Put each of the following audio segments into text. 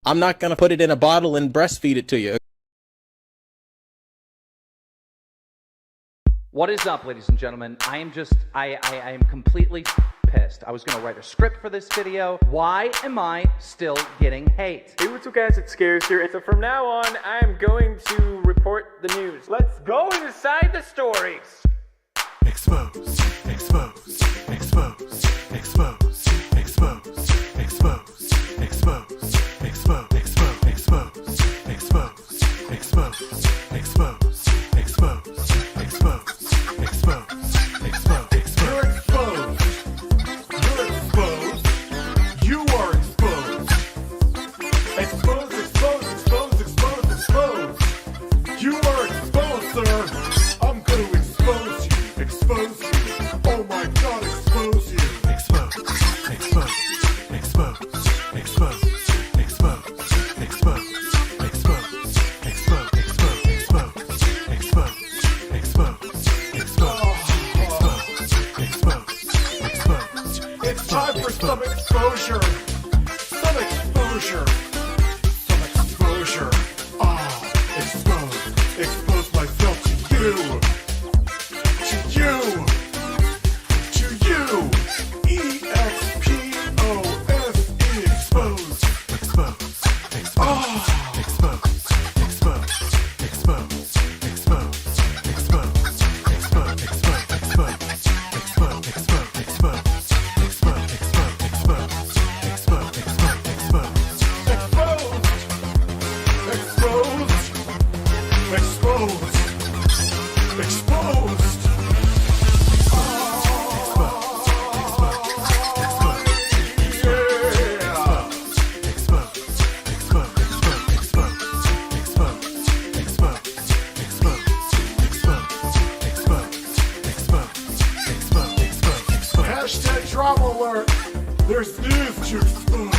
I'm not going to put it in a bottle and breastfeed it to you. What is up, ladies and gentlemen? I am completely pissed. I was going to write a script for this video. Why am I still getting hate? Hey, what's up guys, it's Scares here. So from now on, I am going to report the news. Let's go inside the stories. Expose, expose, expose, expose, expose, expose, expose, expose, expose, expose, expose, expose, expose, expose, expose, expose. You're exposed. You're exposed. You are exposed. Expose, expose, expose, expose, expose. You are exposed, sir. I'm going to expose you. Expose you. Oh my God, expose you. Expose, expose, expose, expose, expose, expose, expose, expose, expose, expose. It's time for some exposure. Some exposure. Some exposure. Ah, expose. Expose myself to you. To you. To you. E-X-P-O-S-E. Expose. Expose. Expose. Ah. Expose. Expose. Expose. Expose. Expose. Expose. Expose. Expose. Expose. Expose. Hashtag drama alert. There's news to expose.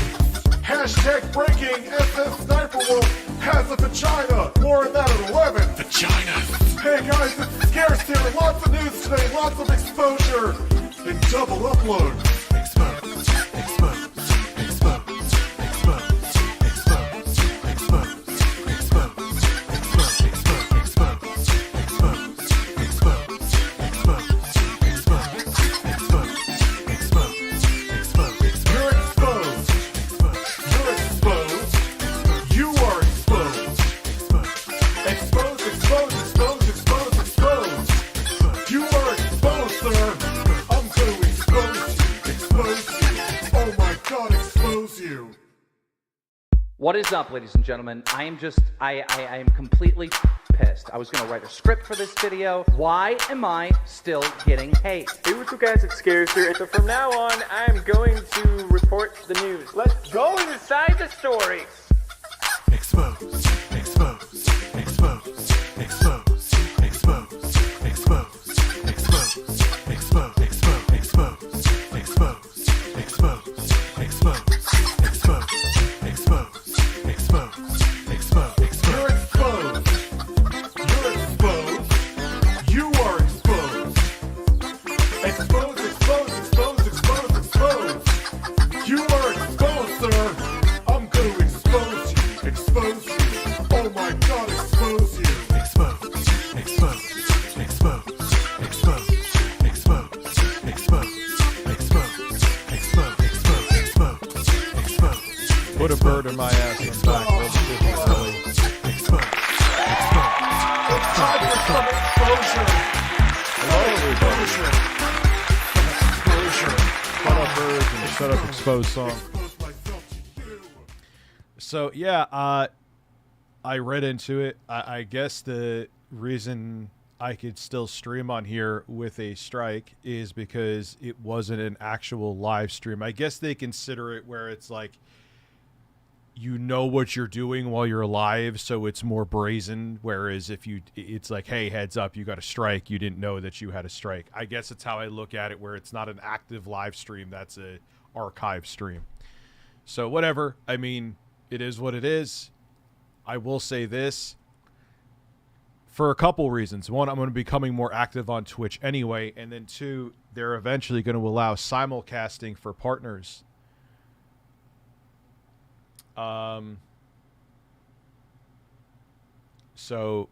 Hashtag breaking. SS Sniper Wolf has a vagina. More on that at 11. Vagina. Hey guys, it's Scarce here. Lots of news today. Lots of exposure. And double upload. Expose. Expose. Expose. Expose. Expose. Expose. Expose. Expose. Expose. You're exposed. You're exposed. You are exposed. Expose, expose, expose, expose, expose. You are exposed, sir. I'm going to expose you. Expose you. Oh my God, expose you. What is up, ladies and gentlemen? I am completely pissed. I was going to write a script for this video. Why am I still getting hate? Hey, what's up guys, it's Scares here. So from now on, I am going to report the news. Let's go inside the stories. Expose, expose, expose, expose, expose, expose, expose, expose, expose, expose, expose, expose, expose, expose, expose. You're exposed. You're exposed. You are exposed. Expose, expose, expose, expose, expose. You are exposed, sir. I'm going to expose you. Expose you. Oh my God, expose you. Expose. Expose. Expose. Expose. Expose. Expose. Expose. Expose. Expose. Expose. Put a bird in my ass and back. Let's get this silly. Expose. Expose. It's time for some exposure. Hello, everybody. Exposure. Shut up, birds, and shut up, exposed song. Expose myself to you. So, yeah, I read into it. I guess the reason I could still stream on here with a strike is because it wasn't an actual live stream. I guess they consider it where it's like, you know what you're doing while you're live, so it's more brazen. Whereas if it's like, hey, heads up, you got a strike. You didn't know that you had a strike. I guess that's how I look at it, where it's not an active live stream. That's a archive stream. So whatever. I mean, it is what it is. I will say this for a couple reasons. One, I'm going to be becoming more active on Twitch anyway. And then two, they're eventually going to allow simulcasting for partners. So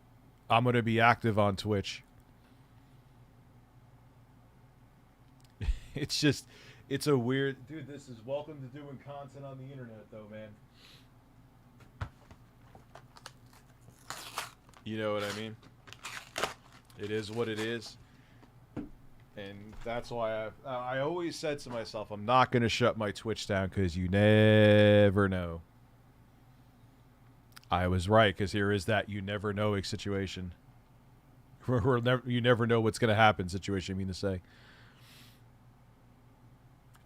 I'm going to be active on Twitch. It's just, it's a weird... Dude, this is welcome to doing content on the internet, though, man. You know what I mean? It is what it is. And that's why I always said to myself, I'm not going to shut my Twitch down because you never know. I was right, because here is that you never know situation. You never know what's going to happen situation, I mean to say.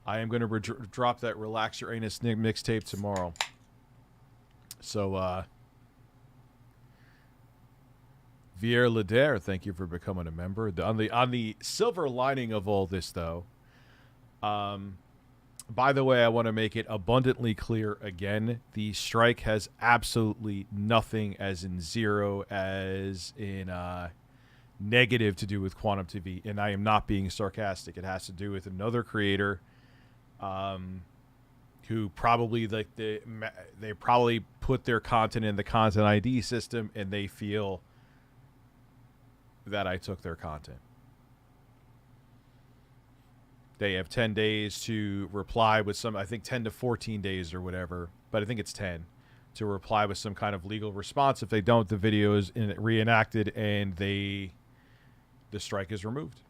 I am going to drop that Relax Your Anus mixtape tomorrow. So, Vier Leder, thank you for becoming a member. On the silver lining of all this, though, by the way, I want to make it abundantly clear again. The strike has absolutely nothing, as in zero, as in negative, to do with Quantum TV. And I am not being sarcastic. It has to do with another creator who probably, like, they probably put their content in the Content ID system, and they feel that I took their content. They have 10 days to reply with some, I think 10 to 14 days or whatever, but I think it's 10 to reply with some kind of legal response. If they don't, the video is reenacted and the strike is removed.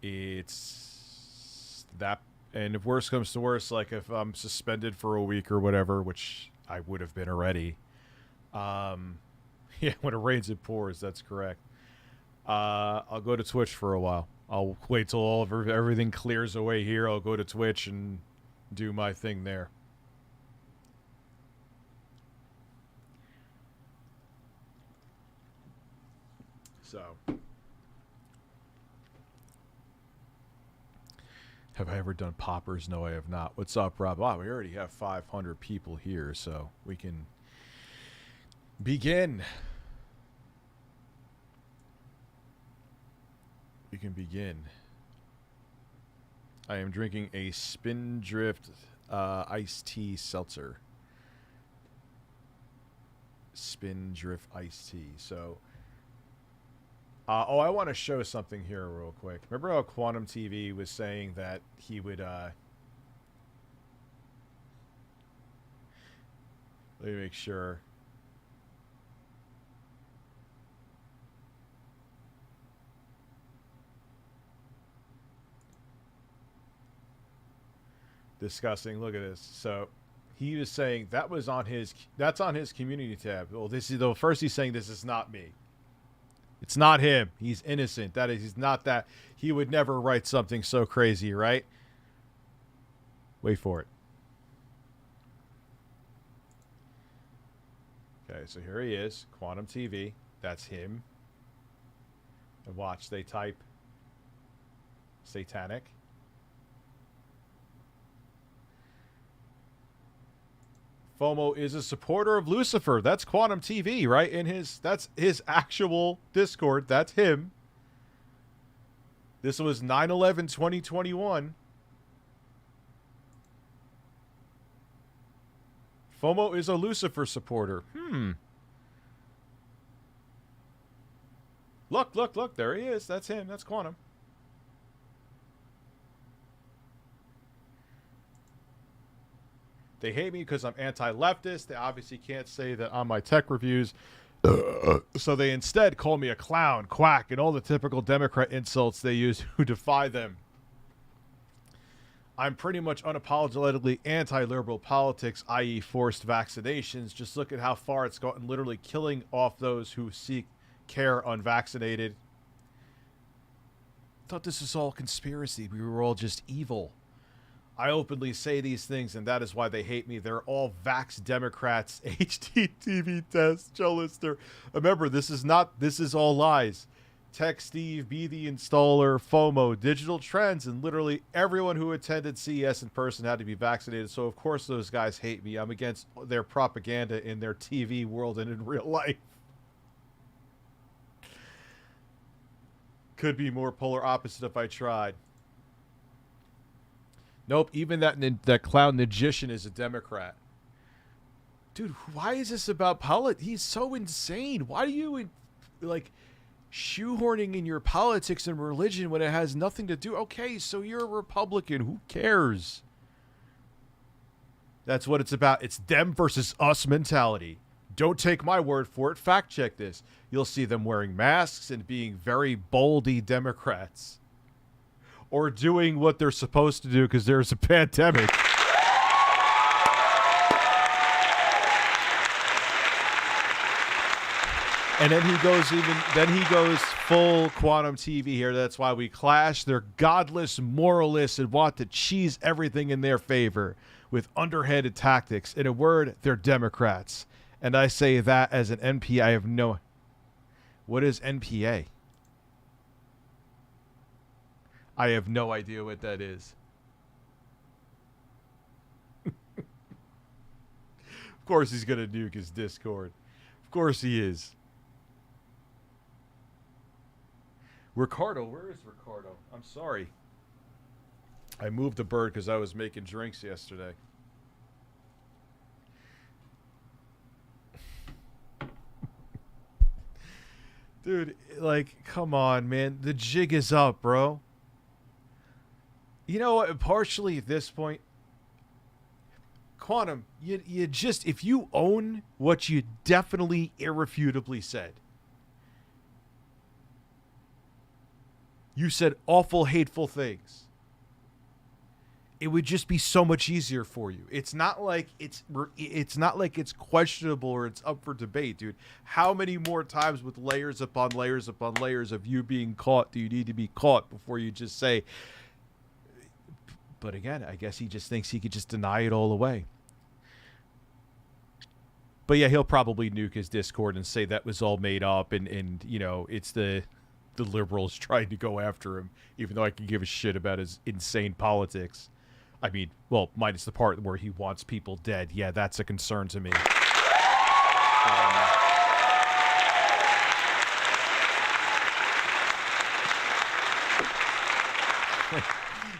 It's that, and if worse comes to worse, like if I'm suspended for a week or whatever, which I would have been already. Yeah, when it rains it pours, that's correct. I'll go to Twitch for a while. I'll wait till everything clears away here. I'll go to Twitch and do my thing there. So, have I ever done poppers? No, I have not. What's up, Rob? Wow, we already have 500 people here, so we can begin. We can begin. I am drinking a Spindrift iced tea seltzer. Spindrift iced tea. So, I want to show something here real quick. Remember how Quantum TV was saying that he would, let me make sure. Discussing. Look at this. So he was saying that's on his community tab. Well, this is the first he's saying this is not me. It's not him. He's innocent. That is, he's not that. He would never write something so crazy, right? Wait for it. Okay, so here he is, Quantum TV. That's him. And watch, they type satanic. FOMO is a supporter of Lucifer. That's Quantum TV, right? That's his actual Discord. That's him. This was 9/11/2021. FOMO is a Lucifer supporter. Look. There he is. That's him. That's Quantum. They hate me because I'm anti-leftist. They obviously can't say that on my tech reviews. So they instead call me a clown, quack, and all the typical Democrat insults they use who defy them. I'm pretty much unapologetically anti-liberal politics, i.e. forced vaccinations. Just look at how far it's gotten, literally killing off those who seek care unvaccinated. Thought this was all conspiracy. We were all just evil. I openly say these things, and that is why they hate me. They're all Vax Democrats. HDTV test, Joe Lister. Remember, this is all lies. Tech Steve, Be the Installer, FOMO, Digital Trends, and literally everyone who attended CES in person had to be vaccinated. So, of course, those guys hate me. I'm against their propaganda in their TV world and in real life. Could be more polar opposite if I tried. Nope, even that clown magician is a Democrat. dude, why is this about politics? He's so insane. Why do you, like, shoehorning in your politics and religion when it has nothing to do? Okay, so you're a Republican. Who cares? That's what it's about. It's them versus us mentality. Don't take my word for it. Fact check this. You'll see them wearing masks and being very boldy Democrats. Or doing what they're supposed to do because there's a pandemic. And then he goes full quantum TV here. That's why we clash. They're godless moralists and want to cheese everything in their favor with underhanded tactics. In a word, they're Democrats. And I say that as an NPA. I have no... What is NPA? I have no idea what that is. Of course he's going to nuke his Discord. Of course he is. Ricardo, where is Ricardo? I'm sorry. I moved the bird because I was making drinks yesterday. Dude, like, come on, man. The jig is up, bro. You know what? Partially at this point, Quantum, you just, if you own what you definitely irrefutably said, you said awful, hateful things, it would just be so much easier for you. It's not like it's questionable or it's up for debate, dude. How many more times with layers upon layers upon layers of you being caught do you need to be caught before you just say? But again, I guess he just thinks he could just deny it all away. But yeah, he'll probably nuke his Discord and say that was all made up and you know, it's the liberals trying to go after him, even though I can give a shit about his insane politics. I mean, well, minus the part where he wants people dead. Yeah, that's a concern to me.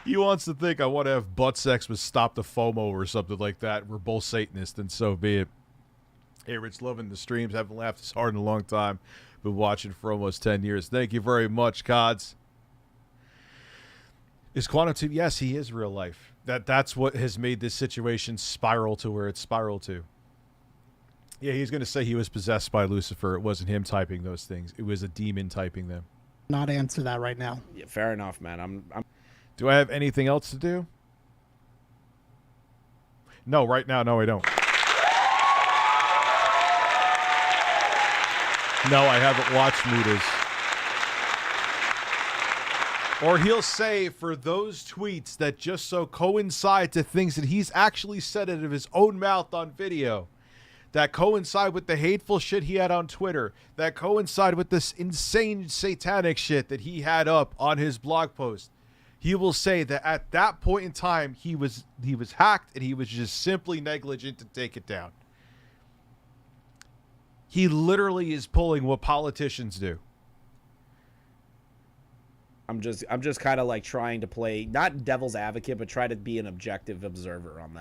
He wants to think I want to have butt sex with Stop the FOMO or something like that. We're both Satanists, and so be it. Hey, Rich, loving the streams. Haven't laughed as hard in a long time. Been watching for almost 10 years. Thank you very much, Cods. Is Quantum TV? Yes, he is real life. That's what has made this situation spiral to where it's spiraled to. Yeah, he's going to say he was possessed by Lucifer. It wasn't him typing those things. It was a demon typing them. Not answer that right now. Yeah, fair enough, man. I'm... Do I have anything else to do? No, right now, no, I don't. No, I haven't watched Mudas. Or he'll say for those tweets that just so coincide to things that he's actually said out of his own mouth on video, that coincide with the hateful shit he had on Twitter, that coincide with this insane satanic shit that he had up on his blog post, he will say that at that point in time he was hacked and he was just simply negligent to take it down. He literally is pulling what politicians do. I'm just kind of like trying to play not devil's advocate, but try to be an objective observer on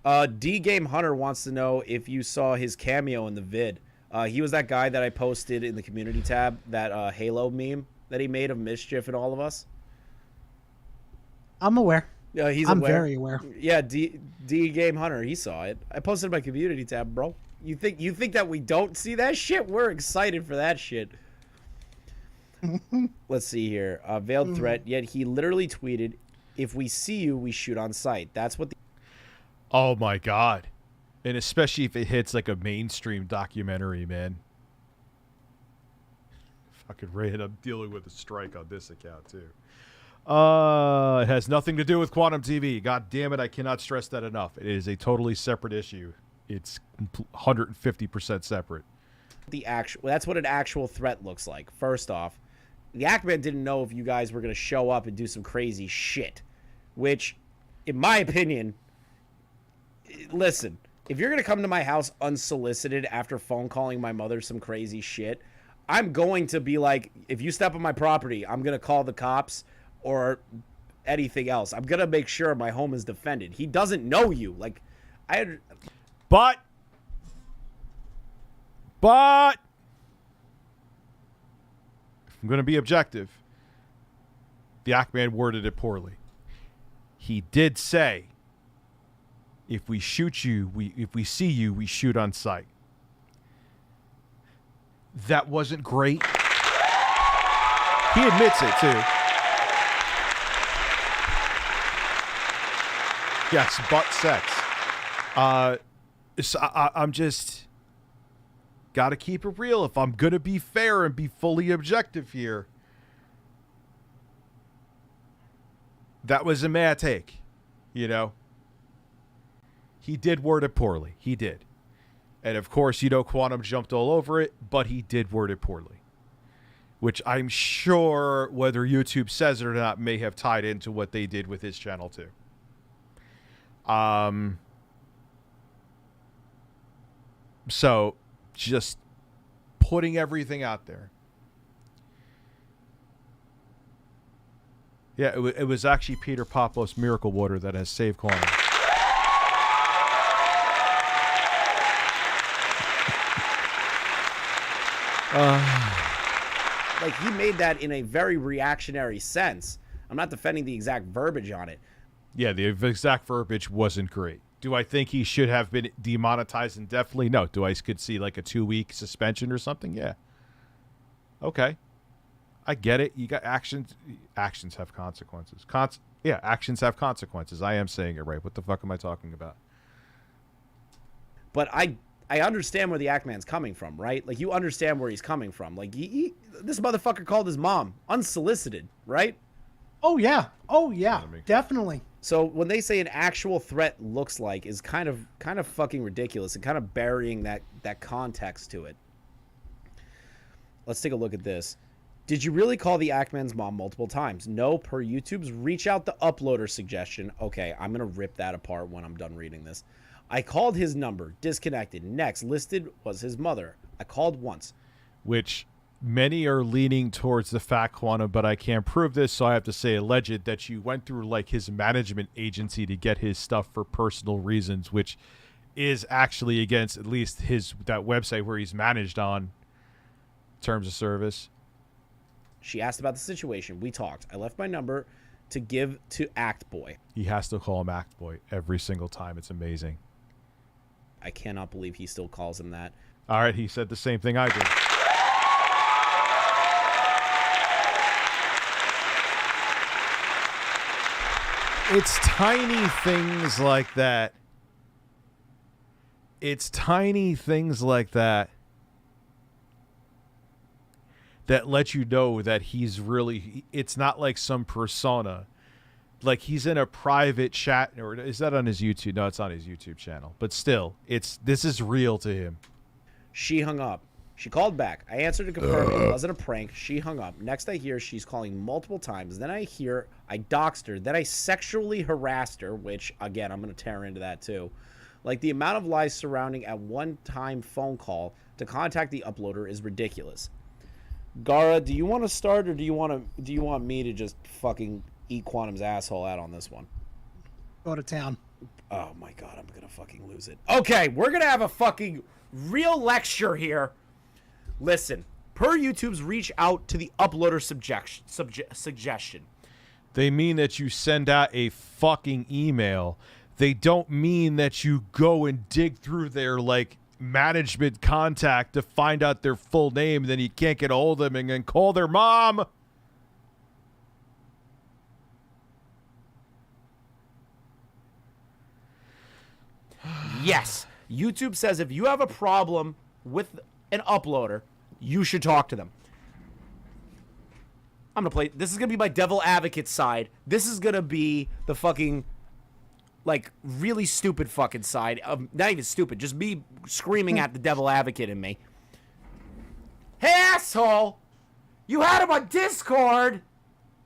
that. D Game Hunter wants to know if you saw his cameo in the vid. He was that guy that I posted in the community tab, that Halo meme that he made of Mischief and all of us. I'm aware. Yeah, I'm very aware. Yeah, D Game Hunter, he saw it. I posted in my community tab, bro. You think that we don't see that shit? We're excited for that shit. Let's see here. Veiled threat. Yet he literally tweeted, "If we see you, we shoot on sight." That's what the... Oh my god. And especially if it hits like a mainstream documentary, man. Fucking Raid, I'm dealing with a strike on this account too. It has nothing to do with Quantum TV. God damn it, I cannot stress that enough. It is a totally separate issue. It's 150% separate. That's what an actual threat looks like. First off, the Ackman didn't know if you guys were going to show up and do some crazy shit, which, in my opinion, listen, if you're going to come to my house unsolicited after phone calling my mother some crazy shit, I'm going to be like, if you step on my property, I'm going to call the cops or anything else. I'm going to make sure my home is defended. He doesn't know you. Like, But if I'm going to be objective, the Ackman worded it poorly. He did say, if we shoot you, if we see you, we shoot on sight. That wasn't great. He admits it, too. Yes, butt sex. So I'm just got to keep it real. If I'm going to be fair and be fully objective here, that was a mad take, you know? He did word it poorly. He did. And of course, you know, Quantum jumped all over it, but he did word it poorly. Which I'm sure, whether YouTube says it or not, may have tied into what they did with his channel too. So, just putting everything out there. Yeah, it was actually Peter Papos' Miracle Water that has saved Quantum. Like, he made that in a very reactionary sense. I'm not defending the exact verbiage on it. Yeah, the exact verbiage wasn't great. Do I think he should have been demonetized indefinitely? No. Do I could see like a 2-week suspension or something? Yeah. Okay. I get it. You got actions. Actions have consequences. Yeah, actions have consequences. I am saying it right. What the fuck am I talking about? But I understand where the Ackman's coming from, right? Like, you understand where he's coming from. Like, this motherfucker called his mom unsolicited, right? Oh yeah, definitely. So when they say an actual threat looks like is kind of fucking ridiculous and kind of burying that context to it. Let's take a look at this. Did you really call the Ackman's mom multiple times? No, per YouTube's reach out the uploader suggestion. Okay, I'm going to rip that apart when I'm done reading this. I called his number, disconnected. Next, listed was his mother. I called once. Which many are leaning towards the fact, Quantum, but I can't prove this, so I have to say alleged that you went through like his management agency to get his stuff for personal reasons, which is actually against at least that website where he's managed on terms of service. She asked about the situation. We talked. I left my number to give to Act Boy. He has to call him Act Boy every single time. It's amazing. I cannot believe he still calls him that. All right, he said the same thing I did. It's tiny things like that. It's tiny things like that that let you know that he's really, it's not like some persona. Like, he's in a private chat, or is that on his YouTube? No, it's on his YouTube channel. But still, this is real to him. She hung up. She called back. I answered to confirm it wasn't a prank. She hung up. Next I hear she's calling multiple times. Then I hear I doxed her. Then I sexually harassed her, which, again, I'm going to tear into that too. Like, the amount of lies surrounding a one-time phone call to contact the uploader is ridiculous. Gara, do you want to start, or do you want me to just fucking eat Quantum's asshole out on this one? Go to town. Oh my god, I'm gonna fucking lose it. Okay, we're gonna have a fucking real lecture here. Listen, per YouTube's reach out to the uploader suggestion. They mean that you send out a fucking email. They don't mean that you go and dig through their, like, management contact to find out their full name, and then you can't get a hold of them and then call their mom. Yes, YouTube says if you have a problem with an uploader, you should talk to them. I'm gonna play. This is gonna be my devil advocate side. This is gonna be the fucking, like, really stupid fucking side. Not even stupid, just me screaming at the devil advocate in me. Hey, asshole! You had him on Discord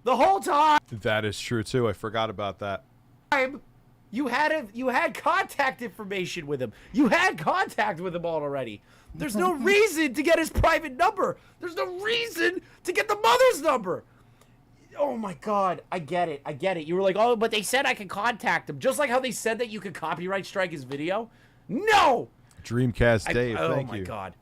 the whole time. That is true too. I forgot about that. You had contact information with him. You had contact with him already. There's no reason to get his private number. There's no reason to get the mother's number. Oh my god, I get it. You were like, oh, but they said I could contact him. Just like how they said that you could copyright strike his video. No! Dreamcast Dave, oh thank my you. god.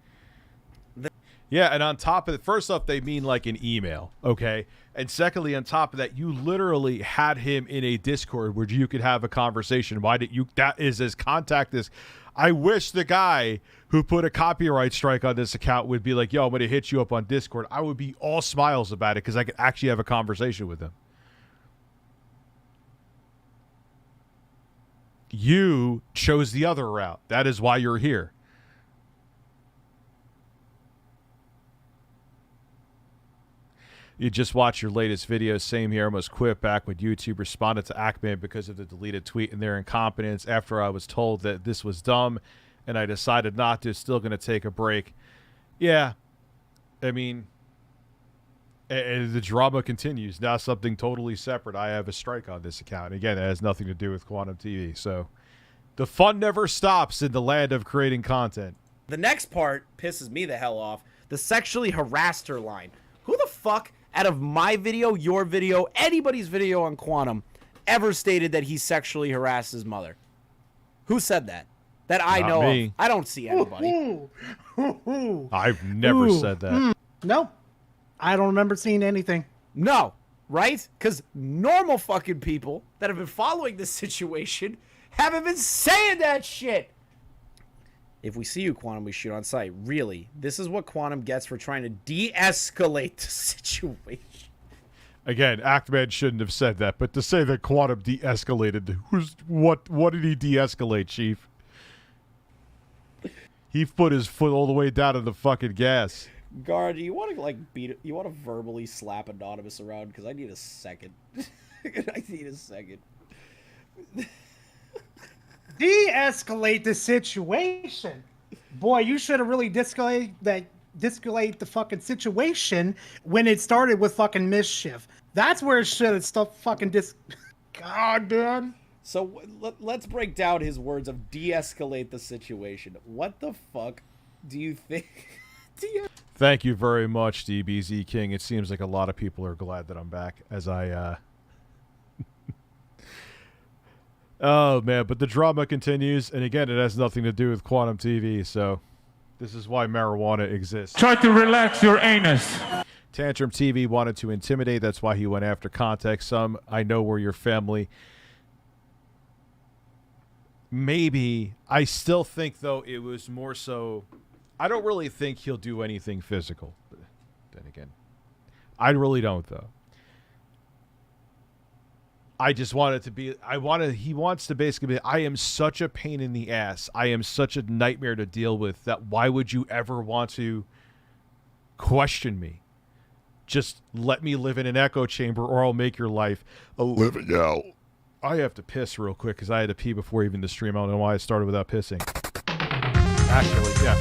Yeah, and on top of it, first off, they mean like an email, okay? And secondly, on top of that, you literally had him in a Discord where you could have a conversation. Why did you? That is as contact as. I wish the guy who put a copyright strike on this account would be like, yo, I'm going to hit you up on Discord. I would be all smiles about it because I could actually have a conversation with him. You chose the other route. That is why you're here. You just watched your latest video. Same here. Almost quit back when YouTube responded to Ackman because of the deleted tweet and their incompetence after I was told that this was dumb and I decided not to. Still going to take a break. Yeah. I mean, and the drama continues. Now something totally separate. I have a strike on this account. Again, it has nothing to do with Quantum TV. So the fun never stops in the land of creating content. The next part pisses me the hell off. The sexually harassed her line. Who the fuck out of my video, your video, anybody's video on Quantum ever stated that he sexually harassed his mother? Who said that? That I Not know me. of. I don't see anybody. I've never said that. No, I don't remember seeing anything. No, right? Because normal fucking people that have been following this situation haven't been saying that shit. If we see you, Quantum, we shoot on sight. Really, this is what Quantum gets for trying to de-escalate the situation. Again, Ackman shouldn't have said that, but to say that Quantum de-escalated, what did he de-escalate, Chief? He put his foot all the way down to the fucking gas. Guard, you want to like you want to verbally slap Anonymous around? Because I need a second. I need a second. De-escalate the situation. Boy, you should have really de-escalate the fucking situation when it started with fucking mischief. That's where it should have stuff fucking God, man. So let's break down his words of de-escalate the situation. What the fuck do you think? Thank you very much, DBZ King. It seems like a lot of people are glad that I'm back as I Oh, man, but the drama continues, and again, it has nothing to do with Quantum TV, so this is why marijuana exists. Try to relax your anus. Tantrum TV wanted to intimidate, that's why he went after context. Some, I know we're your family. Maybe. I still think, though, it was more so... I don't really think he'll do anything physical. But then again, I really don't, though. I just want it to be, he wants to basically be, I am such a pain in the ass. I am such a nightmare to deal with that why would you ever want to question me? Just let me live in an echo chamber or I'll make your life a living hell. I have to piss real quick because I had to pee before even the stream. I don't know why I started without pissing. Actually, yeah.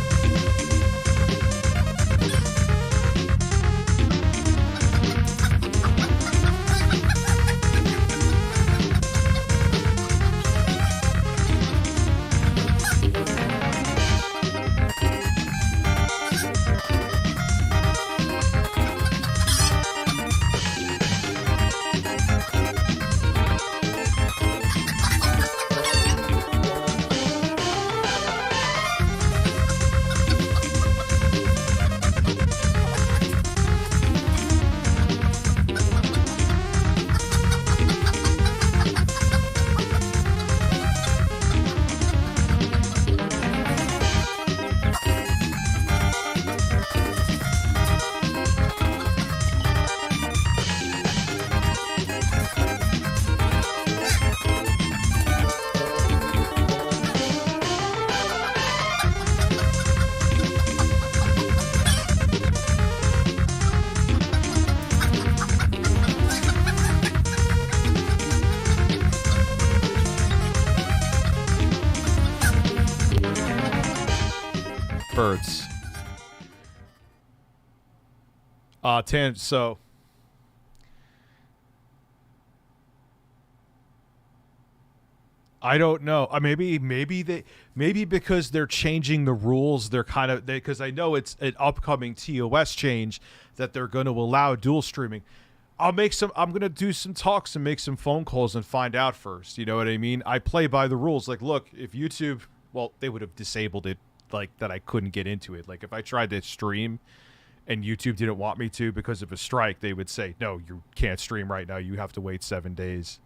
Birds. So I don't know. Maybe because they're changing the rules, they're kind of because I know it's an upcoming TOS change that they're going to allow dual streaming. I'm gonna do some talks and make some phone calls and find out first. You know what I mean? I play by the rules. Like, look, if YouTube, well, they would have disabled it, like that I couldn't get into it. Like if I tried to stream and YouTube didn't want me to because of a strike, they would say, no, you can't stream right now. You have to wait 7 days.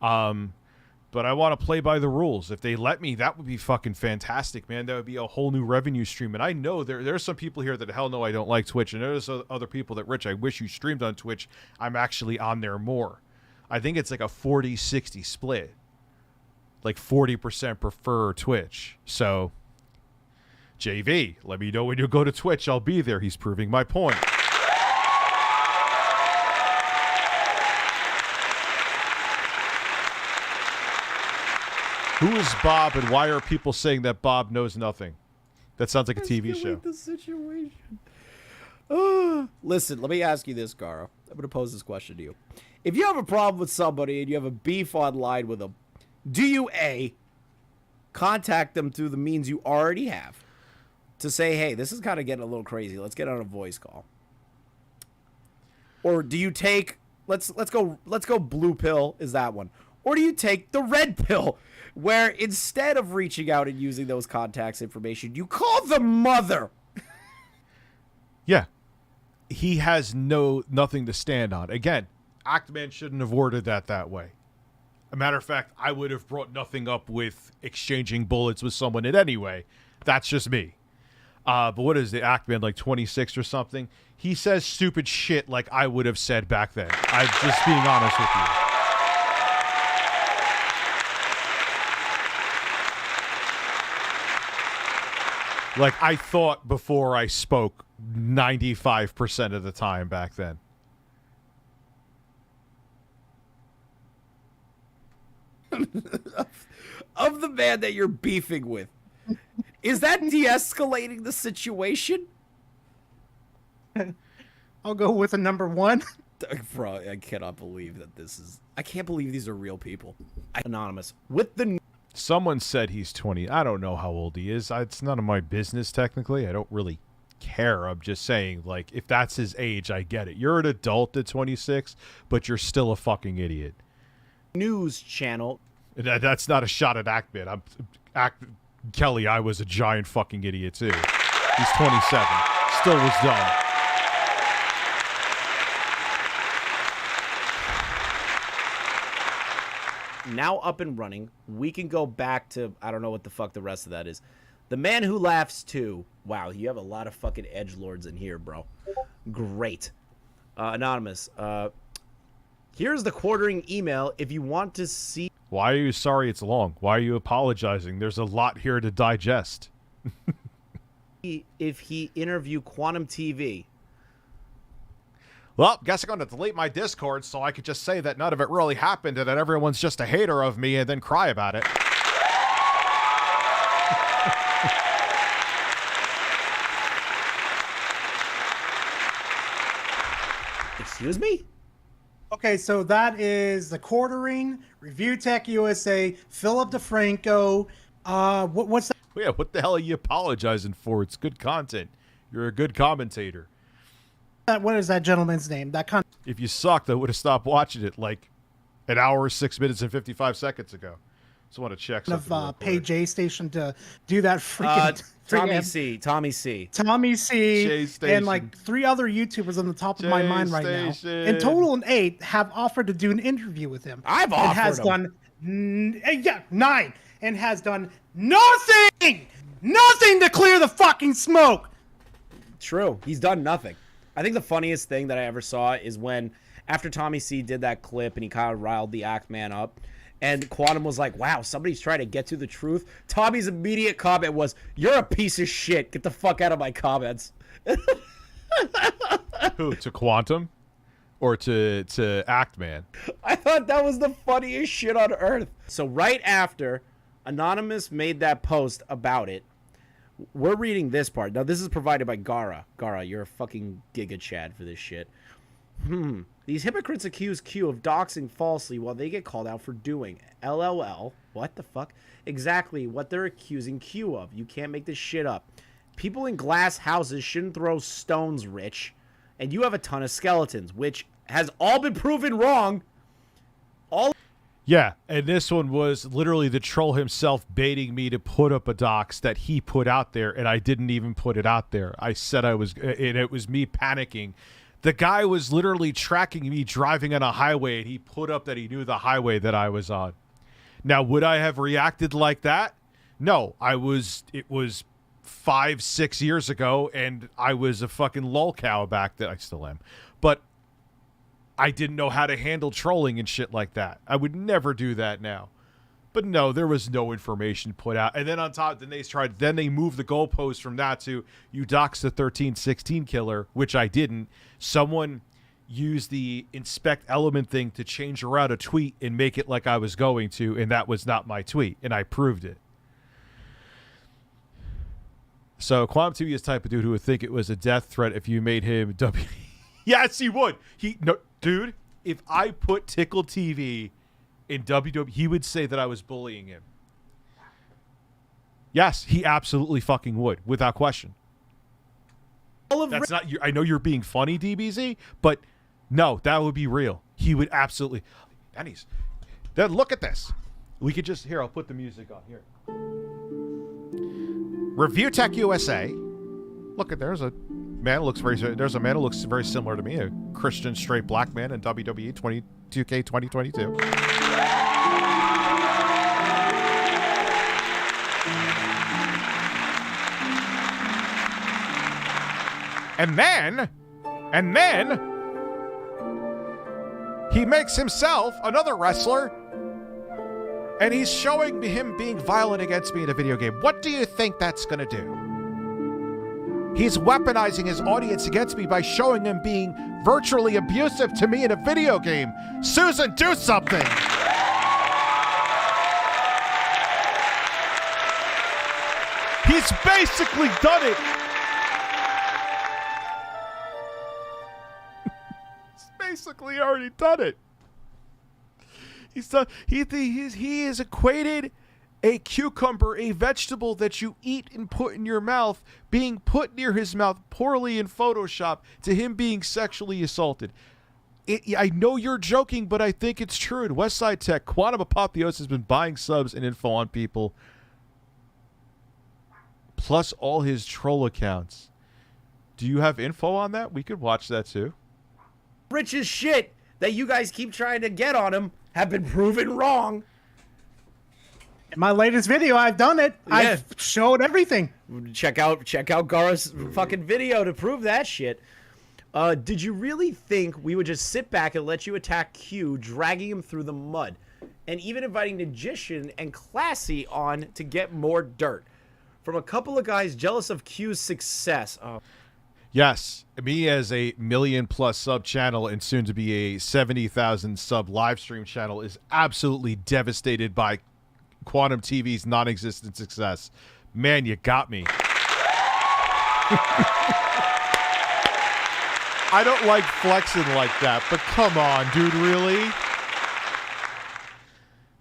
But I want to play by the rules. If they let me, that would be fucking fantastic, man. That would be a whole new revenue stream. And I know there's some people here that hell no, I don't like Twitch. And there's other people that, Rich, I wish you streamed on Twitch. I'm actually on there more. I think it's like a 40-60 split. Like 40% prefer Twitch. So, JV, let me know when you go to Twitch. I'll be there. He's proving my point. Who is Bob, and why are people saying that Bob knows nothing? That sounds like a TV show. The situation. Listen, let me ask you this, Gara. I'm going to pose this question to you. If you have a problem with somebody and you have a beef online with them, do you, A, contact them through the means you already have to say, hey, this is kind of getting a little crazy. Let's get on a voice call. Or do you take, let's go blue pill is that one. Or do you take the red pill, where instead of reaching out and using those contacts information, you call the mother? Yeah. He has nothing to stand on. Again, Actman shouldn't have worded that way. A matter of fact, I would have brought nothing up with exchanging bullets with someone in any way. That's just me. But what is the Actman, like 26 or something? He says stupid shit like I would have said back then. I'm just being honest with you. Like, I thought before I spoke 95% of the time back then. Of the man that you're beefing with. Is that de-escalating the situation? I'll go with a number 1. Bro, I cannot believe that this is... I can't believe these are real people. Anonymous. With the... Someone said he's 20. I don't know how old he is. It's none of my business, technically. I don't really care. I'm just saying, like, if that's his age, I get it. You're an adult at 26, but you're still a fucking idiot. News channel. That's not a shot at Actman. Kelly, I was a giant fucking idiot, too. He's 27. Still was dumb. Now up and running, we can go back to, I don't know what the fuck the rest of that is. The Man Who Laughs 2. Wow, you have a lot of fucking edgelords in here, bro. Great. Anonymous, here's the quartering email if you want to see... Why are you sorry it's long? Why are you apologizing? There's a lot here to digest. If he interview Quantum TV. Well, guess I'm going to delete my Discord so I could just say that none of it really happened and that everyone's just a hater of me and then cry about it. Excuse me? Okay, so that is the Quartering, ReviewTechUSA, Philip DeFranco. What's that? Well, yeah, what the hell are you apologizing for? It's good content. You're a good commentator. What is that gentleman's name? If you sucked, I would have stopped watching it like an hour, 6 minutes, and 55 seconds ago. Just want to check something. Of Pay J Station to do that freaking. Tommy C, and like 3 other YouTubers on the top of my mind right now. In total, 8 have offered to do an interview with him. I've offered. Has him. done 9 and has done nothing to clear the fucking smoke. True, he's done nothing. I think the funniest thing that I ever saw is when, after Tommy C did that clip and he kind of riled the Actman up, and Quantum was like, wow, somebody's trying to get to the truth. Tommy's immediate comment was, you're a piece of shit. Get the fuck out of my comments. Who, to Quantum? Or to Actman? I thought that was the funniest shit on earth. So right after Anonymous made that post about it, we're reading this part. Now, this is provided by Gara. Gara, you're a fucking giga chad for this shit. These hypocrites accuse Q of doxing falsely while they get called out for doing. LLL. What the fuck? Exactly what they're accusing Q of. You can't make this shit up. People in glass houses shouldn't throw stones, Rich. And you have a ton of skeletons, which has all been proven wrong. Yeah, and this one was literally the troll himself baiting me to put up a dox that he put out there, and I didn't even put it out there. I said I was, and it was me panicking. The guy was literally tracking me driving on a highway, and he put up that he knew the highway that I was on. Now, would I have reacted like that? No, it was 5-6 years ago, and I was a fucking lolcow back then. I still am. But I didn't know how to handle trolling and shit like that. I would never do that now. But no, there was no information put out. And then on top, then they moved the goalpost from that to you doxed the 1316 killer, which I didn't. Someone used the inspect element thing to change around a tweet and make it like I was going to, and that was not my tweet, and I proved it. So Quantum TV is the type of dude who would think it was a death threat if you made him W. Yes, he would. Dude, if I put Tickle TV in WWE, he would say that I was bullying him. Yes, he absolutely fucking would, without question. That's not. I know you're being funny, DBZ, but no, that would be real. He would absolutely. Then look at this. We could just here. I'll put the music on here. ReviewTechUSA. Look at there's a man who looks very similar to me, a Christian straight black man in WWE 2K 2022. And then he makes himself another wrestler, and he's showing him being violent against me in a video game. What do you think that's going to do? He's weaponizing his audience against me by showing him being virtually abusive to me in a video game. Susan, do something! He's basically done it! He's basically already done it. He's done. He has equated a cucumber, a vegetable that you eat and put in your mouth, being put near his mouth poorly in Photoshop, to him being sexually assaulted. I know you're joking, but I think it's true. In Westside Tech, Quantum Apotheosis has been buying subs and info on people, plus all his troll accounts. Do you have info on that? We could watch that too. Rich as shit that you guys keep trying to get on him have been proven wrong. In my latest video, I've done it. Yeah. I've showed everything. Check out Gara's fucking video to prove that shit. Did you really think we would just sit back and let you attack Q, dragging him through the mud, and even inviting Magician and Classy on to get more dirt from a couple of guys jealous of Q's success? Yes, me as a 1 million+ sub channel and soon to be a 70,000 sub live stream channel is absolutely devastated by Quantum TV's non-existent success. Man, you got me. I don't like flexing like that, but come on, dude, really?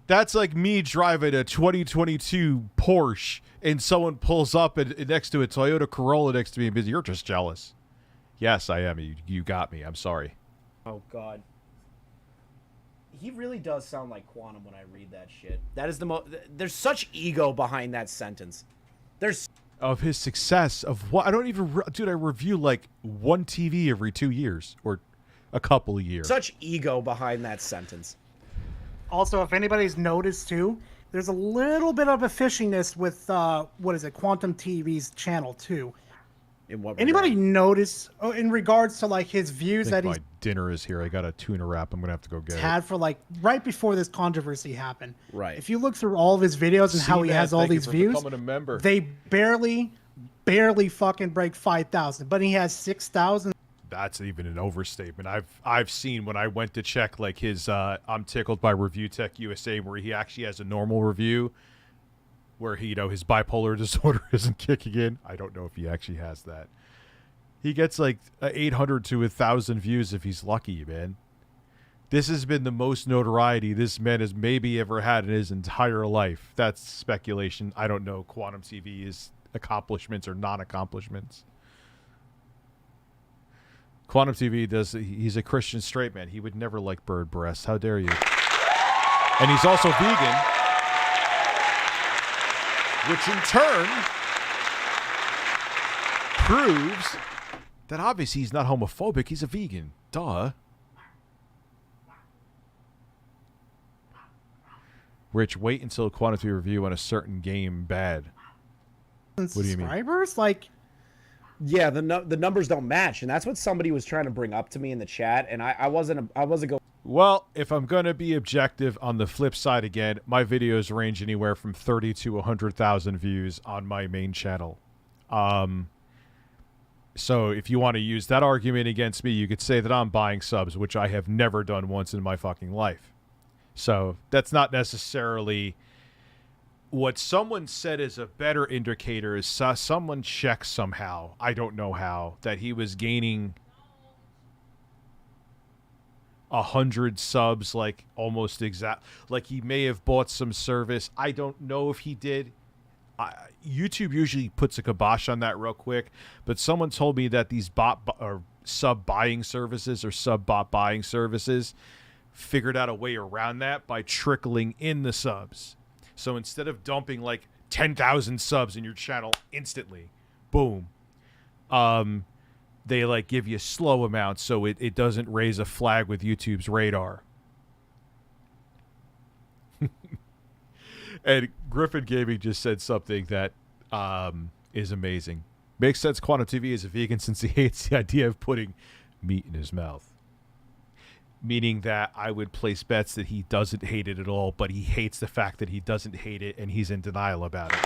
That's like me driving a 2022 Porsche and someone pulls up next to a Toyota Corolla next to me and you're just jealous. Yes, I am. You got me. I'm sorry. Oh, God. He really does sound like Quantum when I read that shit. That is the most... There's such ego behind that sentence. There's... Of his success, of what? I don't even... Dude, I review like one TV every 2 years or a couple of years. Such ego behind that sentence. Also, if anybody's noticed too, there's a little bit of a fishiness with Quantum TV's channel too. In what Anybody regard? notice in regards to like his views that my he's dinner is here. I got a tuna wrap. I'm gonna have to go get it. had for like right before this controversy happened? Right. If you look through all of his videos and how he has all these views, becoming a member. they barely fucking break 5,000, but he has 6,000. That's even an overstatement. I've seen when I went to check like his I'm tickled by ReviewTechUSA where he actually has a normal review where he, his bipolar disorder isn't kicking in. I don't know if he actually has that. He gets like 800 to 1,000 views if he's lucky, man. This has been the most notoriety this man has maybe ever had in his entire life. That's speculation. I don't know Quantum TV's accomplishments or non-accomplishments. Quantum TV he's a Christian straight man. He would never like bird breasts. How dare you? And he's also vegan, which in turn proves that obviously he's not homophobic. He's a vegan. Duh. Rich, wait until Quantum TV review on a certain game bad. What do you mean? Subscribers? Like, yeah, the numbers don't match, and that's what somebody was trying to bring up to me in the chat, and I wasn't going. Well, if I'm going to be objective on the flip side again, my videos range anywhere from 30 to 100,000 views on my main channel. So if you want to use that argument against me, you could say that I'm buying subs, which I have never done once in my fucking life. So that's not necessarily what someone said is a better indicator. Is someone checked somehow, I don't know how, that he was gaining 100 subs, like almost exact, like he may have bought some service. I don't know if he did. YouTube usually puts a kibosh on that real quick, but someone told me that these sub buying services or sub bot buying services figured out a way around that by trickling in the subs. So instead of dumping like 10,000 subs in your channel instantly, boom, they like give you slow amounts so it doesn't raise a flag with YouTube's radar. And Griffin Gaming just said something that is amazing. Makes sense. Quantum TV is a vegan since he hates the idea of putting meat in his mouth. Meaning that I would place bets that he doesn't hate it at all, but he hates the fact that he doesn't hate it, and he's in denial about it.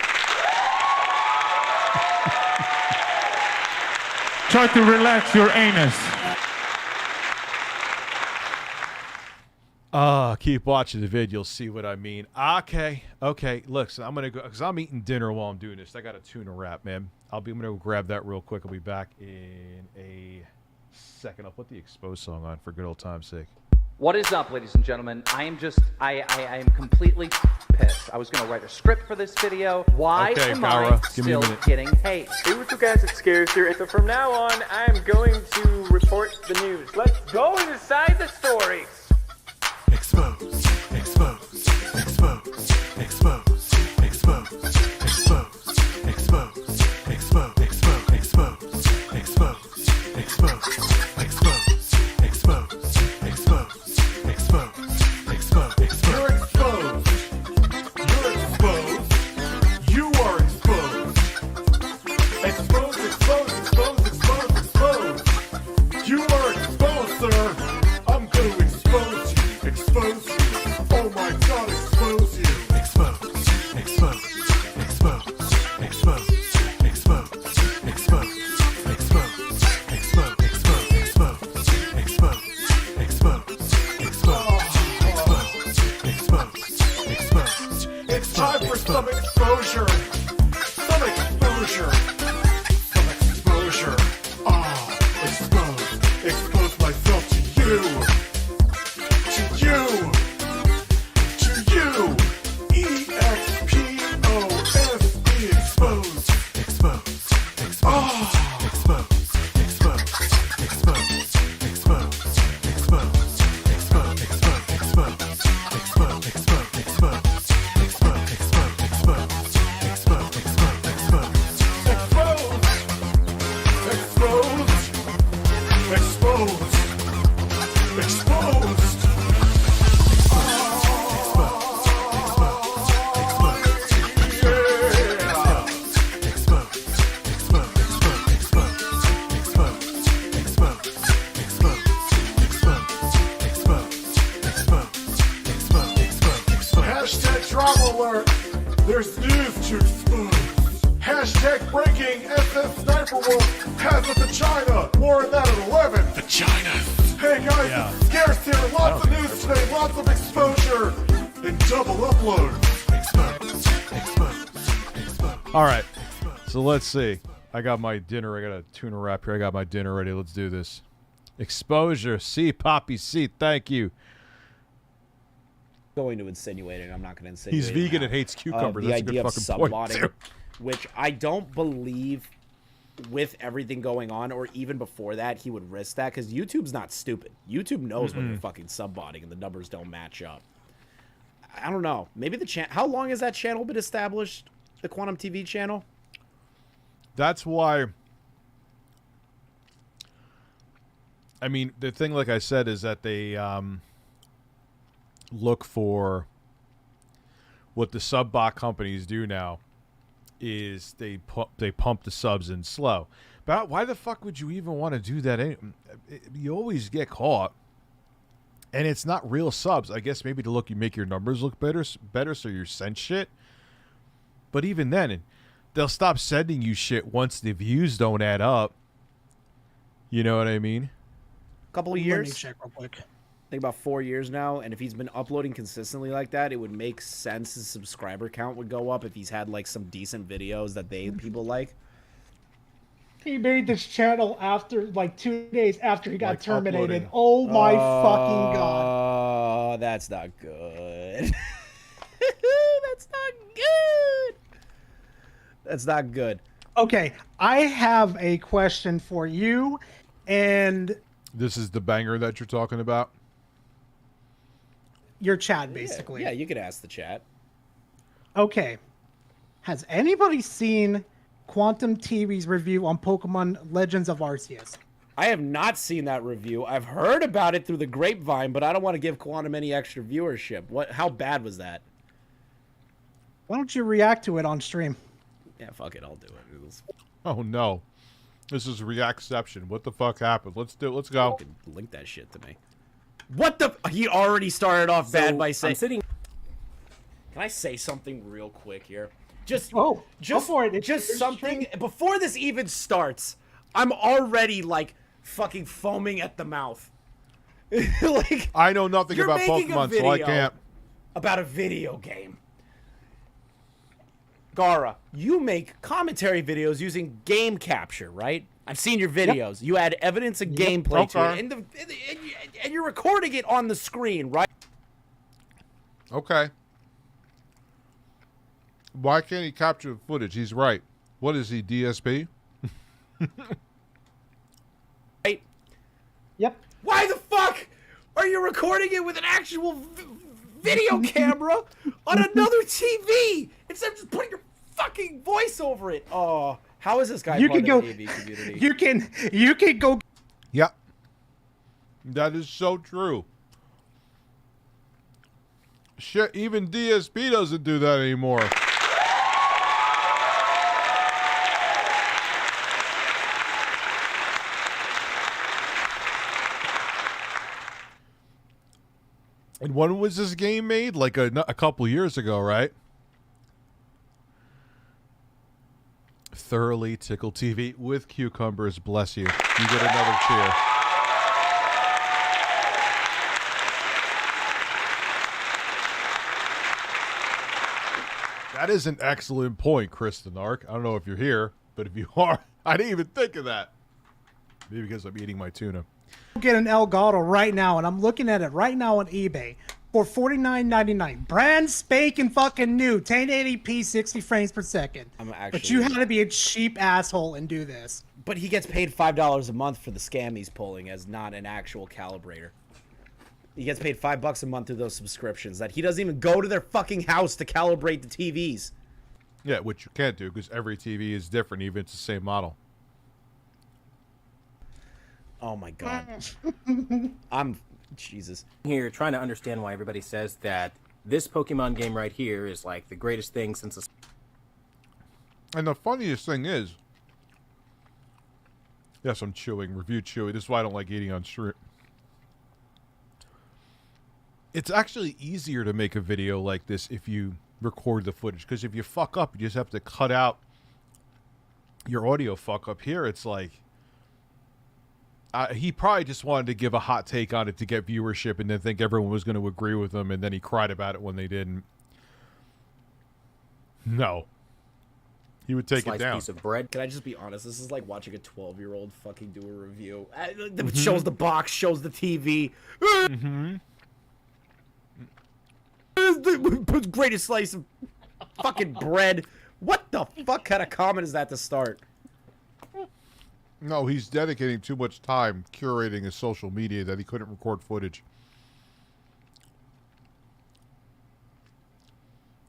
Try to relax your anus. Keep watching the vid. You'll see what I mean. Okay. Look, so I'm going to go, because I'm eating dinner while I'm doing this. I got a tuna wrap, man. I'm going to go grab that real quick. I'll be back in a second. I'll put the Exposed song on for good old time's sake. What is up, ladies and gentlemen? I am completely pissed. I was going to write a script for this video. Why am I still getting hate? Hey, what's up, guys? It's Scares here. So from now on, I'm going to report the news. Let's go inside the stories. Exposed, exposed, exposed, exposed, exposed, exposed, exposed, exposed, exposed, exposed, exposed, exposed, exposed, exposed, exposed. You're exposed. You're exposed. You are exposed. Exposed, exposed, exposed, exposed, exposed. You are exposed, sir. I'm going to expose you. Expose you. Oh my God, expose you. Expose, expose, expose, expose, expose, expose, expose, expose, expose, expose, expose, expose, expose. It's time for some exposure. Some exposure. Some exposure. Expose. Expose myself to you. There's news to expose. Hashtag breaking SS Sniper Wolf has a vagina. More on that at 11. Vagina. Hey guys, it's Scarce here. Lots of news today, lots of exposure, and double upload. Exposed. All right. So let's see. I got my dinner. I got a tuna wrap here. I got my dinner ready. Let's do this. Exposure. C. Poppy C. Thank you. Going to insinuate it. I'm not going to insinuate. He's vegan and hates cucumbers. The That's idea a of good fucking point, submodding, which I don't believe with everything going on, or even before that, he would risk that, because YouTube's not stupid. YouTube knows when you're fucking subbotting and the numbers don't match up. I don't know. Maybe the channel... How long has that channel been established? The Quantum TV channel? That's why... I mean, the thing, like I said, is that they look for... What the sub-bot companies do now is they pump the subs in slow. But why the fuck would you even want to do that? You always get caught, and it's not real subs. I guess maybe to make your numbers look better, so you send shit. But even then, they'll stop sending you shit once the views don't add up. You know what I mean? A couple of Let years. me check real quick. I think about 4 years now, and if he's been uploading consistently like that, it would make sense his subscriber count would go up if he's had like some decent videos that people like. He made this channel after like 2 days after he got Like terminated. uploading. Oh my fucking god. Oh, that's not good. That's not good. That's not good. Okay, I have a question for you, and This is the banger that you're talking about? your chat, basically. Yeah, you could ask the chat. Okay. Has anybody seen Quantum TV's review on Pokemon Legends of Arceus? I have not seen that review. I've heard about it through the grapevine, but I don't want to give Quantum any extra viewership. How bad was that? Why don't you react to it on stream? Yeah, fuck it, I'll do it. Oh, no. This is Reactception. What the fuck happened? Let's do it. Let's go. Fucking link that shit to me. What the? He already started off bad by saying... I'm sitting... Can I say something real quick here? Just go for it. Just something... Before this even starts, I'm already, like, fucking foaming at the mouth. Like, I know nothing you're about making a Pokemon, so I video can't. about a video game. Gara, you make commentary videos using game capture, right? I've seen your videos. Yep. You add evidence of gameplay to it, and you're recording it on the screen, right? Okay. Why can't he capture the footage? He's right. What is he, DSP? Right? Yep. Why the fuck are you recording it with an actual video camera on another TV instead of just putting your fucking voice over it? Oh, how is this guy part of the AV community? You can go. Yeah. That is so true. Shit, even DSP doesn't do that anymore. And when was this game made? Like a couple years ago, right? Thoroughly Tickle TV with cucumbers. Bless you. You get another cheer. That is an excellent point, Kristen Ark. I don't know if you're here, but if you are, I didn't even think of that. Maybe because I'm eating my tuna. Get an Elgato right now, and I'm looking at it right now on eBay for $49.99. Brand spanking fucking new, 1080p, 60 frames per second. But you had to be a cheap asshole and do this. But he gets paid $5 a month for the scam he's pulling as not an actual calibrator. He gets paid $5 a month through those subscriptions that he doesn't even go to their fucking house to calibrate the TVs. Yeah, which you can't do because every TV is different, even if it's the same model. Oh my god. Jesus. Here trying to understand why everybody says that this Pokemon game right here is like the greatest thing since the... And the funniest thing is, yes, I'm chewing, review chewy. This is why I don't like eating on stream. It's actually easier to make a video like this if you record the footage, because if you fuck up, you just have to cut out your audio fuck up. Here, it's like he probably just wanted to give a hot take on it to get viewership and then think everyone was going to agree with him, and then he cried about it when they didn't. No. He would take it down. Piece of bread. Can I just be honest? This is like watching a 12-year-old fucking do a review. It shows the box, shows the TV. Mm-hmm. The greatest slice of fucking bread. What the fuck kind of comment is that to start? No, he's dedicating too much time curating his social media that he couldn't record footage.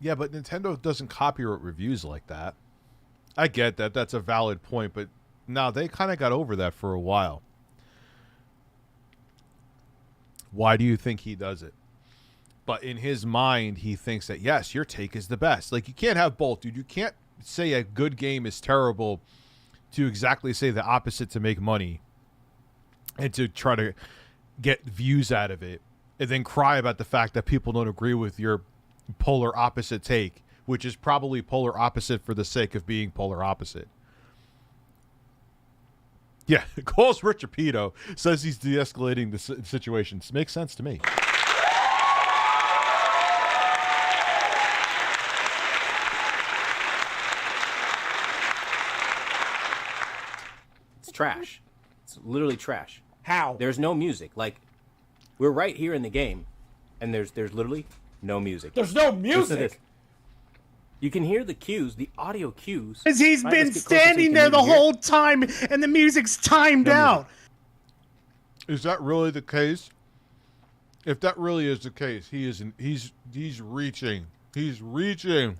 Yeah, but Nintendo doesn't copyright reviews like that. I get that. That's a valid point, but no, they kind of got over that for a while. Why do you think he does it? But in his mind, he thinks that, yes, your take is the best. Like, you can't have both, dude. You can't say a good game is terrible to exactly say the opposite to make money and to try to get views out of it and then cry about the fact that people don't agree with your polar opposite take, which is probably polar opposite for the sake of being polar opposite. Yeah, calls Richard Peto, says he's de-escalating the situation. Makes sense to me. It's trash. It's literally trash. How? There's no music. Like, we're right here in the game, and there's literally no music. There's no Listen to music. this. You can hear the cues, the audio cues. Because he's Right, been let's get closer so standing you there can the hear it. whole time, and the music's timed No out. Is that really the case? If that really is the case, he isn't. He's reaching. He's reaching.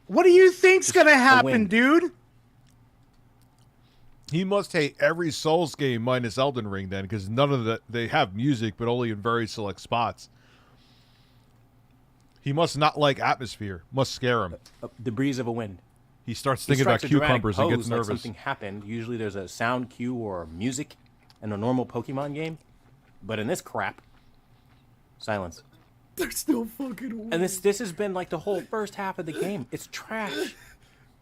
What do you think's gonna happen, win. dude? He must hate every Souls game minus Elden Ring then, because none of that they have music, but only in very select spots. He must not like atmosphere. Must scare him. The breeze of a wind. He starts He thinking about strikes a dramatic cucumbers and gets pose like nervous. something happened. Usually there's a sound cue or music in a normal Pokemon game. But in this crap, silence. They're still fucking away. And this has been like the whole first half of the game. It's trash.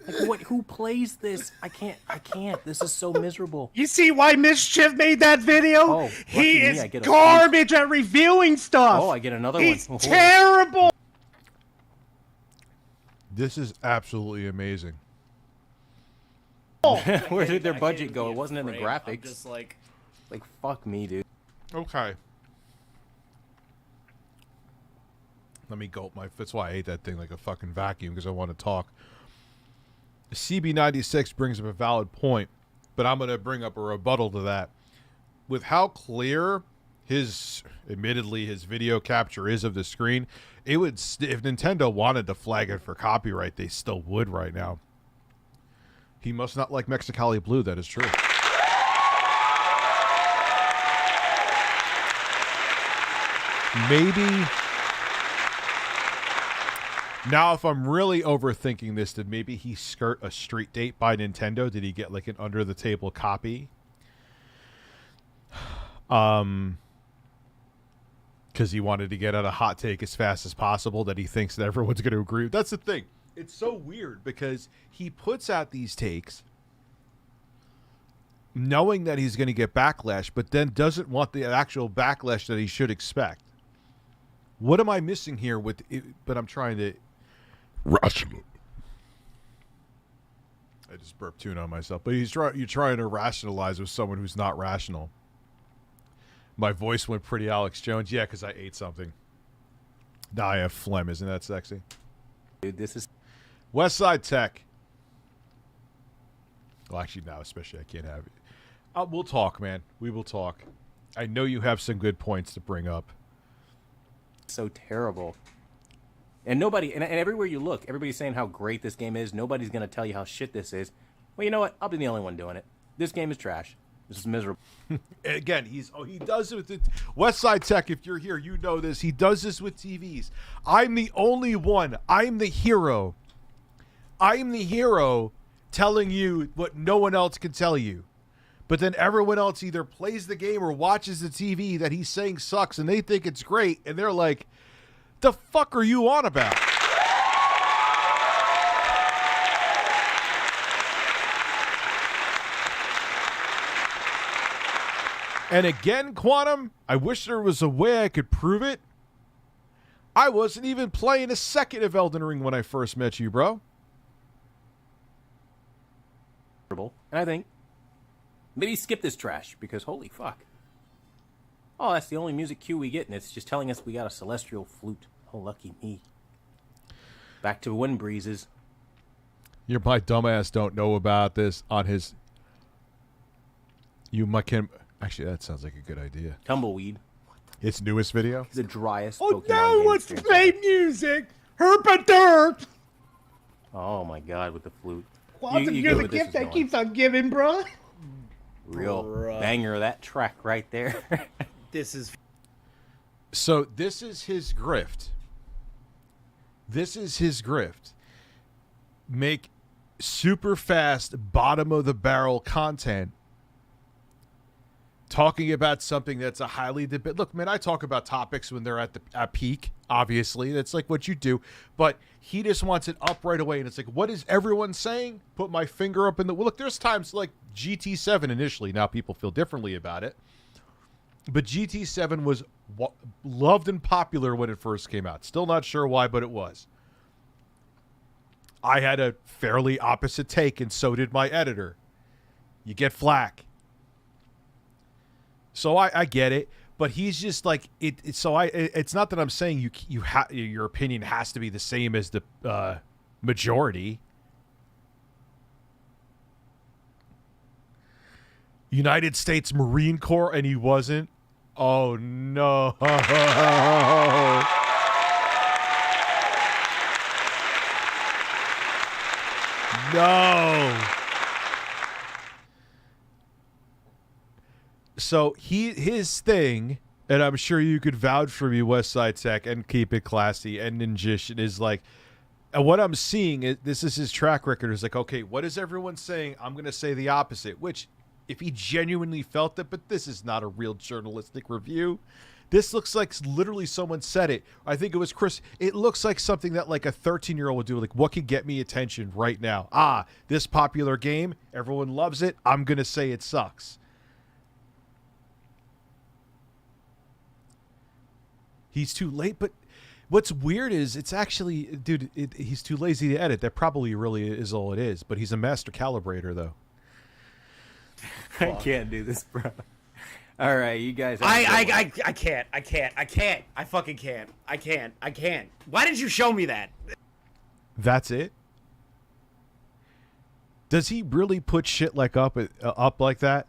Like, what? Who plays this? I can't. This is so miserable. You see why Mischief made that video? Oh, lucky he me, is I get a garbage at reviewing stuff. Oh, I get another He's one. terrible. This is absolutely amazing. Where did their budget go? It wasn't in the graphics. I'm just like fuck me, dude. Okay. Let me gulp my. That's why I ate that thing like a fucking vacuum, because I want to talk. CB96 brings up a valid point, but I'm going to bring up a rebuttal to that. With how clear admittedly his video capture is of the screen, it would, if Nintendo wanted to flag it for copyright, they still would right now. He must not like Mexicali Blue, that is true. Maybe... Now, if I'm really overthinking this, did maybe he skirt a street date by Nintendo? Did he get like an under-the-table copy? Because he wanted to get out a hot take as fast as possible that he thinks that everyone's going to agree. That's the thing. It's so weird because he puts out these takes knowing that he's going to get backlash, but then doesn't want the actual backlash that he should expect. What am I missing here with it? But I'm trying to... Rational. I just burped tune on myself. But you're trying to rationalize with someone who's not rational. My voice went pretty Alex Jones. Yeah, because I ate something. Now I have phlegm. Isn't that sexy? Dude, this is... Westside Tech. Well, actually, now especially I can't have it. We'll talk, man. We will talk. I know you have some good points to bring up. So terrible. And nobody, and everywhere you look, everybody's saying how great this game is. Nobody's going to tell you how shit this is. Well, you know what? I'll be the only one doing it. This game is trash. This is miserable. Again, he does it with the Westside Tech. If you're here, you know this. He does this with TVs. I'm the only one. I'm the hero. I'm the hero telling you what no one else can tell you. But then everyone else either plays the game or watches the TV that he's saying sucks, and they think it's great, and they're like, the fuck are you on about? And again, Quantum, I wish there was a way I could prove it. I wasn't even playing a second of Elden Ring when I first met you, bro. And I think maybe skip this trash because holy fuck. Oh, that's the only music cue we get, and it's just telling us we got a celestial flute. Oh, lucky me. Back to wind breezes. My dumbass don't know about this on his... Actually, that sounds like a good idea. Tumbleweed. Its newest video. The driest Oh, Pokemon now game wants to franchise. play music. Herpaderp. Oh my god, with the flute. Quantum, You you're go the with this gift is that going. keeps on giving, bro. Real Bruh. banger of that track right there. This is So this is his grift. Make super fast, bottom of the barrel content. Talking about something that's a highly debate. Look, man, I talk about topics when they're at peak. Obviously, that's like what you do. But he just wants it up right away, and it's like, what is everyone saying? Put my finger up in the. Well, look, there's times like GT7 initially. Now people feel differently about it, but GT7 was loved and popular when it first came out. Still not sure why, but it was. I had a fairly opposite take, and so did my editor. You get flack. So I get it, but he's just like it. So it's not that I'm saying your opinion has to be the same as the majority. United States Marine Corps, and he wasn't. Oh no! No. So his thing, and I'm sure you could vouch for me, Westside Tech, and Keep It Classy, and Ninjition, is like, and what I'm seeing is this is his track record. Is like, okay, what is everyone saying? I'm going to say the opposite. Which, if he genuinely felt it, but this is not a real journalistic review. This looks like literally someone said it. I think it was Chris. It looks like something that like a 13-year-old would do. Like, what could get me attention right now? This popular game, everyone loves it. I'm going to say it sucks. He's too late, but what's weird is it's actually, dude, he's too lazy to edit. That probably really is all it is, but he's a master calibrator, though. I can't do this, bro. All right, you guys. I can't. I fucking can't. I can't. Why did you show me that? That's it? Does he really put shit like up like that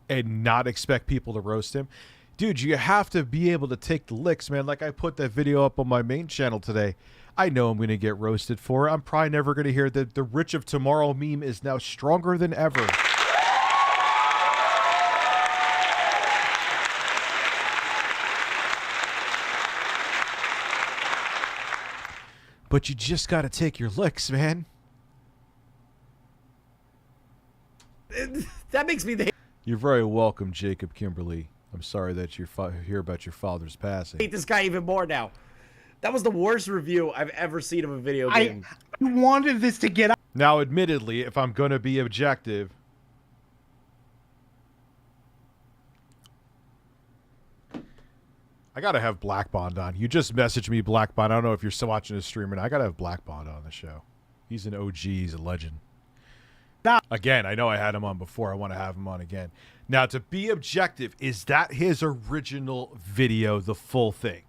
and not expect people to roast him? Dude, you have to be able to take the licks, man. Like I put that video up on my main channel today. I know I'm going to get roasted for it. I'm probably never going to hear that the Rich of Tomorrow meme is now stronger than ever. But you just got to take your licks, man. That makes me the You're very welcome, Jacob Kimberly. I'm sorry that you hear about your father's passing. hate this guy even more now. That was the worst review I've ever seen of a video game. I wanted this to get out. Now, admittedly, if I'm going to be objective, I got to have Black Bond on. You just messaged me Black Bond. I don't know if you're still watching this stream or not. I got to have Black Bond on the show. He's an OG. He's a legend. Again, I know I had him on before. I want to have him on again. Now, to be objective, is that his original video, the full thing?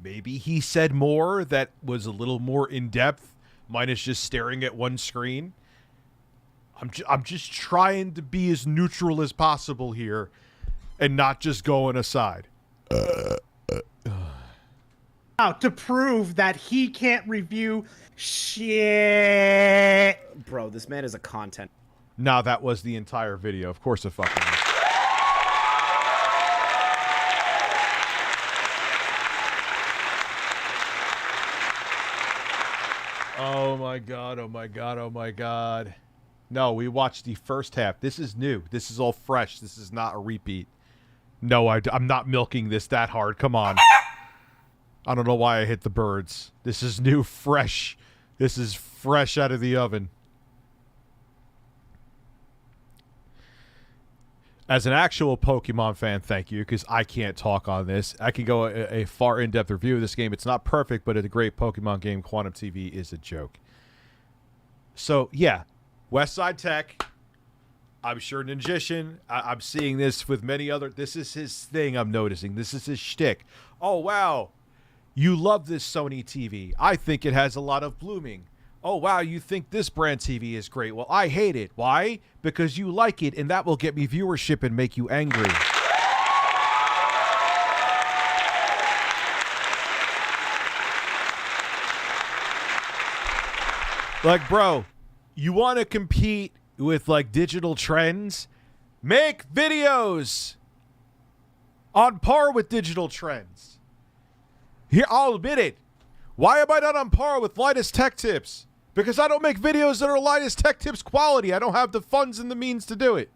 Maybe he said more that was a little more in-depth, minus just staring at one screen. I'm just trying to be as neutral as possible here and not just going aside. To prove that he can't review shit. Bro, this man is a content. No, that was the entire video. Of course it fucking was. Oh my god, oh my god, oh my god. No, we watched the first half. This is new. This is all fresh. This is not a repeat. No, I'm not milking this that hard. Come on. I don't know why I hit the birds. This is new, fresh. This is fresh out of the oven. As an actual Pokemon fan, thank you, because I can't talk on this. I can go a far in-depth review of this game. It's not perfect, but it's a great Pokemon game. Quantum TV is a joke. So, yeah. Westside Tech. I'm sure Ninjishin. I'm seeing this with many other. This is his thing I'm noticing. This is his shtick. Oh, wow. You love this Sony TV. I think it has a lot of blooming. Oh, wow, you think this brand TV is great. Well, I hate it. Why? Because you like it, and that will get me viewership and make you angry. Like, bro, you want to compete with, like, digital trends? Make videos on par with digital trends. Here, I'll admit it. Why am I not on par with Linus Tech Tips? Because I don't make videos that are Linus Tech Tips quality. I don't have the funds and the means to do it.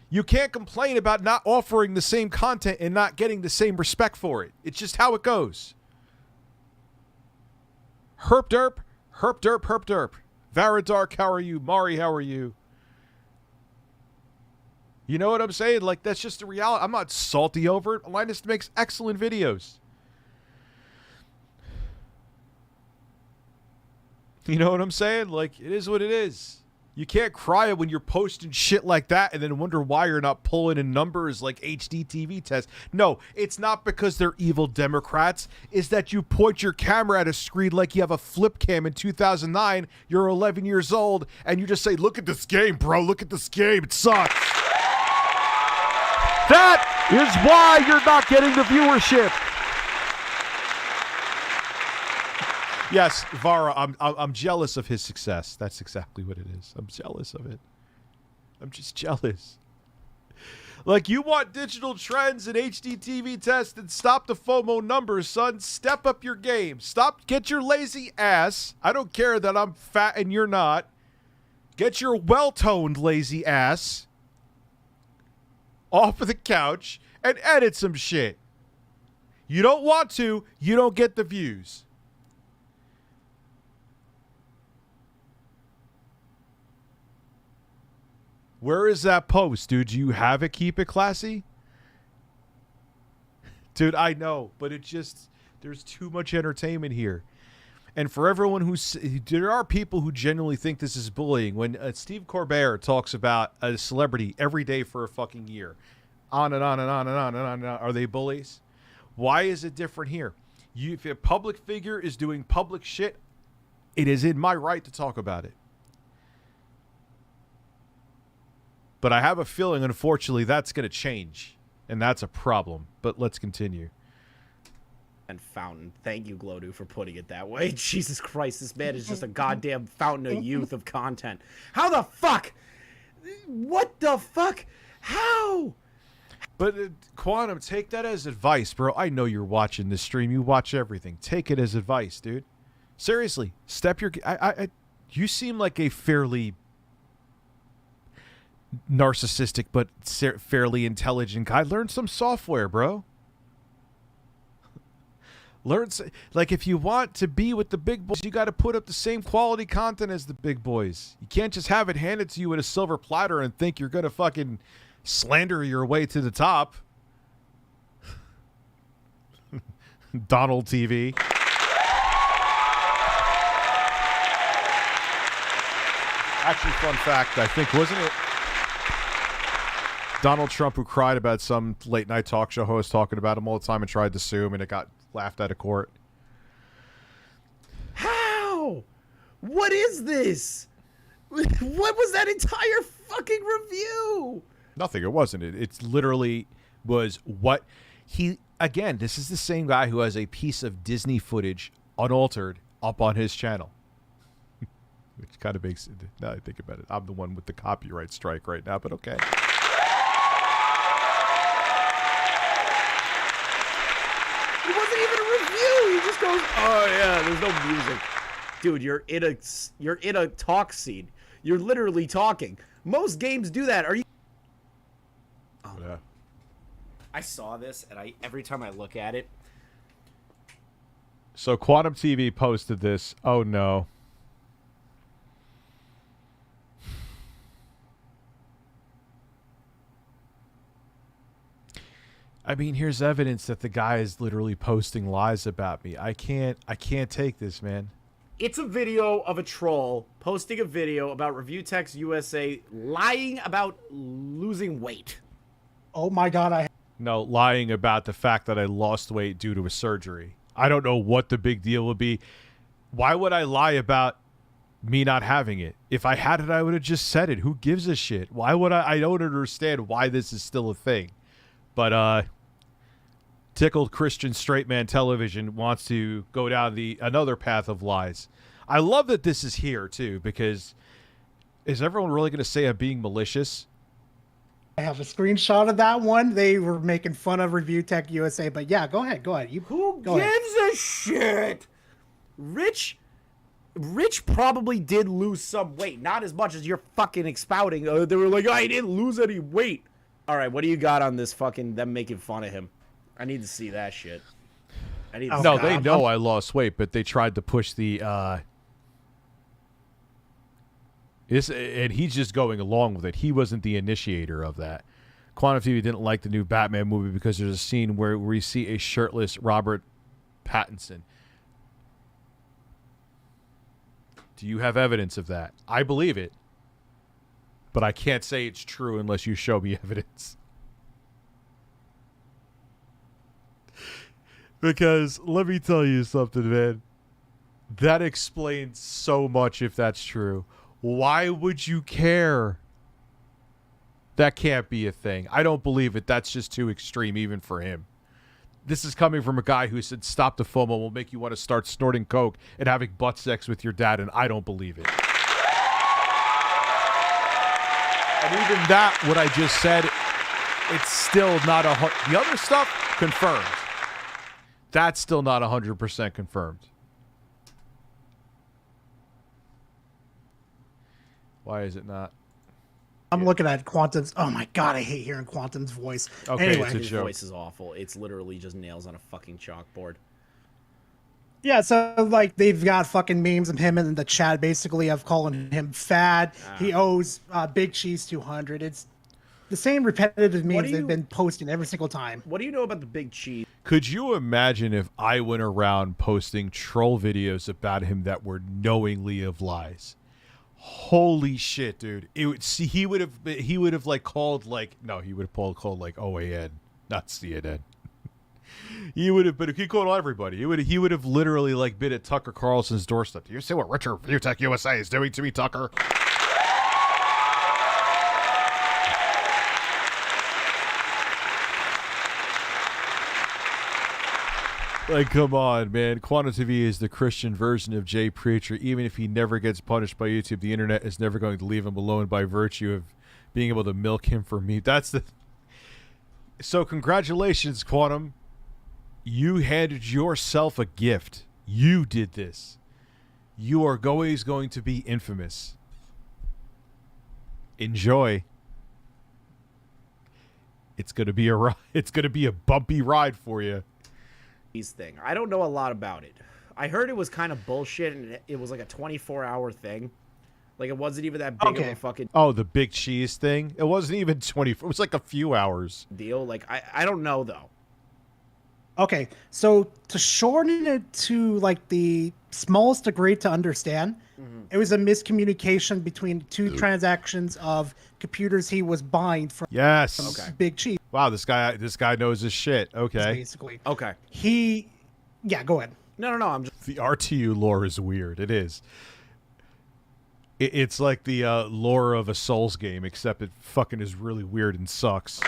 You can't complain about not offering the same content and not getting the same respect for it. It's just how it goes. Herp derp, herp derp, herp derp. Varadark, how are you? Mari, how are you? You know what I'm saying? Like, that's just the reality. I'm not salty over it. Linus makes excellent videos. You know what I'm saying? Like, it is what it is. You can't cry when you're posting shit like that and then wonder why you're not pulling in numbers like HD TV tests. No, it's not because they're evil Democrats. It's that you point your camera at a screen like you have a flip cam in 2009, you're 11 years old, and you just say, look at this game, bro. Look at this game. It sucks. That is why you're not getting the viewership. Yes, Vara, I'm jealous of his success. That's exactly what it is. I'm jealous of it. I'm just jealous. Like, you want digital trends and HD TV tests and stop the FOMO numbers, son. Step up your game. Get your lazy ass. I don't care that I'm fat and you're not. Get your well-toned lazy ass off of the couch and edit some shit. You don't want to, you don't get the views. Where is that post, dude? Do you have it? Keep it classy? Dude, I know, but it just, there's too much entertainment here. And for everyone there are people who genuinely think this is bullying. When Steve Colbert talks about a celebrity every day for a fucking year, on and on and on and on and on and on, are they bullies? Why is it different here? If a public figure is doing public shit, it is in my right to talk about it. But I have a feeling, unfortunately, that's going to change. And that's a problem. But let's continue. And fountain. Thank you, Glodu, for putting it that way. Jesus Christ, this man is just a goddamn fountain of youth of content. How the fuck? What the fuck? How? But Quantum, take that as advice, bro. I know you're watching this stream. You watch everything. Take it as advice, dude. Seriously, step your... you seem like a fairly narcissistic but fairly intelligent guy. Learn some software, bro. Like, if you want to be with the big boys, you got to put up the same quality content as the big boys. You can't just have it handed to you in a silver platter and think you're going to fucking slander your way to the top. Donald TV. Actually, fun fact, I think, wasn't it Donald Trump who cried about some late night talk show host talking about him all the time and tried to sue him and it got laughed out of court? How? What is this? What was that entire fucking review? Nothing. It wasn't. It's literally was what he, again, this is the same guy who has a piece of Disney footage unaltered up on his channel. Which kind of makes it, now I think about it, I'm the one with the copyright strike right now, but okay. It wasn't even a review. He just goes, "Oh yeah, there's no music." Dude, you're in a talk scene. You're literally talking. Most games do that. Are you? Oh yeah. I saw this, and every time I look at it. So Quantum TV posted this. Oh no. I mean, here's evidence that the guy is literally posting lies about me. I can't take this, man. It's a video of a troll posting a video about ReviewTechUSA lying about losing weight. Oh my god, No, lying about the fact that I lost weight due to a surgery. I don't know what the big deal would be. Why would I lie about me not having it? If I had it, I would have just said it. Who gives a shit? Why would I don't understand why this is still a thing. But tickled Christian straight man television wants to go down another path of lies. I love that this is here too, because is everyone really going to say I'm being malicious? I have a screenshot of that one. They were making fun of ReviewTechUSA, but yeah, go ahead. Who gives a shit? Rich probably did lose some weight. Not as much as you're fucking expounding. They were like, I didn't lose any weight. All right, what do you got on this fucking them making fun of him? I need to see that shit. They know I lost weight, but they tried to push the and he's just going along with it. He wasn't the initiator of that. Quantum TV didn't like the new Batman movie because there's a scene where we see a shirtless Robert Pattinson. Do you have evidence of that? I believe it, but I can't say it's true unless you show me evidence. Because let me tell you something, man. That explains so much if that's true. Why would you care? That can't be a thing. I don't believe it. That's just too extreme even for him. This is coming from a guy who said stop the FOMO will make you want to start snorting coke and having butt sex with your dad, and I don't believe it. And even that, what I just said, it's still not the other stuff confirmed. That's still not 100% confirmed. Why is it not? I'm looking at Quantum's. Oh my god, I hate hearing Quantum's voice. Okay, anyway, it's a His joke. voice is awful. It's literally just nails on a fucking chalkboard. Yeah, so like they've got fucking memes of him in the chat basically of calling him fat. He owes Big Cheese 200. It's the same repetitive memes they've been posting every single time. What do you know about the Big Cheese? Could you imagine if I went around posting troll videos about him that were knowingly of lies? Holy shit, dude! He would have like called like he would have called like OAN, not CNN. He would have, but he called everybody. He would have literally like been at Tucker Carlson's doorstep. Do you see what ReviewTechUSA is doing to me, Tucker? Like, come on, man. Quantum TV is the Christian version of Jay Preacher. Even if he never gets punished by YouTube, the internet is never going to leave him alone by virtue of being able to milk him for meat. So congratulations, Quantum. You handed yourself a gift. You did this. You are always going to be infamous. Enjoy. It's going to be a bumpy ride for you. Thing. I don't know a lot about it. I heard it was kind of bullshit and it was like a 24-hour thing. Like it wasn't even that big of a fucking the Big Cheese thing? It wasn't even 24. It was like a few hours. deal. Like I don't know though. Okay, so to shorten it to like the smallest degree to understand, it was a miscommunication between two transactions of computers he was buying from Big Cheese. Wow, this guy knows his shit. Okay. Basically. Okay. Go ahead. No, I'm just The RTU lore is weird. It is. It's like the lore of a Souls game, except it fucking is really weird and sucks.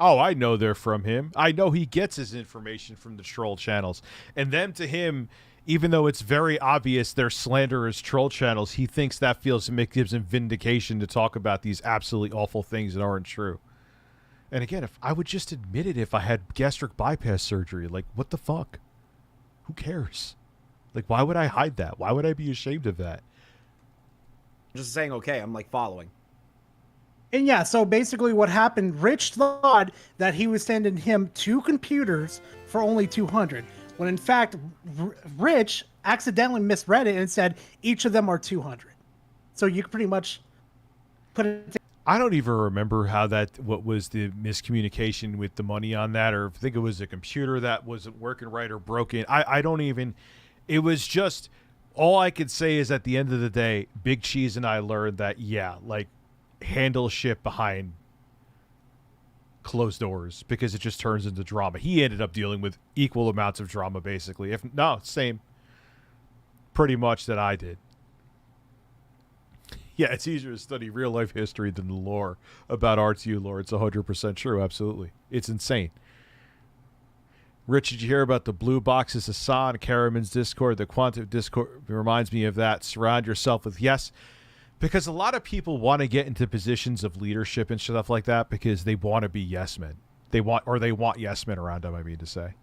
Oh, I know they're from him. I know he gets his information from the troll channels. And them to him, even though it's very obvious they're slanderous troll channels, he thinks that gives him vindication to talk about these absolutely awful things that aren't true. And again, if I would just admit it if I had gastric bypass surgery, like, what the fuck? Who cares? Like, why would I hide that? Why would I be ashamed of that? just saying okay. I'm like following. And yeah, so basically what happened, Rich thought that he was sending him 2 computers for only 200, when in fact, Rich accidentally misread it and said each of them are 200. So you pretty much put it. I don't even remember what was the miscommunication with the money on that, or I think it was a computer that wasn't working right or broken. I don't even, it was just all I could say is at the end of the day, Big Cheese and I learned that, yeah, like, handle shit behind closed doors because it just turns into drama. He ended up dealing with equal amounts of drama, basically. Same. Pretty much that I did. Yeah, it's easier to study real-life history than the lore about RTU lore. It's 100% true, absolutely. It's insane. Rich, did you hear about the blue boxes Hassan, Karaman's Discord? The Quantum Discord reminds me of that. Surround yourself with yes. Because a lot of people want to get into positions of leadership and stuff like that because they want to be yes men. They want yes men around them, I mean to say.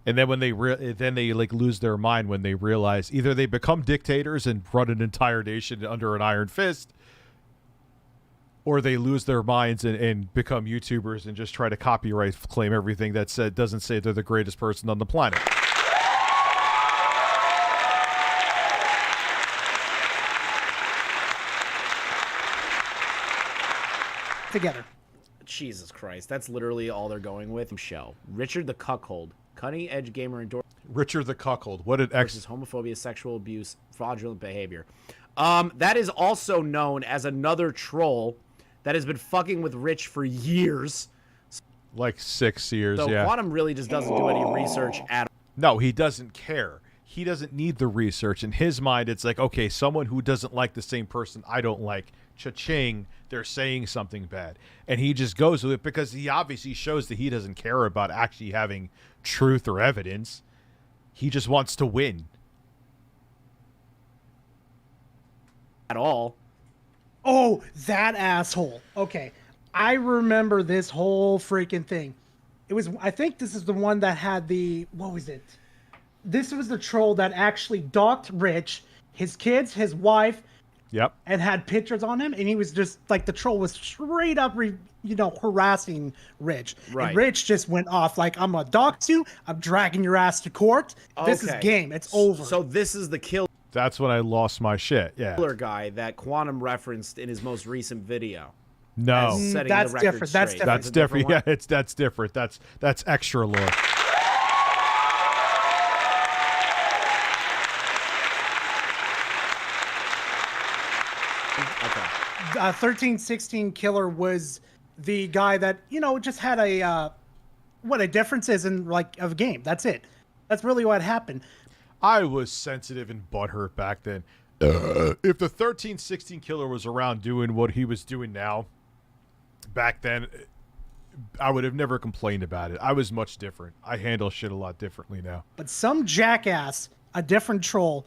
And then when they like lose their mind when they realize either they become dictators and run an entire nation under an iron fist, or they lose their minds and become YouTubers and just try to copyright claim everything that doesn't say they're the greatest person on the planet. Together. Jesus Christ, that's literally all they're going with. Show Richard the Cuckold, cutting edge gamer endorsement. Richard the Cuckold, what an versus homophobia, sexual abuse, fraudulent behavior. That is also known as another troll that has been fucking with Rich for years. Like 6 years, so yeah. Quantum really just doesn't do any research at all. No, he doesn't care. He doesn't need the research. In his mind, it's like, okay, someone who doesn't like the same person I don't like, cha-ching, they're saying something bad. And he just goes with it because he obviously shows that he doesn't care about actually having truth or evidence. He just wants to win. At all. Oh, that asshole. Okay. I remember this whole freaking thing. I think this is the one that had what was it? This was the troll that actually docked Rich, his kids, his wife, yep, and had pictures on him. And he was just like, the troll was straight up, harassing Rich. Right. And Rich just went off like, I'm going to dox you. I'm dragging your ass to court. This is game. It's over. So this is the killer. That's when I lost my shit. Yeah. Killer guy that Quantum referenced in his most recent video. No, that's different. That's different. That's different. Yeah, that's different. That's extra lore. Okay. 1316 Killer was the guy that just had a differences in of a game. That's it. That's really what happened. I was sensitive and butthurt back then. If the 1316 Killer was around doing what he was doing now, back then, I would have never complained about it. I was much different. I handle shit a lot differently now. But some jackass, a different troll,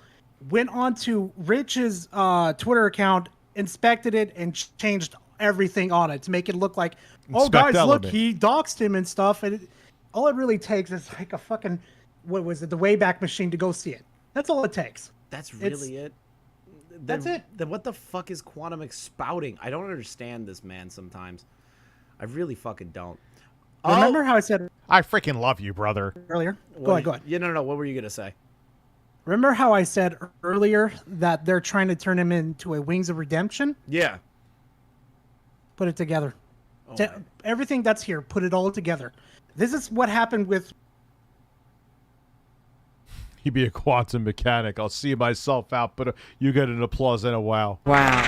went onto Rich's Twitter account, inspected it, and changed everything on it to make it look like, Inspect element. Look, he doxed him and stuff. And all it really takes is like a fucking, what was it, the Wayback Machine to go see it. That's all it takes. That's really it. That's it. Then what the fuck is Quantum spouting? I don't understand this man sometimes. I really fucking don't. Remember how I said I freaking love you, brother. Earlier? Go ahead. Yeah, no. What were you gonna say? Remember how I said earlier that they're trying to turn him into a Wings of Redemption? Yeah. Put it together. Everything that's here, put it all together. This is what happened with... He'd be a quantum mechanic. I'll see myself out, but you get an applause and a wow. Wow.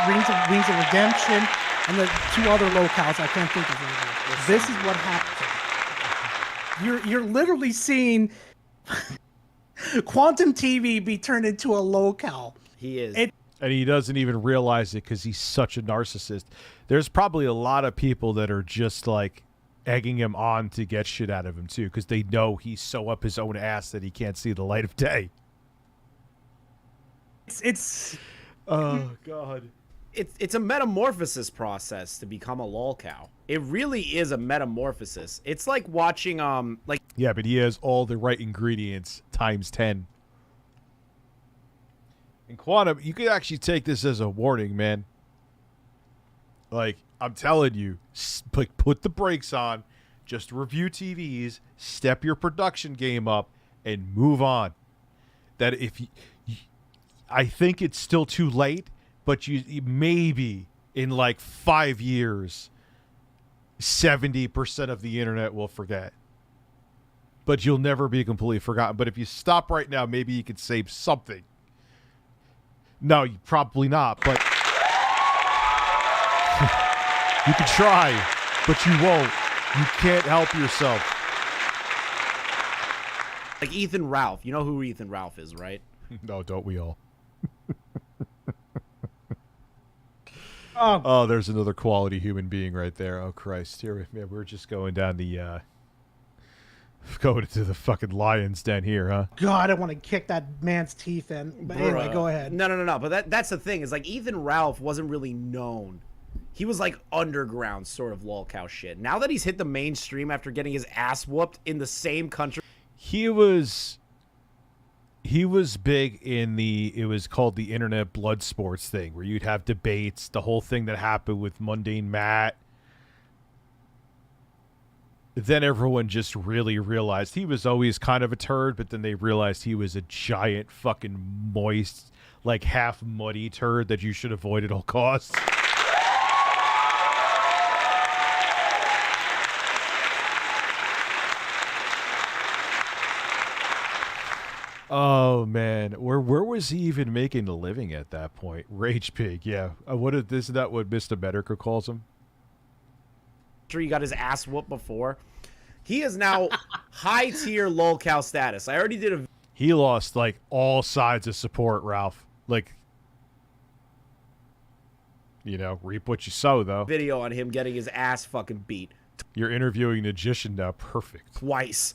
Wings of Redemption and the 2 other locales I can't think of right now. This is what happened. You're literally seeing Quantum TV be turned into a locale. He is. And he doesn't even realize it because he's such a narcissist. There's probably a lot of people that are just like egging him on to get shit out of him too, because they know he's so up his own ass that he can't see the light of day. It's oh god. It's a metamorphosis process to become a lolcow. It really is a metamorphosis. It's like watching yeah, but he has all the right ingredients times 10. And Quantum, you could actually take this as a warning, man. Like, I'm telling you, put the brakes on, just review TVs, step your production game up, and move on. That if I think it's still too late, but you maybe in like 5 years, 70% of the internet will forget. but you'll never be completely forgotten. But if you stop right now, maybe you could save something. No, probably not, but you can try, but you won't. You can't help yourself. Like Ethan Ralph. You know who Ethan Ralph is, right? No, don't we all? Oh, Oh, there's another quality human being right there. Oh, Christ. Here, man, we're just going down the, going into the fucking lion's den here, huh? God, I want to kick that man's teeth in. But anyway, Bruh. go ahead. No. But that's the thing. Is like Ethan Ralph wasn't really known. He was like underground sort of lolcow shit. Now that he's hit the mainstream after getting his ass whooped in the same country. He was big in it was called the internet blood sports thing, where you'd have debates, the whole thing that happened with Mundane Matt. Then everyone just really realized he was always kind of a turd, but then they realized he was a giant fucking moist, like half muddy turd that you should avoid at all costs. Oh man, where was he even making a living at that point? Rage Pig, yeah. Isn't that what Mr. Medica calls him? He got his ass whooped before. He is now high tier lolcow status. I already did a. He lost like all sides of support, Ralph. Like, you know, reap what you sow, though. Video on him getting his ass fucking beat. You're interviewing a magician now. Perfect. Twice.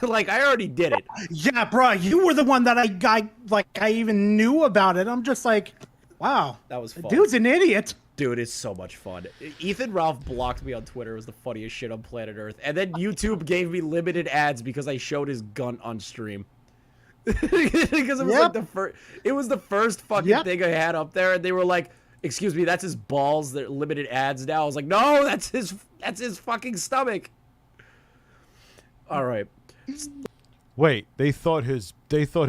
Like, I already did it. Yeah, bro, you were the one that I even knew about it. I'm just like, wow, That was fun. dude's an idiot. Dude, it's so much fun. Ethan Ralph blocked me on Twitter. It was the funniest shit on planet Earth. And then YouTube gave me limited ads because I showed his gun on stream. Because it was like the first fucking thing I had up there, and they were like, "Excuse me, that's his balls. They're limited ads now." I was like, "No, that's his fucking stomach." All right. Wait, they thought his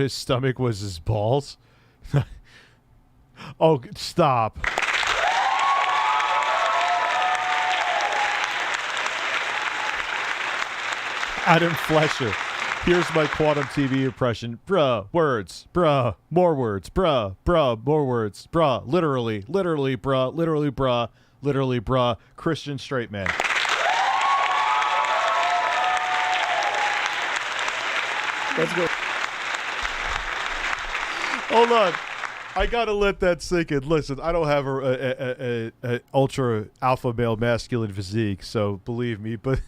stomach was his balls? Oh, stop. Adam Flesher. Here's my Quantum TV impression. Bruh, words. Bruh, more words. Bruh, more words. Bruh, literally, bruh, literally, bruh. Christian straight man. Let's go. Hold on. I gotta let that sink in. Listen, I don't have a ultra alpha male masculine physique, so believe me, but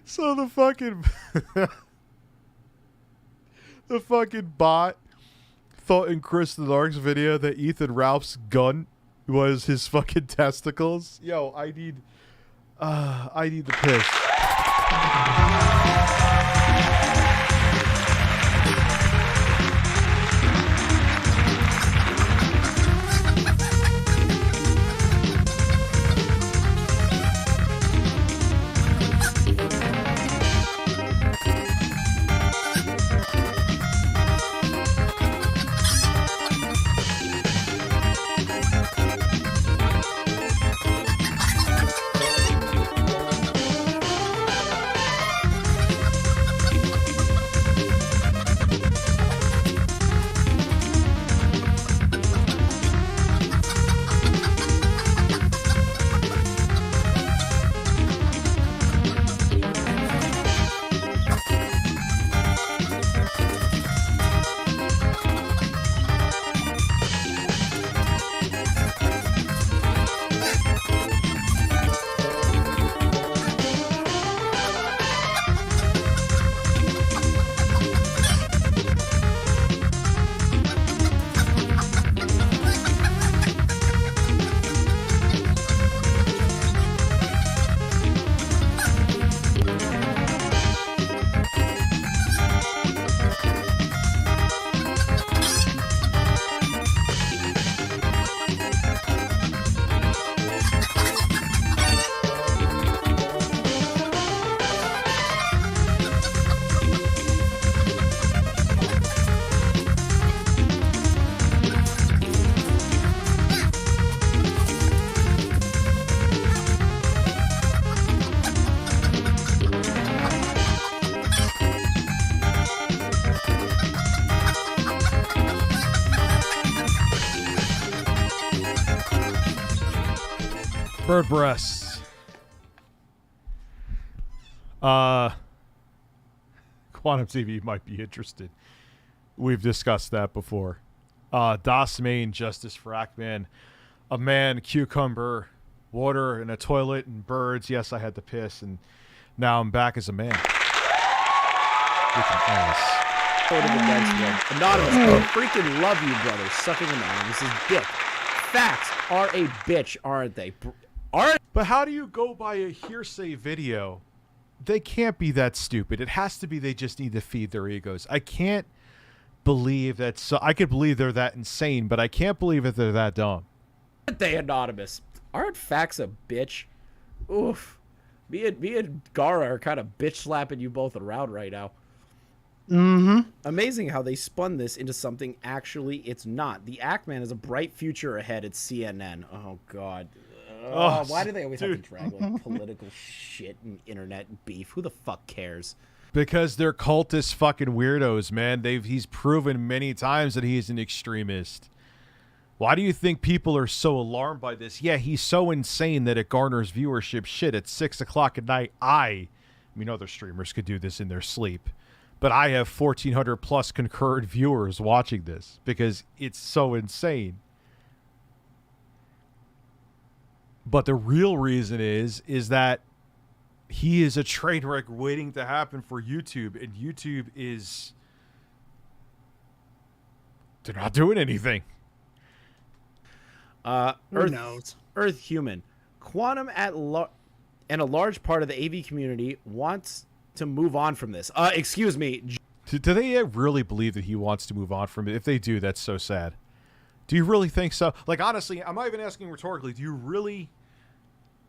so the fucking bot thought in Chris the Dark's video that Ethan Ralph's gun was his fucking testicles. Yo, I need the piss. Bird breasts. Quantum TV might be interested. We've discussed that before. Das Main, Justice for Ackman. A man, cucumber, water, and a toilet, and birds. Yes, I had to piss, and now I'm back as a man. With an ass. Anonymous, I freaking love you, brother. Sucking Anonymous is dick. Facts are a bitch, aren't they? But how do you go by a hearsay video? They can't be that stupid. It has to be they just need to feed their egos. I can't believe that. So I could believe they're that insane, but I can't believe that they're that dumb. Aren't they, Anonymous? Aren't facts a bitch? Oof. Me and Gara are kind of bitch slapping you both around right now. Mm-hmm. Amazing how they spun this into something actually it's not. The Ackman has a bright future ahead at CNN. Oh, God. Why do they always have to drag like political shit and internet beef? Who the fuck cares? Because they're cultist fucking weirdos, man. He's proven many times that he's an extremist. Why do you think people are so alarmed by this? Yeah, he's so insane that it garners viewership. Shit, at 6 o'clock at night, I mean, other streamers could do this in their sleep, but I have 1,400 plus concurrent viewers watching this because it's so insane. But the real reason is that he is a train wreck waiting to happen for YouTube, and YouTube is... they're not doing anything. Who knows? Earth Human. Quantum and a large part of the AV community wants to move on from this. Excuse me. Do they really believe that he wants to move on from it? If they do, that's so sad. Do you really think so? Like, honestly, I'm not even asking rhetorically. Do you really...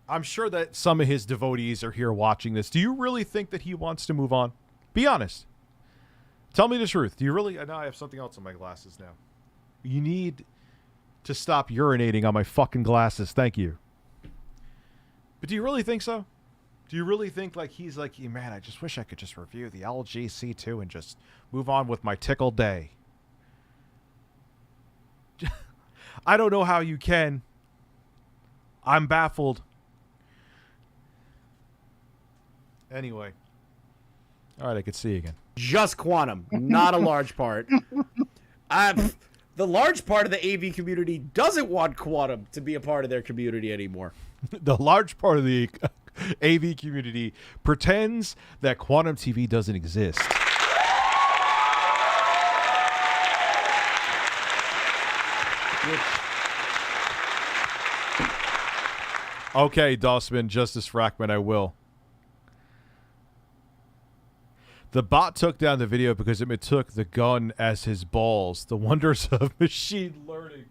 I'm sure that some of his devotees are here watching this. Do you really think that he wants to move on? Be honest. Tell me the truth. Do you really... Now I have something else on my glasses now. You need to stop urinating on my fucking glasses. Thank you. But do you really think so? Do you really think like he's like, man, I just wish I could just review the LG C2 and just move on with my tickled day? I don't know how you can. I'm baffled. Anyway. All right, I could see again. Just Quantum, not a large part. The large part of the AV community doesn't want Quantum to be a part of their community anymore. The large part of the AV community pretends that Quantum TV doesn't exist. Okay, Dossman, Justice for Ackman, I will. The bot took down the video because it took the gun as his balls. The wonders of machine learning.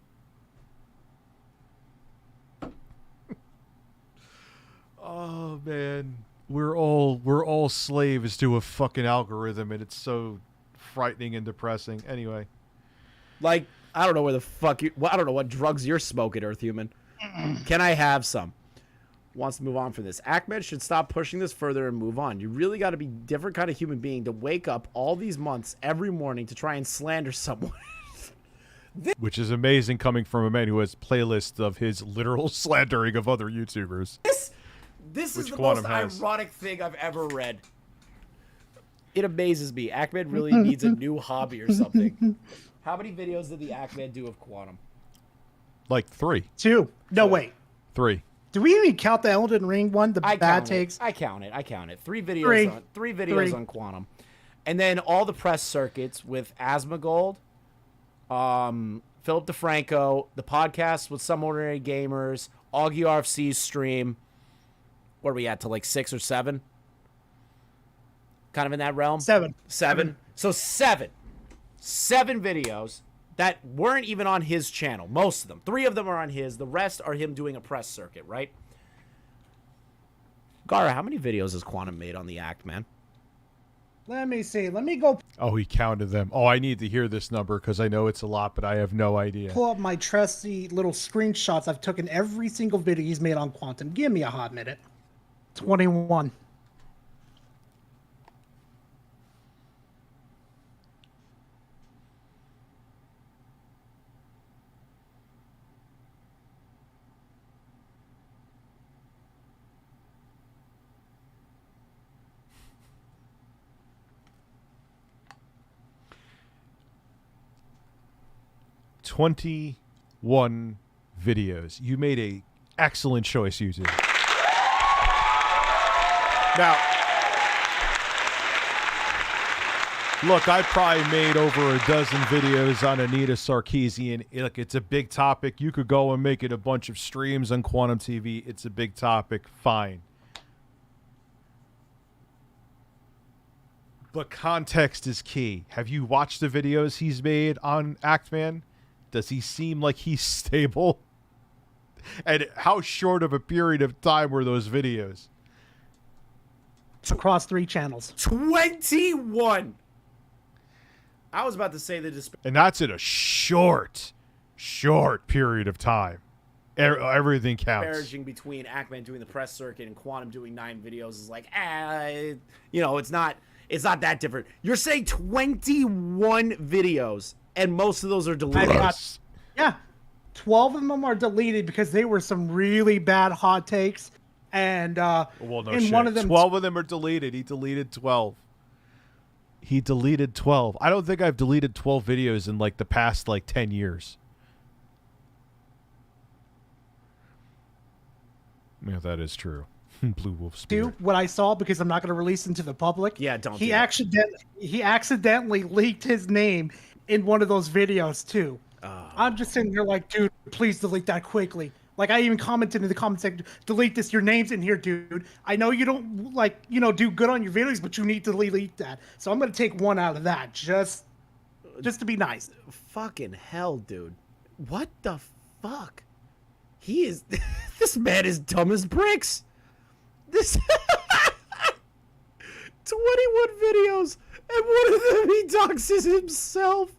Oh man, we're all slaves to a fucking algorithm, and it's so frightening and depressing. Anyway, like I don't know where the fuck you. Well, I don't know what drugs you're smoking, Earth Human. Can I have some? Wants to move on from this. Ackman should stop pushing this further and move on. You really got to be a different kind of human being to wake up all these months every morning to try and slander someone. Which is amazing coming from a man who has playlists of his literal slandering of other YouTubers. This is the most ironic thing I've ever read. It amazes me. Ackman really needs a new hobby or something. How many videos did the Ackman do of Quantum? Like 3. 2. No, wait. 3. Do we even count the Elden Ring one? The bad takes? I count it. 3 videos. Three videos on Quantum, and then all the press circuits with Asmongold, Philip DeFranco, the podcast with Some Ordinary Gamers, Augie RFC's stream. What are we at to like 6 or 7? Kind of in that realm. 7. So 7 videos that weren't even on his channel. Most of them. 3 of them are on his. The rest are him doing a press circuit, right? Gara, how many videos has Quantum made on the Act, man? Let me see. Let me go Oh, he counted them. Oh, I need to hear this number because I know it's a lot, but I have no idea. pull up my trusty little screenshots I've taken every single video he's made on Quantum. Give me a hot minute. 21. 21 videos. You made a excellent choice, you two. Now, look, I probably made over a dozen videos on Anita Sarkeesian. Look, it's a big topic. You could go and make it a bunch of streams on Quantum TV. It's a big topic. Fine. But context is key. Have you watched the videos he's made on Actman? Does he seem like he's stable? And how short of a period of time were those videos? It's across 3 channels. 21. I was about to say the And that's in a short period of time. Everything counts. disparaging between Ackman doing the press circuit and Quantum doing 9 videos is like, you know, it's not that different. You're saying 21 videos, and most of those are deleted. Yeah, 12 of them are deleted because they were some really bad hot takes, and well, no in shit. one of them, 12 of them are deleted. He deleted 12. He deleted 12. I don't think I've deleted 12 videos in like the past like 10 years. Yeah, that is true. Blue Wolf Spirit. what I saw, because I'm not going to release into the public. Yeah, don't. He accidentally leaked his name in one of those videos too. I'm just sitting there like, dude, please delete that quickly. Like, I even commented in the comment section, delete this. Your name's in here, dude. I know you don't do good on your videos, but you need to delete that. So I'm going to take one out of that just to be nice. Fucking hell, dude. What the fuck? He is. This man is dumb as bricks. This 21 videos, and one of them he doxes himself.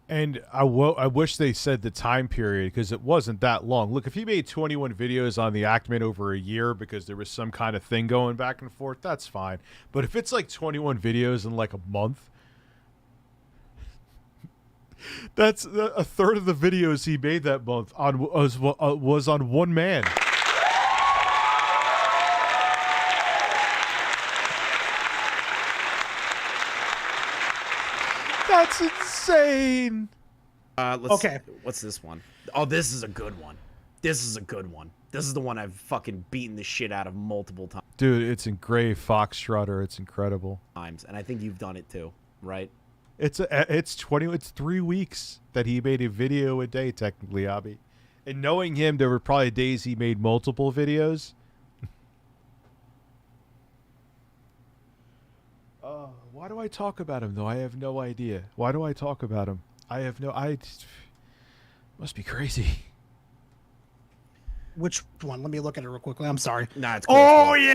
And I wish they said the time period, because it wasn't that long. Look, if he made 21 videos on the Actman over a year because there was some kind of thing going back and forth, that's fine. But if it's like 21 videos in like a month, that's a third of the videos he made that month was on one man. That's insane. Okay. What's this one? Oh, this is a good one. This is a good one. This is the one I've fucking beaten the shit out of multiple times. Dude, it's engraved Foxtrotter. It's incredible. And I think you've done it too, right? It's 3 weeks that he made a video a day, technically, Abby. And knowing him, there were probably days he made multiple videos. Why do I talk about him, though? I have no idea. Why do I talk about him? Must be crazy. Which one? Let me look at it real quickly. I'm sorry. Nah, it's cool. Oh, yeah.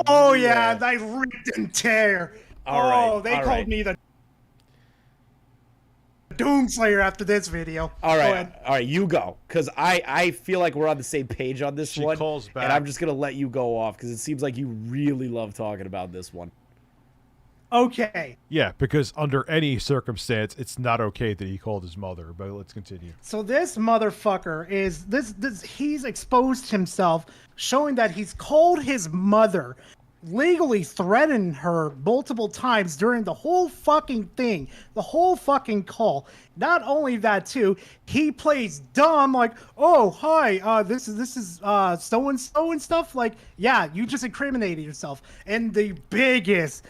Oh, yeah. They ripped and tear. They called me the Doomslayer after this video. All right, you go. Because I feel like we're on the same page on this one. Calls back. And I'm just going to let you go off, because it seems like you really love talking about this one. Okay. Yeah, because under any circumstance, it's not okay that he called his mother. But let's continue. So this motherfucker is he's exposed himself, showing that he's called his mother, legally threatened her multiple times during the whole fucking thing, the whole fucking call. Not only that too, he plays dumb, like, oh hi, this is so and so and stuff. Like, yeah, you just incriminated yourself. And the biggest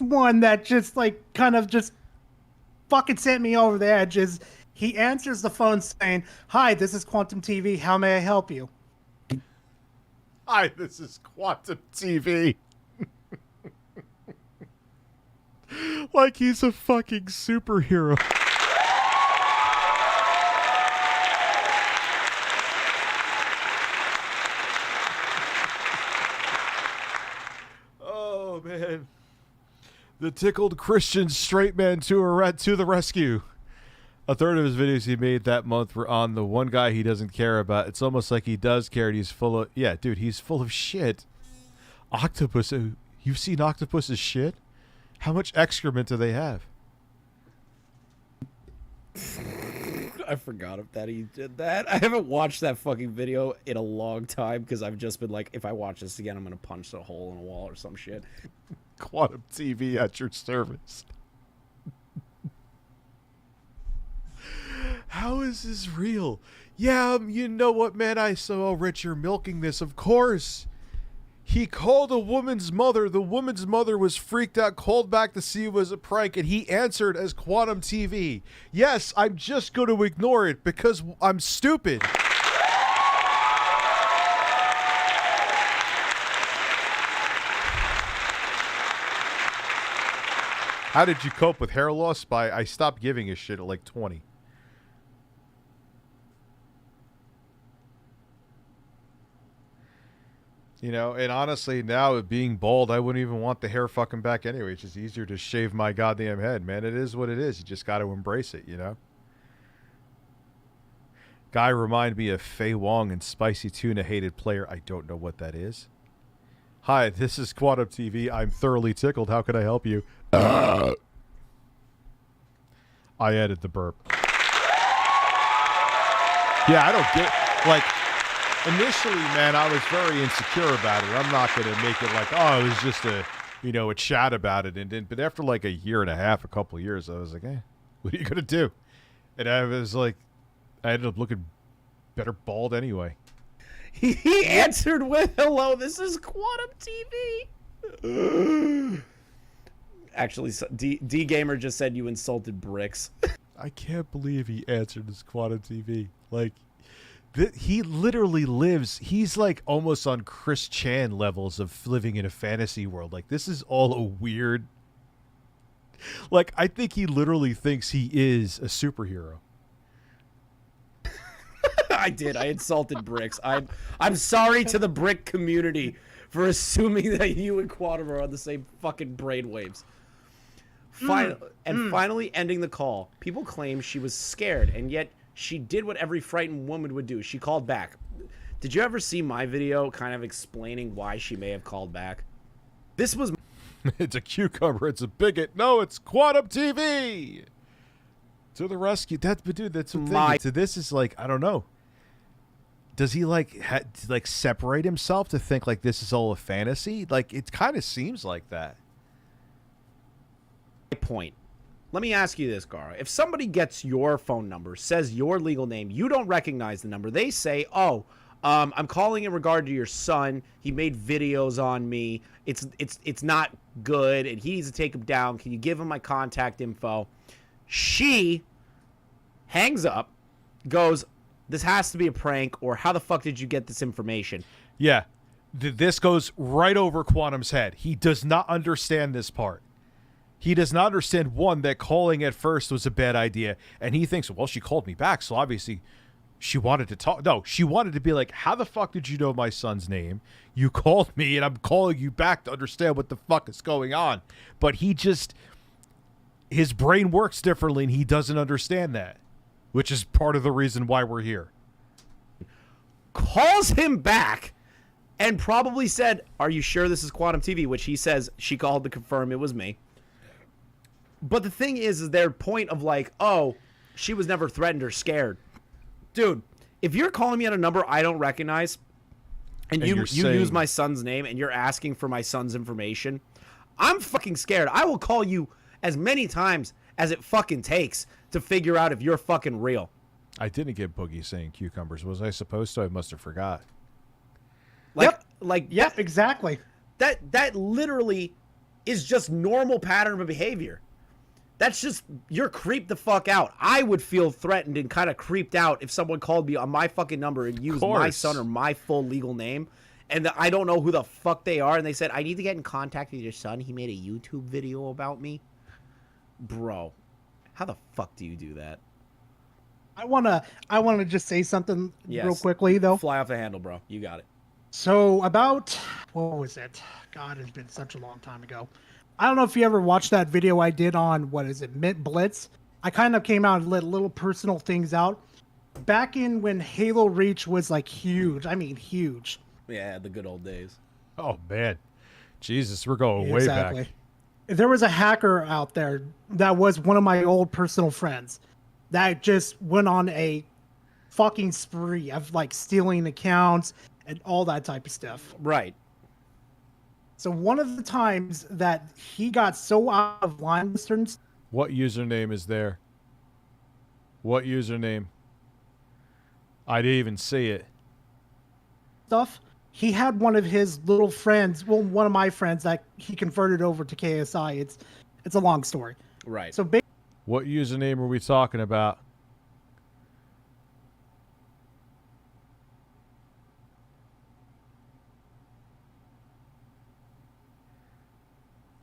one that just like kind of just fucking sent me over the edge is he answers the phone saying, hi, this is Quantum TV, how may I help you? Hi, this is Quantum TV. Like he's a fucking superhero. Oh, man. The tickled Christian straight man to the rescue. A third of his videos he made that month were on the one guy he doesn't care about. It's almost like he does care, and he's full of... Yeah, dude, he's full of shit. Octopus... You've seen Octopus's shit? How much excrement do they have? I forgot that he did that. I haven't watched that fucking video in a long time, because I've just been like, if I watch this again, I'm going to punch a hole in a wall or some shit. Quantum TV at your service. How is this real? Yeah, you know what, man? I saw Rich, you're milking this. Of course. He called a woman's mother. The woman's mother was freaked out, called back to see it was a prank, and he answered as Quantum TV. Yes, I'm just going to ignore it because I'm stupid. How did you cope with hair loss? I stopped giving a shit at like 20. You know, and honestly, now being bald, I wouldn't even want the hair fucking back anyway. It's just easier to shave my goddamn head, man. It is what it is. You just got to embrace it, you know? Guy reminded me of Fei Wong and Spicy Tuna Hated Player. I don't know what that is. Hi, this is Quantum TV. I'm thoroughly tickled. How can I help you? I added the burp. Yeah, I don't get... Like... Initially, man, I was very insecure about it. I'm not going to make it like, oh, it was just a, you know, a chat about it. And then, but after like a year and a half, a couple of years, I was like, what are you going to do? And I was like, I ended up looking better bald anyway. He answered with, hello, this is Quantum TV. Actually, D Gamer just said you insulted bricks. I can't believe he answered as Quantum TV. Like... He literally lives, he's like almost on Chris Chan levels of living in a fantasy world. Like, this is all a weird... Like, I think he literally thinks he is a superhero. I did. I insulted bricks. I'm sorry to the brick community for assuming that you and Quantum are on the same fucking brainwaves. Finally ending the call. People claim she was scared, and yet... She did what every frightened woman would do. She called back. Did you ever see my video kind of explaining why she may have called back? This was... It's a cucumber. It's a bigot. No, it's Quantum TV. To the rescue. But dude, that's the thing. So this is like, I don't know. Does he like separate himself to think like this is all a fantasy? Like, it kind of seems like that. Point. Let me ask you this, Gara. If somebody gets your phone number, says your legal name, you don't recognize the number. They say, oh, I'm calling in regard to your son. He made videos on me. It's not good, and he needs to take him down. Can you give him my contact info? She hangs up, goes, this has to be a prank, or how the fuck did you get this information? Yeah. This goes right over Quantum's head. He does not understand this part. He does not understand, one, that calling at first was a bad idea. And he thinks, well, she called me back, so obviously she wanted to talk. No, she wanted to be like, how the fuck did you know my son's name? You called me, and I'm calling you back to understand what the fuck is going on. But he just... His brain works differently, and he doesn't understand that. Which is part of the reason why we're here. Calls him back and probably said, are you sure this is Quantum TV? Which he says she called to confirm it was me. But the thing is their point of like, oh, she was never threatened or scared. Dude, if you're calling me on a number I don't recognize and you use my son's name and you're asking for my son's information, I'm fucking scared. I will call you as many times as it fucking takes to figure out if you're fucking real. I didn't get Boogie saying cucumbers. Was I supposed to? I must have forgot. Yep, exactly. That literally is just normal pattern of behavior. That's just, you're creeped the fuck out. I would feel threatened and kind of creeped out if someone called me on my fucking number and used my son or my full legal name, and I don't know who the fuck they are, and they said, I need to get in contact with your son. He made a YouTube video about me. Bro, how the fuck do you do that? I wanna just say something real quickly, though. Fly off the handle, bro. You got it. So about, what was it? God, it's been such a long time ago. I don't know if you ever watched that video I did on, what is it, Mint Blitz? I kind of came out and let little personal things out. Back in when Halo Reach was like huge. I mean, huge. Yeah, the good old days. Oh, man. Jesus, we're going way back. There was a hacker out there that was one of my old personal friends that just went on a fucking spree of like stealing accounts and all that type of stuff. Right. So one of the times that he got so out of line with certain... What username is there? What username? I didn't even see it. Stuff. He had one of his little friends, well, one of my friends that he converted over to KSI. It's a long story. Right. So What username are we talking about?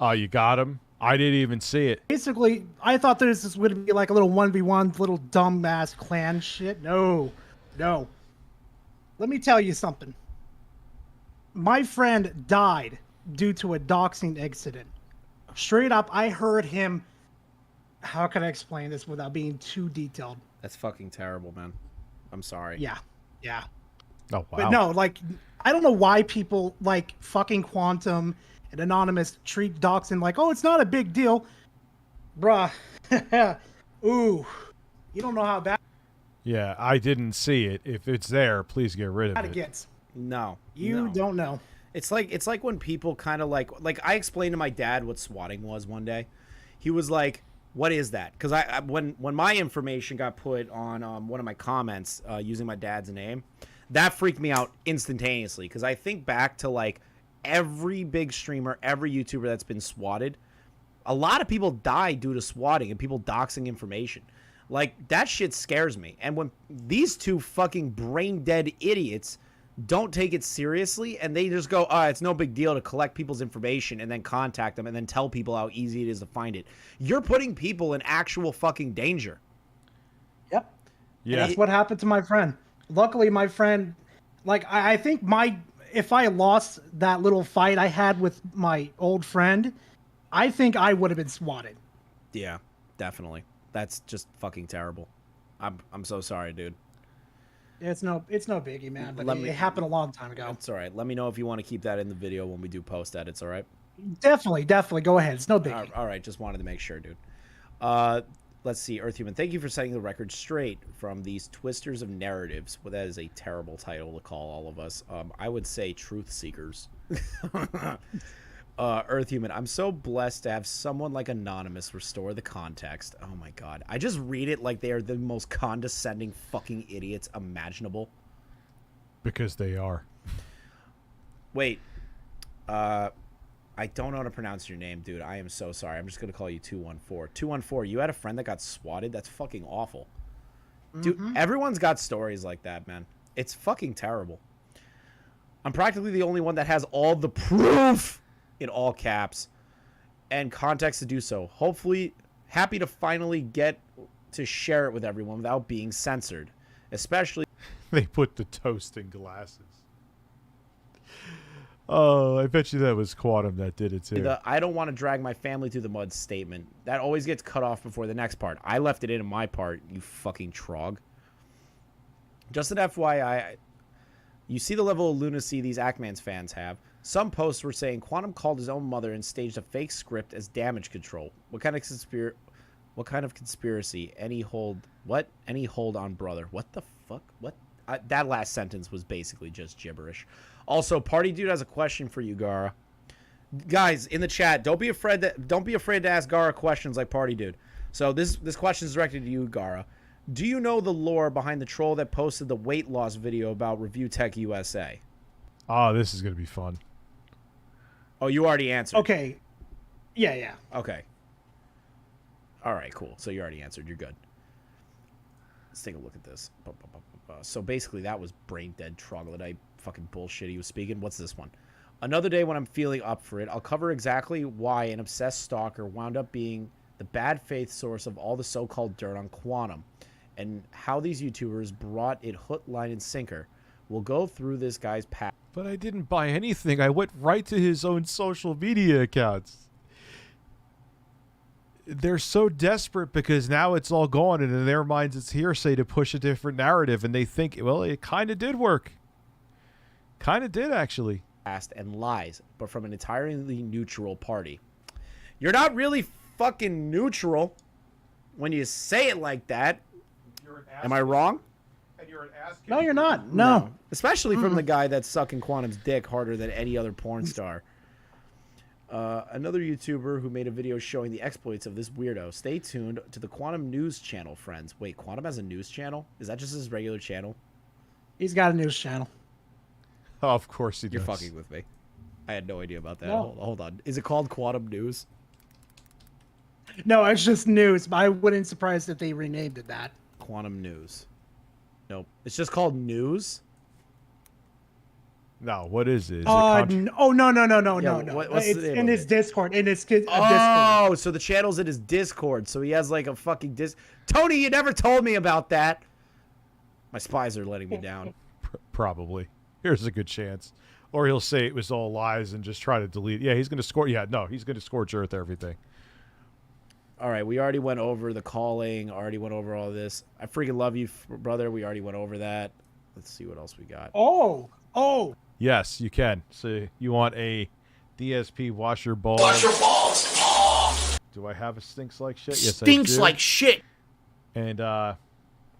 Oh, you got him? I didn't even see it. basically, I thought this would be like a little 1v1, little dumbass clan shit. No. Let me tell you something. My friend died due to a doxing incident. Straight up, I heard him. How can I explain this without being too detailed? That's fucking terrible, man. I'm sorry. Yeah. Oh, wow. But no, like, I don't know why people like fucking Quantum and Anonymous treat doxing like, oh, it's not a big deal. Bruh. Ooh. You don't know how bad Yeah, I didn't see it. If it's there, please get rid of it it. gets. No. You don't know. It's like when people kind of like I explained to my dad what swatting was one day. He was like, "What is that?" Because when my information got put on one of my comments using my dad's name, that freaked me out instantaneously. Because I think back to like every big streamer, every YouTuber that's been swatted. A lot of people die due to swatting and people doxing information. Like, that shit scares me. And when these two fucking brain dead idiots don't take it seriously and they just go, it's no big deal to collect people's information and then contact them and then tell people how easy it is to find it, you're putting people in actual fucking danger. Yep. Yeah. And that's what happened to my friend. Luckily, my friend, like, I think if I lost that little fight I had with my old friend, I think I would have been swatted. Yeah, definitely. That's just fucking terrible. I'm so sorry, dude. It's no biggie, man. But it happened a long time ago. It's all right. Let me know if you want to keep that in the video when we do post edits, all right? Definitely. Go ahead. It's no biggie. All right, just wanted to make sure, dude. Let's see, Earthhuman. Thank you for setting the record straight from these twisters of narratives. Well, that is a terrible title to call all of us. I would say truth seekers. Earthhuman, I'm so blessed to have someone like Anonymous restore the context. Oh my god. I just read it like they are the most condescending fucking idiots imaginable. Because they are. Wait. I don't know how to pronounce your name, dude. I am so sorry. I'm just going to call you 214. 214, you had a friend that got swatted? That's fucking awful. Dude, everyone's got stories like that, man. It's fucking terrible. I'm practically the only one that has all the proof, in all caps, and context to do so. Hopefully, happy to finally get to share it with everyone without being censored. Especially... They put the toast in glasses. Oh, I bet you that was Quantum that did it too. I don't want to drag my family through the mud statement. That always gets cut off before the next part. I left it in my part, you fucking trog. Just an FYI, you see the level of lunacy these Ackman's fans have. Some posts were saying Quantum called his own mother and staged a fake script as damage control. What kind of conspiracy? Any hold on brother? What the fuck? What? That last sentence was basically just gibberish. Also, Party Dude has a question for you, Gara. Guys, in the chat, don't be afraid to ask Gara questions like Party Dude. So this question is directed to you, Gara. Do you know the lore behind the troll that posted the weight loss video about ReviewTechUSA? Oh, this is going to be fun. Oh, you already answered. Okay. Yeah. Okay. All right, cool. So you already answered. You're good. Let's take a look at this. So basically, that was brain dead troglodyte fucking bullshit he was speaking. What's this one? Another day when I'm feeling up for it, I'll cover exactly why an obsessed stalker wound up being the bad faith source of all the so-called dirt on Quantum, and how these YouTubers brought it hook, line, and sinker. We'll go through this guy's past. But I didn't buy anything. I went right to his own social media accounts. They're so desperate because now it's all gone, and in their minds it's hearsay to push a different narrative, and they think, well, it kind of did work. Kind of did, actually. And lies, but from an entirely neutral party. You're not really fucking neutral when you say it like that. Am I wrong? No, you're not. No. Especially from the guy that's sucking Quantum's dick harder than any other porn star. Another YouTuber who made a video showing the exploits of this weirdo. Stay tuned to the Quantum News channel, friends. Wait, Quantum has a news channel? Is that just his regular channel? He's got a news channel. Oh, of course he does. You're fucking with me. I had no idea about that. No. Hold on. Is it called Quantum News? No, it's just news. But I wouldn't be surprised if they renamed it that. Quantum News. Nope. It's just called News? No, what is it? Is it Oh no. what's It's the name in of his it? Discord. In his Discord. Oh, so the channel's in his Discord. So he has like a fucking Tony, you never told me about that. My spies are letting me down. Probably. Here's a good chance. Or he'll say it was all lies and just try to delete. Yeah, he's going to score. Yeah, no, he's going to scorch earth everything. All right, we already went over the calling. Already went over all this. I freaking love you, brother. We already went over that. Let's see what else we got. Oh. Yes, you can. So you want a DSP washer balls. Wash your balls. Do I have a stinks like shit? Yes, Stinks I do. like shit. And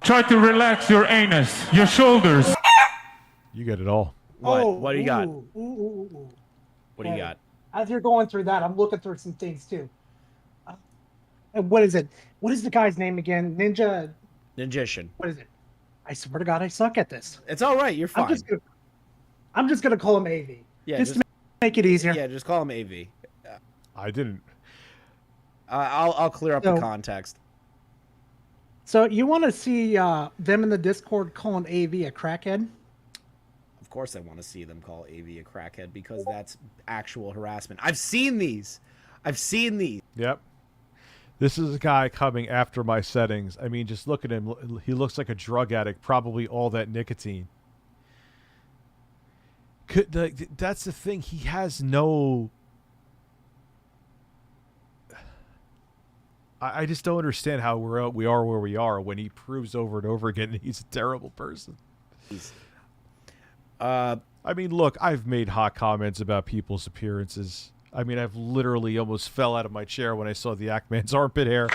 Try to relax your anus, your shoulders. you get it all. What do you got? Ooh. What do you got? As you're going through that, I'm looking through some things too. And what is it? What is the guy's name again? Ninjician. What is it? I swear to God, I suck at this. It's all right. You're fine. I'm just gonna call him AV. Yeah, just to make it easier. Yeah, just call him AV. I didn't. I'll clear up the context. So you want to see them in the Discord calling AV a crackhead? Of course, I want to see them call AV a crackhead because that's actual harassment. I've seen these. Yep. This is a guy coming after my settings. I mean, just look at him. He looks like a drug addict, probably all that nicotine. That's the thing. He has no... I just don't understand how we are where we are when he proves over and over again that he's a terrible person. I mean, look, I've made hot comments about people's appearances. I mean, I've literally almost fell out of my chair when I saw the Ackman's armpit hair.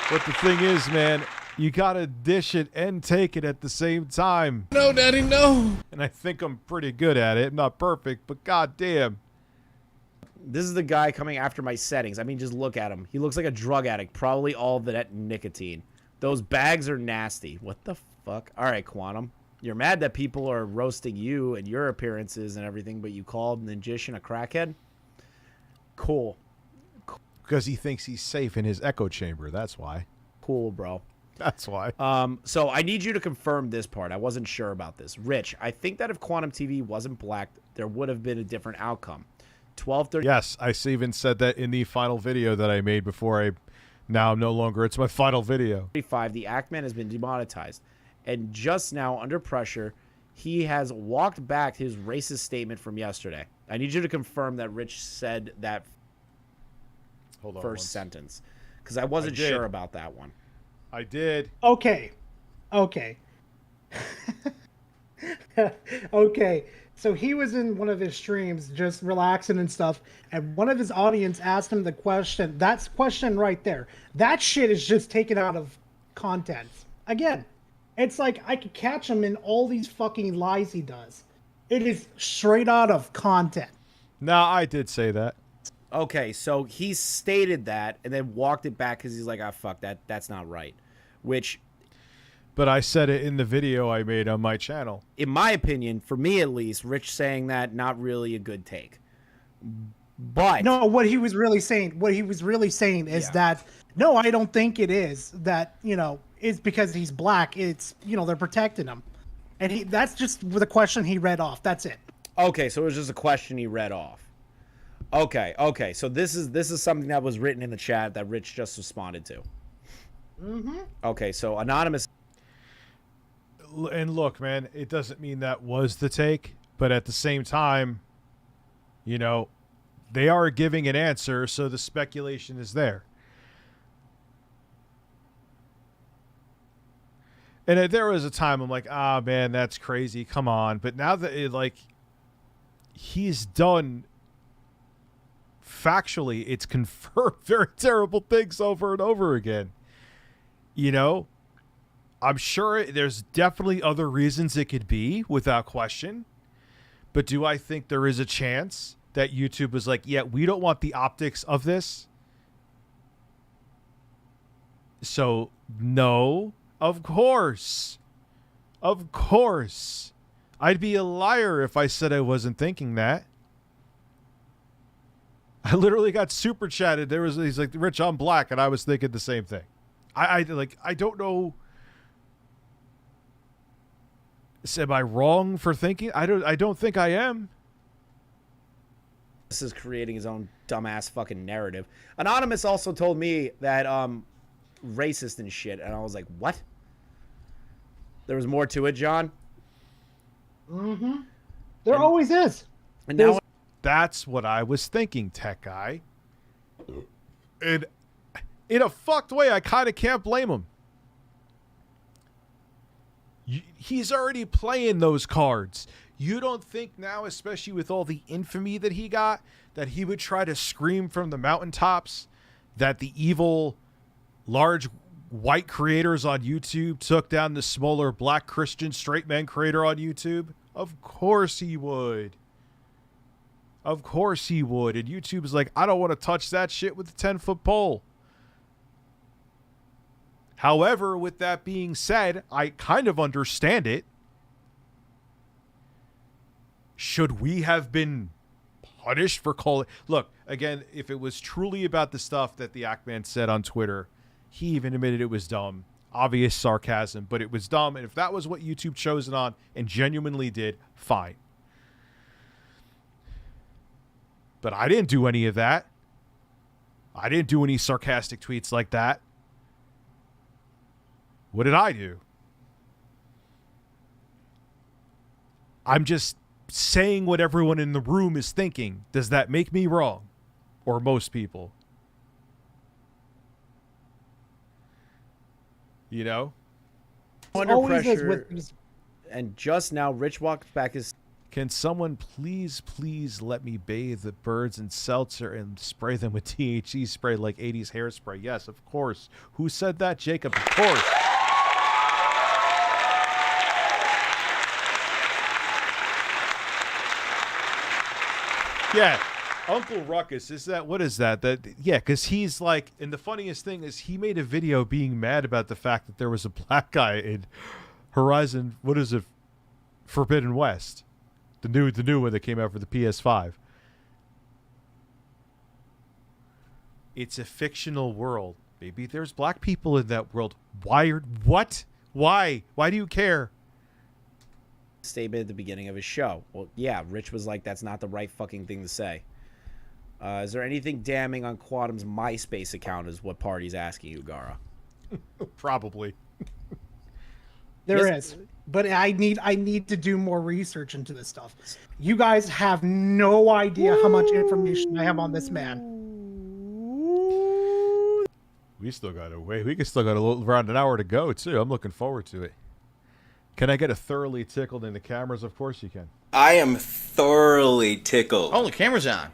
But the thing is, man, you gotta dish it and take it at the same time. No, Daddy, no. And I think I'm pretty good at it. I'm not perfect, but goddamn. This is the guy coming after my settings. I mean, just look at him. He looks like a drug addict. Probably all of that nicotine. Those bags are nasty. What the fuck? All right, Quantum. You're mad that people are roasting you and your appearances and everything, but you called Ninjician a crackhead? Cool. Because he thinks he's safe in his echo chamber. That's why. Cool, bro. That's why. So I need you to confirm this part. I wasn't sure about this. Rich, I think that if Quantum TV wasn't black, there would have been a different outcome. 12:30. Yes, I even said that in the final video that I made before I... Now no longer. It's my final video. 35. The Ackman has been demonetized. And just now, under pressure, he has walked back his racist statement from yesterday. I need you to confirm that Rich said that first sentence. Because I wasn't sure about that one. I did. Okay. Okay. So he was in one of his streams just relaxing and stuff, and one of his audience asked him the question. That's question right there. That shit is just taken out of content. Again, it's like I could catch him in all these fucking lies he does. It is straight out of content. No, I did say that. Okay, so he stated that and then walked it back because he's like, ah, fuck, that's not right. Which... But I said it in the video I made on my channel. In my opinion, for me at least, Rich saying that, not really a good take. But... No, what he was really saying is that, no, I don't think it is. That, it's because he's black. It's, they're protecting him. And that's just the question he read off. That's it. Okay, so it was just a question he read off. Okay. So this is something that was written in the chat that Rich just responded to. Mm-hmm. Okay, so Anonymous... And look, man, it doesn't mean that was the take, but at the same time, they are giving an answer, so the speculation is there. And there was a time I'm like, man, that's crazy. Come on. But now that he's done factually, it's confirmed very terrible things over and over again. I'm sure there's definitely other reasons it could be, without question. But do I think there is a chance that YouTube was like, yeah, we don't want the optics of this? So, no, of course. Of course. I'd be a liar if I said I wasn't thinking that. I literally got super chatted. He's like, Rich, I'm black, and I was thinking the same thing. I don't know. Am I wrong for thinking? I don't think I am. This is creating his own dumbass fucking narrative. Anonymous also told me that racist and shit, and I was like, what? There was more to it, John? Mm-hmm. There always is. And now that's what I was thinking, tech guy. And in a fucked way, I kind of can't blame him. He's already playing those cards. You don't think now, especially with all the infamy that he got, that he would try to scream from the mountaintops that the evil, large white creators on YouTube took down the smaller black Christian straight man creator on YouTube? Of course he would. Of course he would. And YouTube is like, I don't want to touch that shit with a 10-foot pole. However, with that being said, I kind of understand it. Should we have been punished for calling? Look, again, if it was truly about the stuff that the Ackman said on Twitter, he even admitted it was dumb. Obvious sarcasm, but it was dumb. And if that was what YouTube chose it on and genuinely did, fine. But I didn't do any of that. I didn't do any sarcastic tweets like that. What did I do? I'm just saying what everyone in the room is thinking. Does that make me wrong? Or most people? You know? under pressure. And just now, Rich walked back his... Can someone please let me bathe the birds in seltzer and spray them with THC spray like 80s hairspray? Yes, of course. Who said that? Jacob, of course. Yeah, Uncle Ruckus, is that, what is that? Yeah, because he's like, and the funniest thing is he made a video being mad about the fact that there was a black guy in Horizon, what is it, Forbidden West. The new one that came out for the PS5. It's a fictional world. Maybe there's black people in that world. What? Why do you care? Statement at the beginning of his show. Well, yeah, Rich was like, that's not the right fucking thing to say. Is there anything damning on Quantum's MySpace account is what Party's asking you, Gara. Probably. There is. But I need to do more research into this stuff. You guys have no idea how much information I have on this man. We still got a way. We still got around an hour to go, too. I'm looking forward to it. Can I get a thoroughly tickled in the cameras? Of course you can. I am thoroughly tickled. Oh, the camera's on.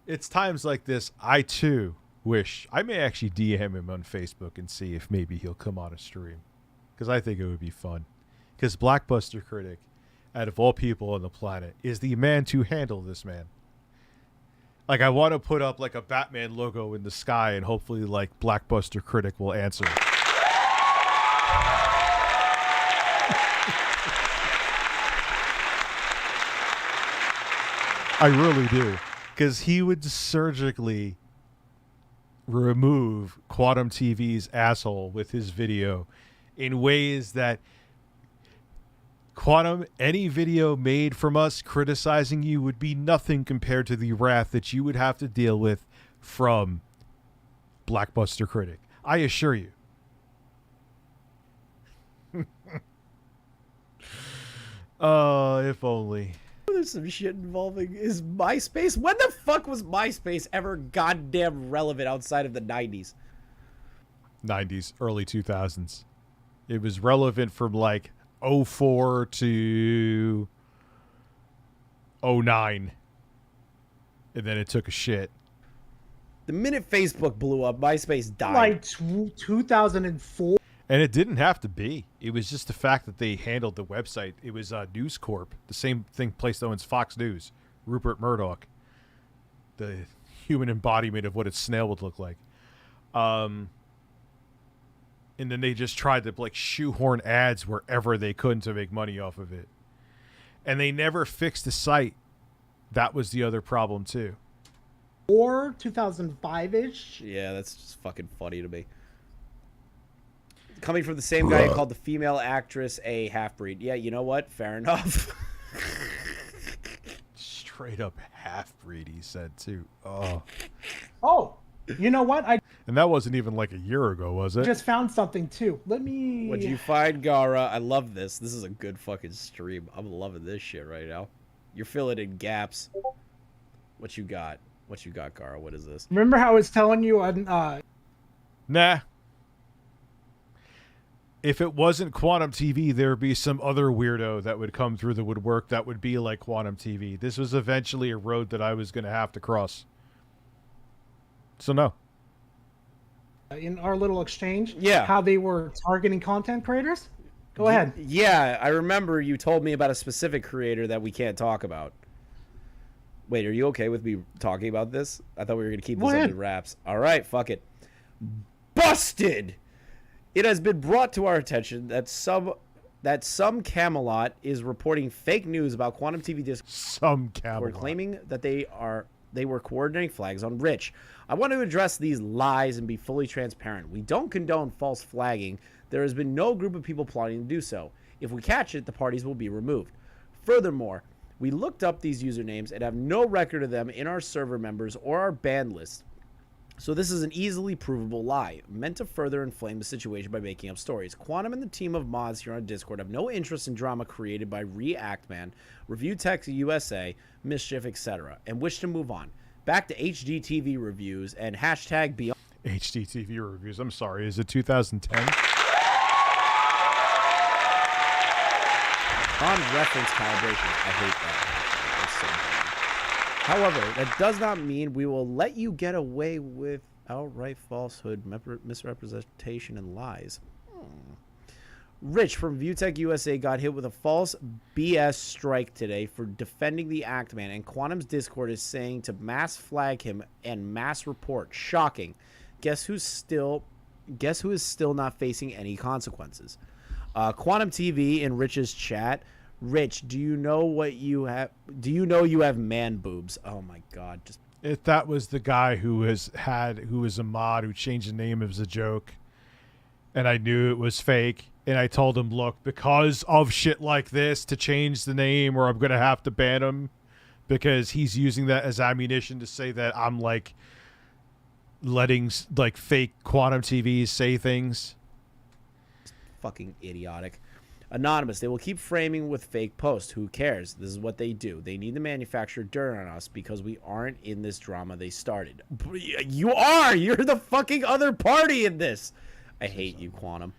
It's times like this, I, too, wish. I may actually DM him on Facebook and see if maybe he'll come on a stream. Because I think it would be fun. Because Blackbuster Critic, out of all people on the planet, is the man to handle this man. Like, I want to put up, like, a Batman logo in the sky, and hopefully, like, Blackbuster Critic will answer. I really do. Because he would surgically remove Quantum TV's asshole with his video in ways that Quantum, any video made from us criticizing you would be nothing compared to the wrath that you would have to deal with from Blackbuster Critic. I assure you. Oh, if only. There's some shit involving his MySpace. When the fuck was MySpace ever goddamn relevant outside of the 90s? 90s, early 2000s. It was relevant from like 04 to 09. And then it took a shit. The minute Facebook blew up, MySpace died. Like 2004. And it didn't have to be. It was just the fact that they handled the website. It was News Corp, the same thing placed owns Fox News, Rupert Murdoch, the human embodiment of what a snail would look like. And then they just tried to like shoehorn ads wherever they could to make money off of it. And they never fixed the site. That was the other problem too. Or 2005-ish. Yeah, that's just fucking funny to me. Coming from the same guy who called the female actress a half-breed. Yeah, you know what? Fair enough. Straight up half-breed, he said too. Oh. Oh, you know what? I And that wasn't even like a year ago, was it? just found something too. Let me. What'd you find, Gara? I love this. This is a good fucking stream. I'm loving this shit right now. You're filling in gaps. What you got? What you got, Gara? What is this? Remember how I was telling you on Nah. If it wasn't Quantum TV, there would be some other weirdo that would come through the woodwork that would be like Quantum TV. This was eventually a road that I was going to have to cross. So no. in our little exchange? Yeah. How they were targeting content creators? Go ahead. Yeah, I remember you told me about a specific creator that we can't talk about. Wait, are you okay with me talking about this? I thought we were going to keep this under wraps. All right, fuck it. Busted! It has been brought to our attention that some Camelot is reporting fake news about Quantum TV Discord. Some Camelot. We're claiming that they were coordinating flags on Rich. I want to address these lies and be fully transparent. We don't condone false flagging. There has been no group of people plotting to do so. If we catch it, the parties will be removed. Furthermore, we looked up these usernames and have no record of them in our server members or our ban list. So this is an easily provable lie, meant to further inflame the situation by making up stories. Quantum and the team of mods here on Discord have no interest in drama created by ReactMan, ReviewTechUSA, Mischief, etc., and wish to move on. Back to HDTV reviews and hashtag beyond. HDTV reviews. I'm sorry. Is it 2010? On reference calibration. I hate that. That's so bad. However, that does not mean we will let you get away with outright falsehood, misrepresentation, and lies. Rich from ReviewTechUSA got hit with a false BS strike today for defending the Actman, and Quantum's Discord is saying to mass flag him and mass report. Shocking. Guess who is still not facing any consequences? Quantum TV in Rich's chat. Rich, do you know you have man boobs? Oh my god! If that was the guy who was a mod who changed the name as a joke, and I knew it was fake, and I told him, look, because of shit like this, to change the name, or I'm gonna have to ban him, because he's using that as ammunition to say that I'm like letting like fake Quantum TVs say things. Fucking idiotic. Anonymous, they will keep framing with fake posts. Who cares? This is what they do. They need to manufacture dirt on us because we aren't in this drama they started. You are! You're the fucking other party in this! I hate you, Quantum.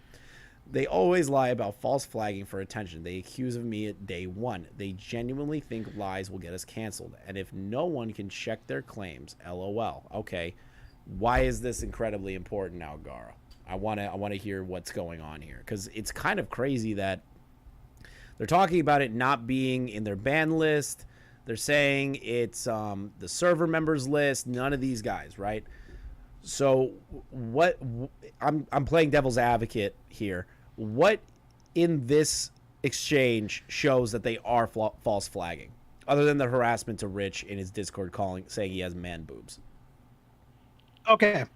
They always lie about false flagging for attention. They accuse of me at day one. They genuinely think lies will get us canceled. And if no one can check their claims, LOL. Okay, why is this incredibly important now, Gara? I want to hear what's going on here, because it's kind of crazy that they're talking about it not being in their ban list. They're saying it's the server members list. None of these guys, right? So what? I'm playing devil's advocate here. What in this exchange shows that they are false flagging, other than the harassment to Rich in his Discord saying he has man boobs? Okay,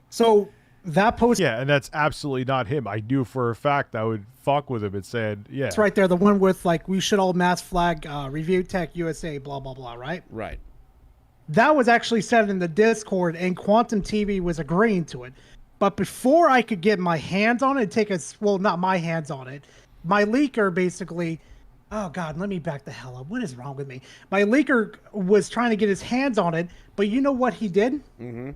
so. That post, yeah, and that's absolutely not him. I knew for a fact I would fuck with him and said, yeah. It's right there, the one with like, we should all mass flag ReviewTechUSA, blah, blah, blah, right? Right. That was actually said in the Discord, and Quantum TV was agreeing to it. But before I could get my hands on it, not my hands on it, my leaker basically, oh God, let me back the hell up. What is wrong with me? My leaker was trying to get his hands on it, but you know what he did? Mm-hmm.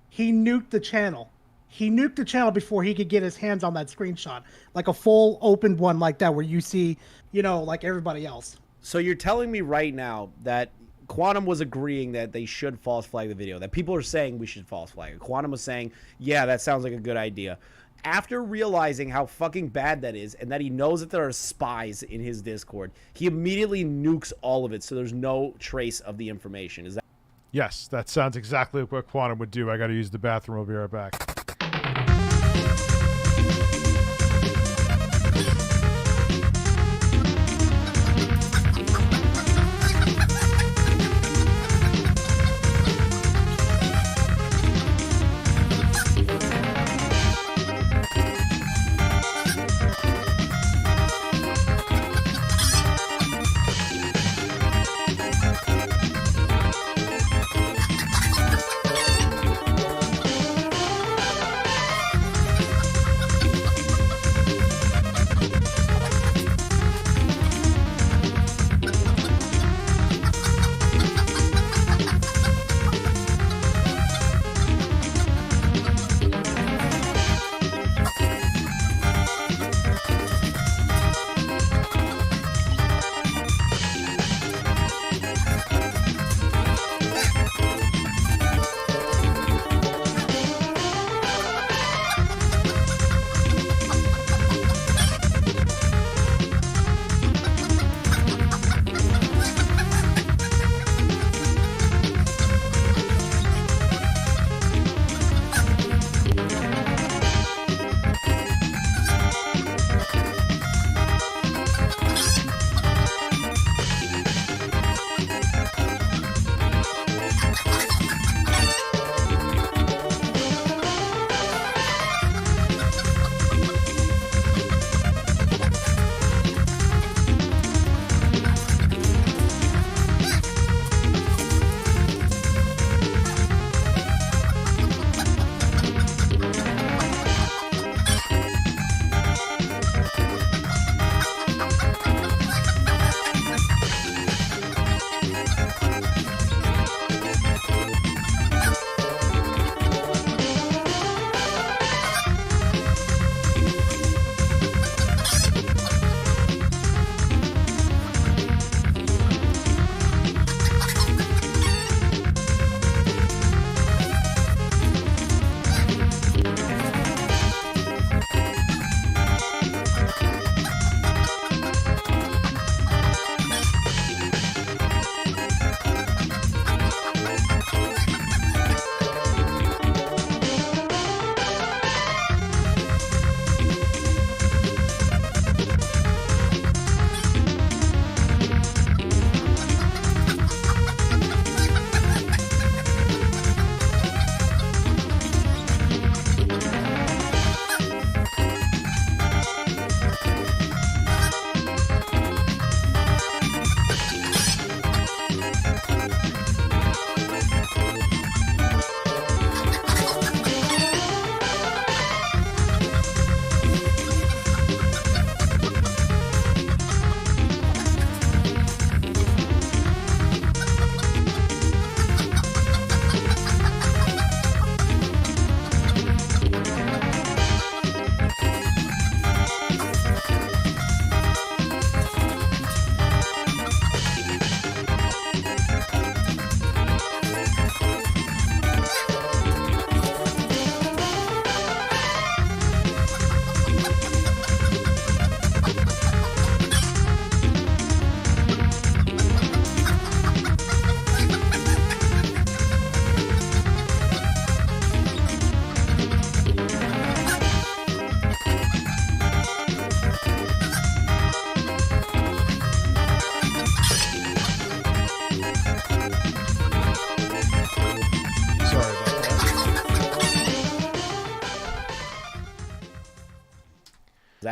He nuked the channel. He nuked the channel before he could get his hands on that screenshot. Like a full open one like that where you see, like everybody else. So you're telling me right now that Quantum was agreeing that they should false flag the video, that people are saying we should false flag it. Quantum was saying, yeah, that sounds like a good idea. After realizing how fucking bad that is and that he knows that there are spies in his Discord, he immediately nukes all of it so there's no trace of the information. Is that? Yes, that sounds exactly what Quantum would do. I got to use the bathroom. I'll be right back.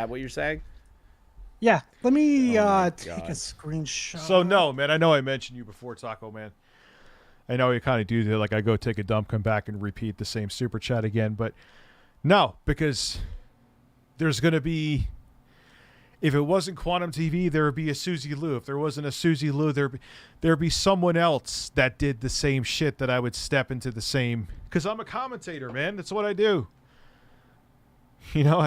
that what you're saying? Yeah. Let me take a God. screenshot. So no, man. I know I mentioned you before, Taco Man. I know you kind of do that. Like I go take a dump, come back, and repeat the same super chat again. But no, because there's gonna be. If it wasn't Quantum TV, there would be a Susie Lou. If there wasn't a Susie Lou, there'd be someone else that did the same shit that I would step into the same. Because I'm a commentator, man. That's what I do. You know,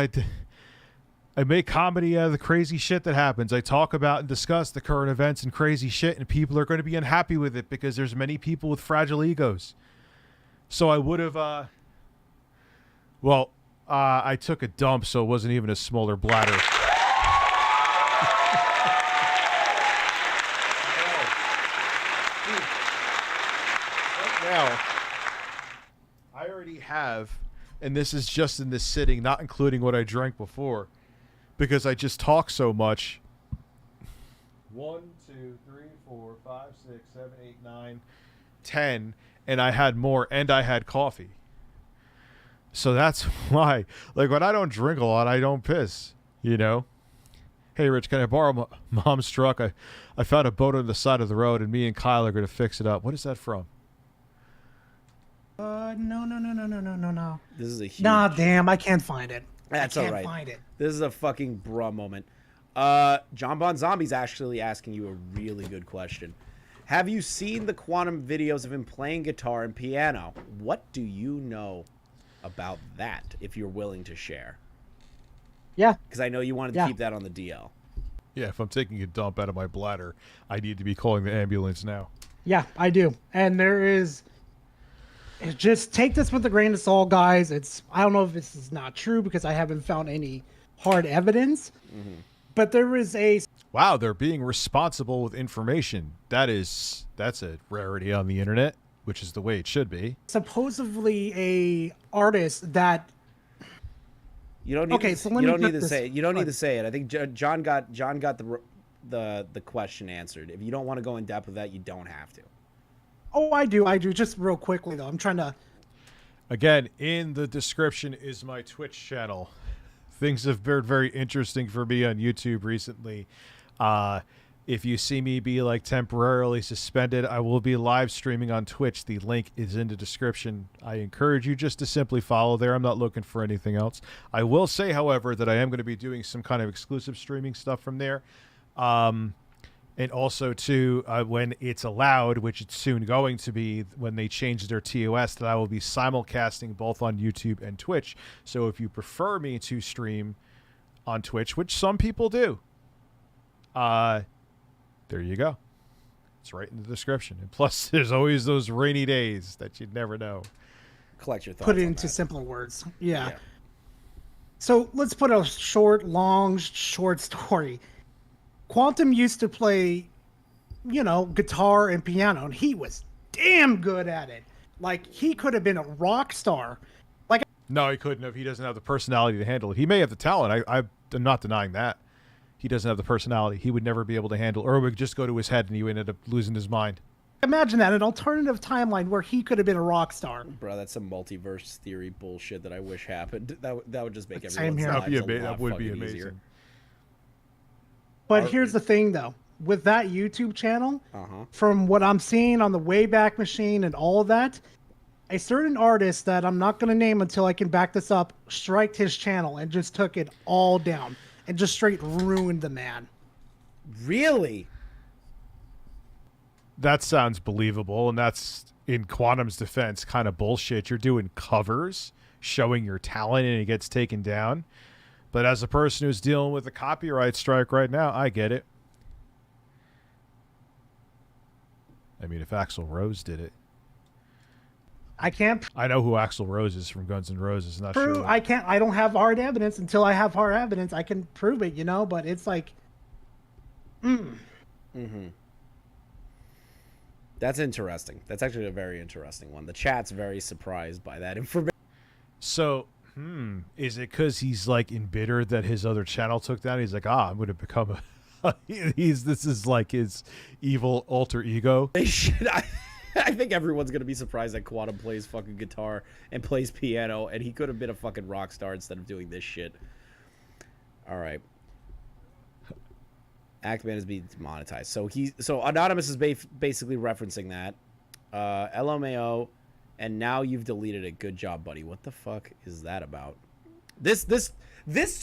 I make comedy out of the crazy shit that happens. I talk about and discuss the current events and crazy shit, and people are going to be unhappy with it because there's many people with fragile egos. So I would have, I took a dump, so it wasn't even a smaller bladder. Now, I already have, and this is just in this sitting, not including what I drank before, because I just talk so much. 1, 2, 3, 4, 5, 6, 7, 8, 9, 10, and I had more, and I had coffee. So that's why, like, when I don't drink a lot, I don't piss, you know? Hey, Rich, can I borrow Mom's truck? I found a boat on the side of the road, and me and Kyle are going to fix it up. What is that from? No. This is a huge... Nah, damn, I can't find it. That's I all can't right. find it. This is a fucking bruh moment. John Bon Zombie's actually asking you a really good question. Have you seen the Quantum videos of him playing guitar and piano? What do you know about that, if you're willing to share? Yeah. Because I know you wanted to keep that on the DL. Yeah, if I'm taking a dump out of my bladder, I need to be calling the ambulance now. Yeah, I do. And there is... Just take this with a grain of salt, guys. I don't know if this is not true because I haven't found any hard evidence. Mm-hmm. But there is a... Wow, they're being responsible with information. That's a rarity on the internet, which is the way it should be. Supposedly a artist that... You don't need to say it. You don't need to say it. I think John got the question answered. If you don't want to go in depth with that, you don't have to. Oh, I do. Just real quickly, though. I'm trying to... Again, in the description is my Twitch channel. Things have been very interesting for me on YouTube recently. If you see me be like temporarily suspended, I will be live streaming on Twitch. The link is in the description. I encourage you just to simply follow there. I'm not looking for anything else. I will say, however, that I am going to be doing some kind of exclusive streaming stuff from there. And also, too, when it's allowed, which it's soon going to be when they change their TOS, that I will be simulcasting both on YouTube and Twitch. So if you prefer me to stream on Twitch, which some people do, there you go. It's right in the description. And plus, there's always those rainy days that you'd never know. Collect your thoughts. Put it into simpler words. Yeah. So let's put a short story. Quantum used to play, guitar and piano, and he was damn good at it. Like, he could have been a rock star. No, he couldn't have. He doesn't have the personality to handle it. He may have the talent. I'm not denying that. He doesn't have the personality. He would never be able to handle, or it would just go to his head and he would end up losing his mind. Imagine that, an alternative timeline where he could have been a rock star. Bro, that's some multiverse theory bullshit that I wish happened. That would just make Same everyone's here. lives That would be amazing. easier. But here's the thing, though. With that YouTube channel, from what I'm seeing on the Wayback Machine and all of that, a certain artist that I'm not going to name until I can back this up, striked his channel and just took it all down and just straight ruined the man. Really? That sounds believable, and that's, in Quantum's defense, kind of bullshit. You're doing covers, showing your talent, and it gets taken down. But as a person who's dealing with a copyright strike right now, I get it. I mean, if Axl Rose did it. I know who Axl Rose is from Guns N' Roses. Not sure. I don't have hard evidence. Until I have hard evidence, I can prove it, but it's like... That's interesting. That's actually a very interesting one. The chat's very surprised by that information. So... is it because he's like embittered that his other channel took down? He's like, I'm going to become this is like his evil alter ego. They should. I think everyone's going to be surprised that Quantum plays fucking guitar and plays piano, and he could have been a fucking rock star instead of doing this shit. All right. Actman is being demonetized. So Anonymous is basically referencing that. LMAO. And now you've deleted it. Good job, buddy. What the fuck is that about? This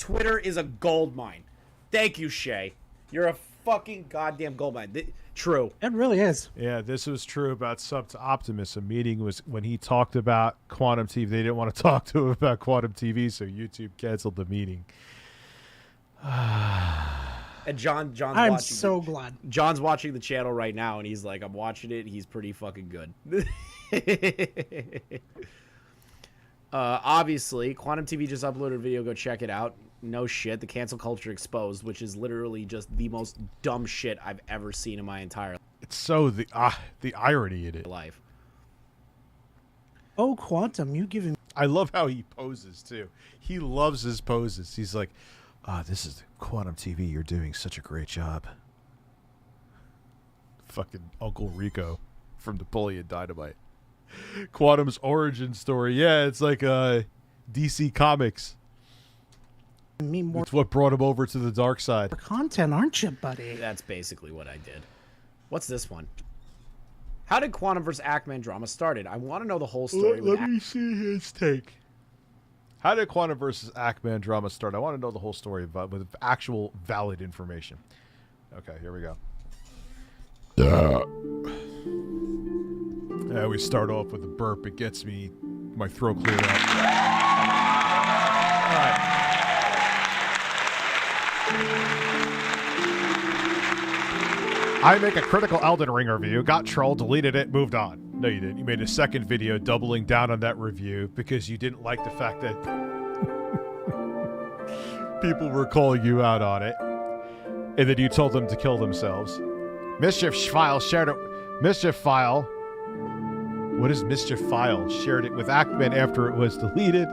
Twitter is a gold mine. Thank you, Shay. You're a fucking goddamn gold mine. True. It really is. Yeah, this was true about Sub to Optimus. A meeting was when he talked about Quantum TV. They didn't want to talk to him about Quantum TV, so YouTube canceled the meeting. And John's I'm watching. so glad. John's watching the channel right now, and he's like, "I'm watching it. He's pretty fucking good." Obviously, Quantum TV just uploaded a video. Go check it out. No shit, the cancel culture exposed, which is literally just the most dumb shit I've ever seen in my entire It's so the irony in it. life. Oh, Quantum, you giving? I love how he poses too. He loves his poses. He's like, this is Quantum TV. You're doing such a great job. Fucking Uncle Rico from Napoleon Dynamite. Quantum's origin story. Yeah, it's like DC Comics. Me more It's what brought him over to the dark side. content, aren't you, buddy? That's basically what I did. What's this one? How did Quantum vs. Ackman drama started? I want to know the whole story. Let me see his take. How did Quantum versus Ackman drama start? I want to know the whole story about with actual valid information. Okay, here we go. Yeah, we start off with a burp. It gets me my throat cleared out. All right. I make a critical Elden Ring review, got trolled, deleted it, moved on. No, you didn't. You made a second video doubling down on that review because you didn't like the fact that people were calling you out on it. And then you told them to kill themselves. Mischief File shared it. Mischief File. What is Mischief File? Shared it with Ackman after it was deleted.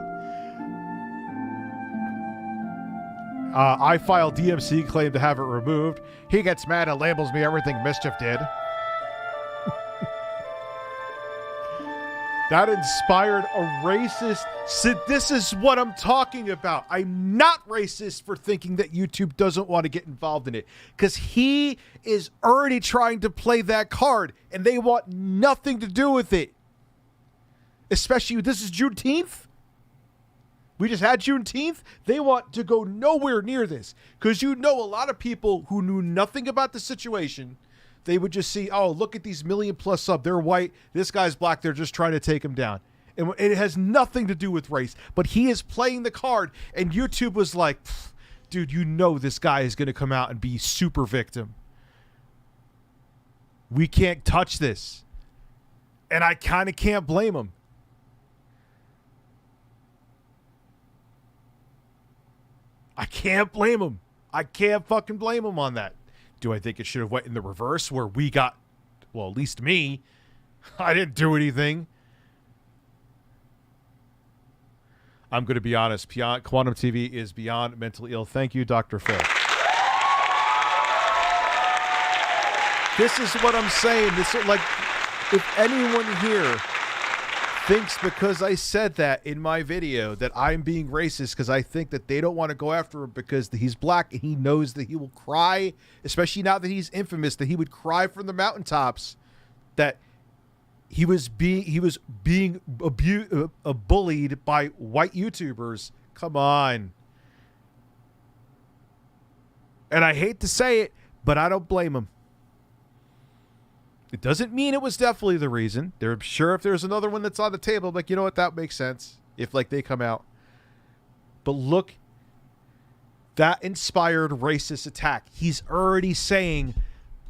iFile DMC claimed to have it removed. He gets mad and labels me everything Mischief did. That inspired a racist. This is what I'm talking about. I'm not racist for thinking that YouTube doesn't want to get involved in it. Because he is already trying to play that card. And they want nothing to do with it. Especially, this is Juneteenth. We just had Juneteenth. They want to go nowhere near this. Because you know a lot of people who knew nothing about the situation, they would just see, oh, look at these million plus sub. They're white. This guy's black. They're just trying to take him down. And it has nothing to do with race. But he is playing the card. And YouTube was like, dude, you know this guy is going to come out and be super victim. We can't touch this. And I kind of can't blame him. I can't blame him. I can't fucking blame him on that. Do I think it should have went in the reverse where we got, well, at least me, I didn't do anything. I'm going to be honest. Quantum TV is beyond mentally ill. Thank you, Dr. Phil. This is what I'm saying. This is like, if anyone here thinks because I said that in my video that I'm being racist because I think that they don't want to go after him because he's black and he knows that he will cry, especially now that he's infamous, that he would cry from the mountaintops that he was being bullied by white YouTubers. Come on. And I hate to say it, but I don't blame him. It doesn't mean it was definitely the reason. They're sure if there's another one that's on the table, like, you know what, that makes sense. If, like, they come out. But look, that inspired racist attack. He's already saying,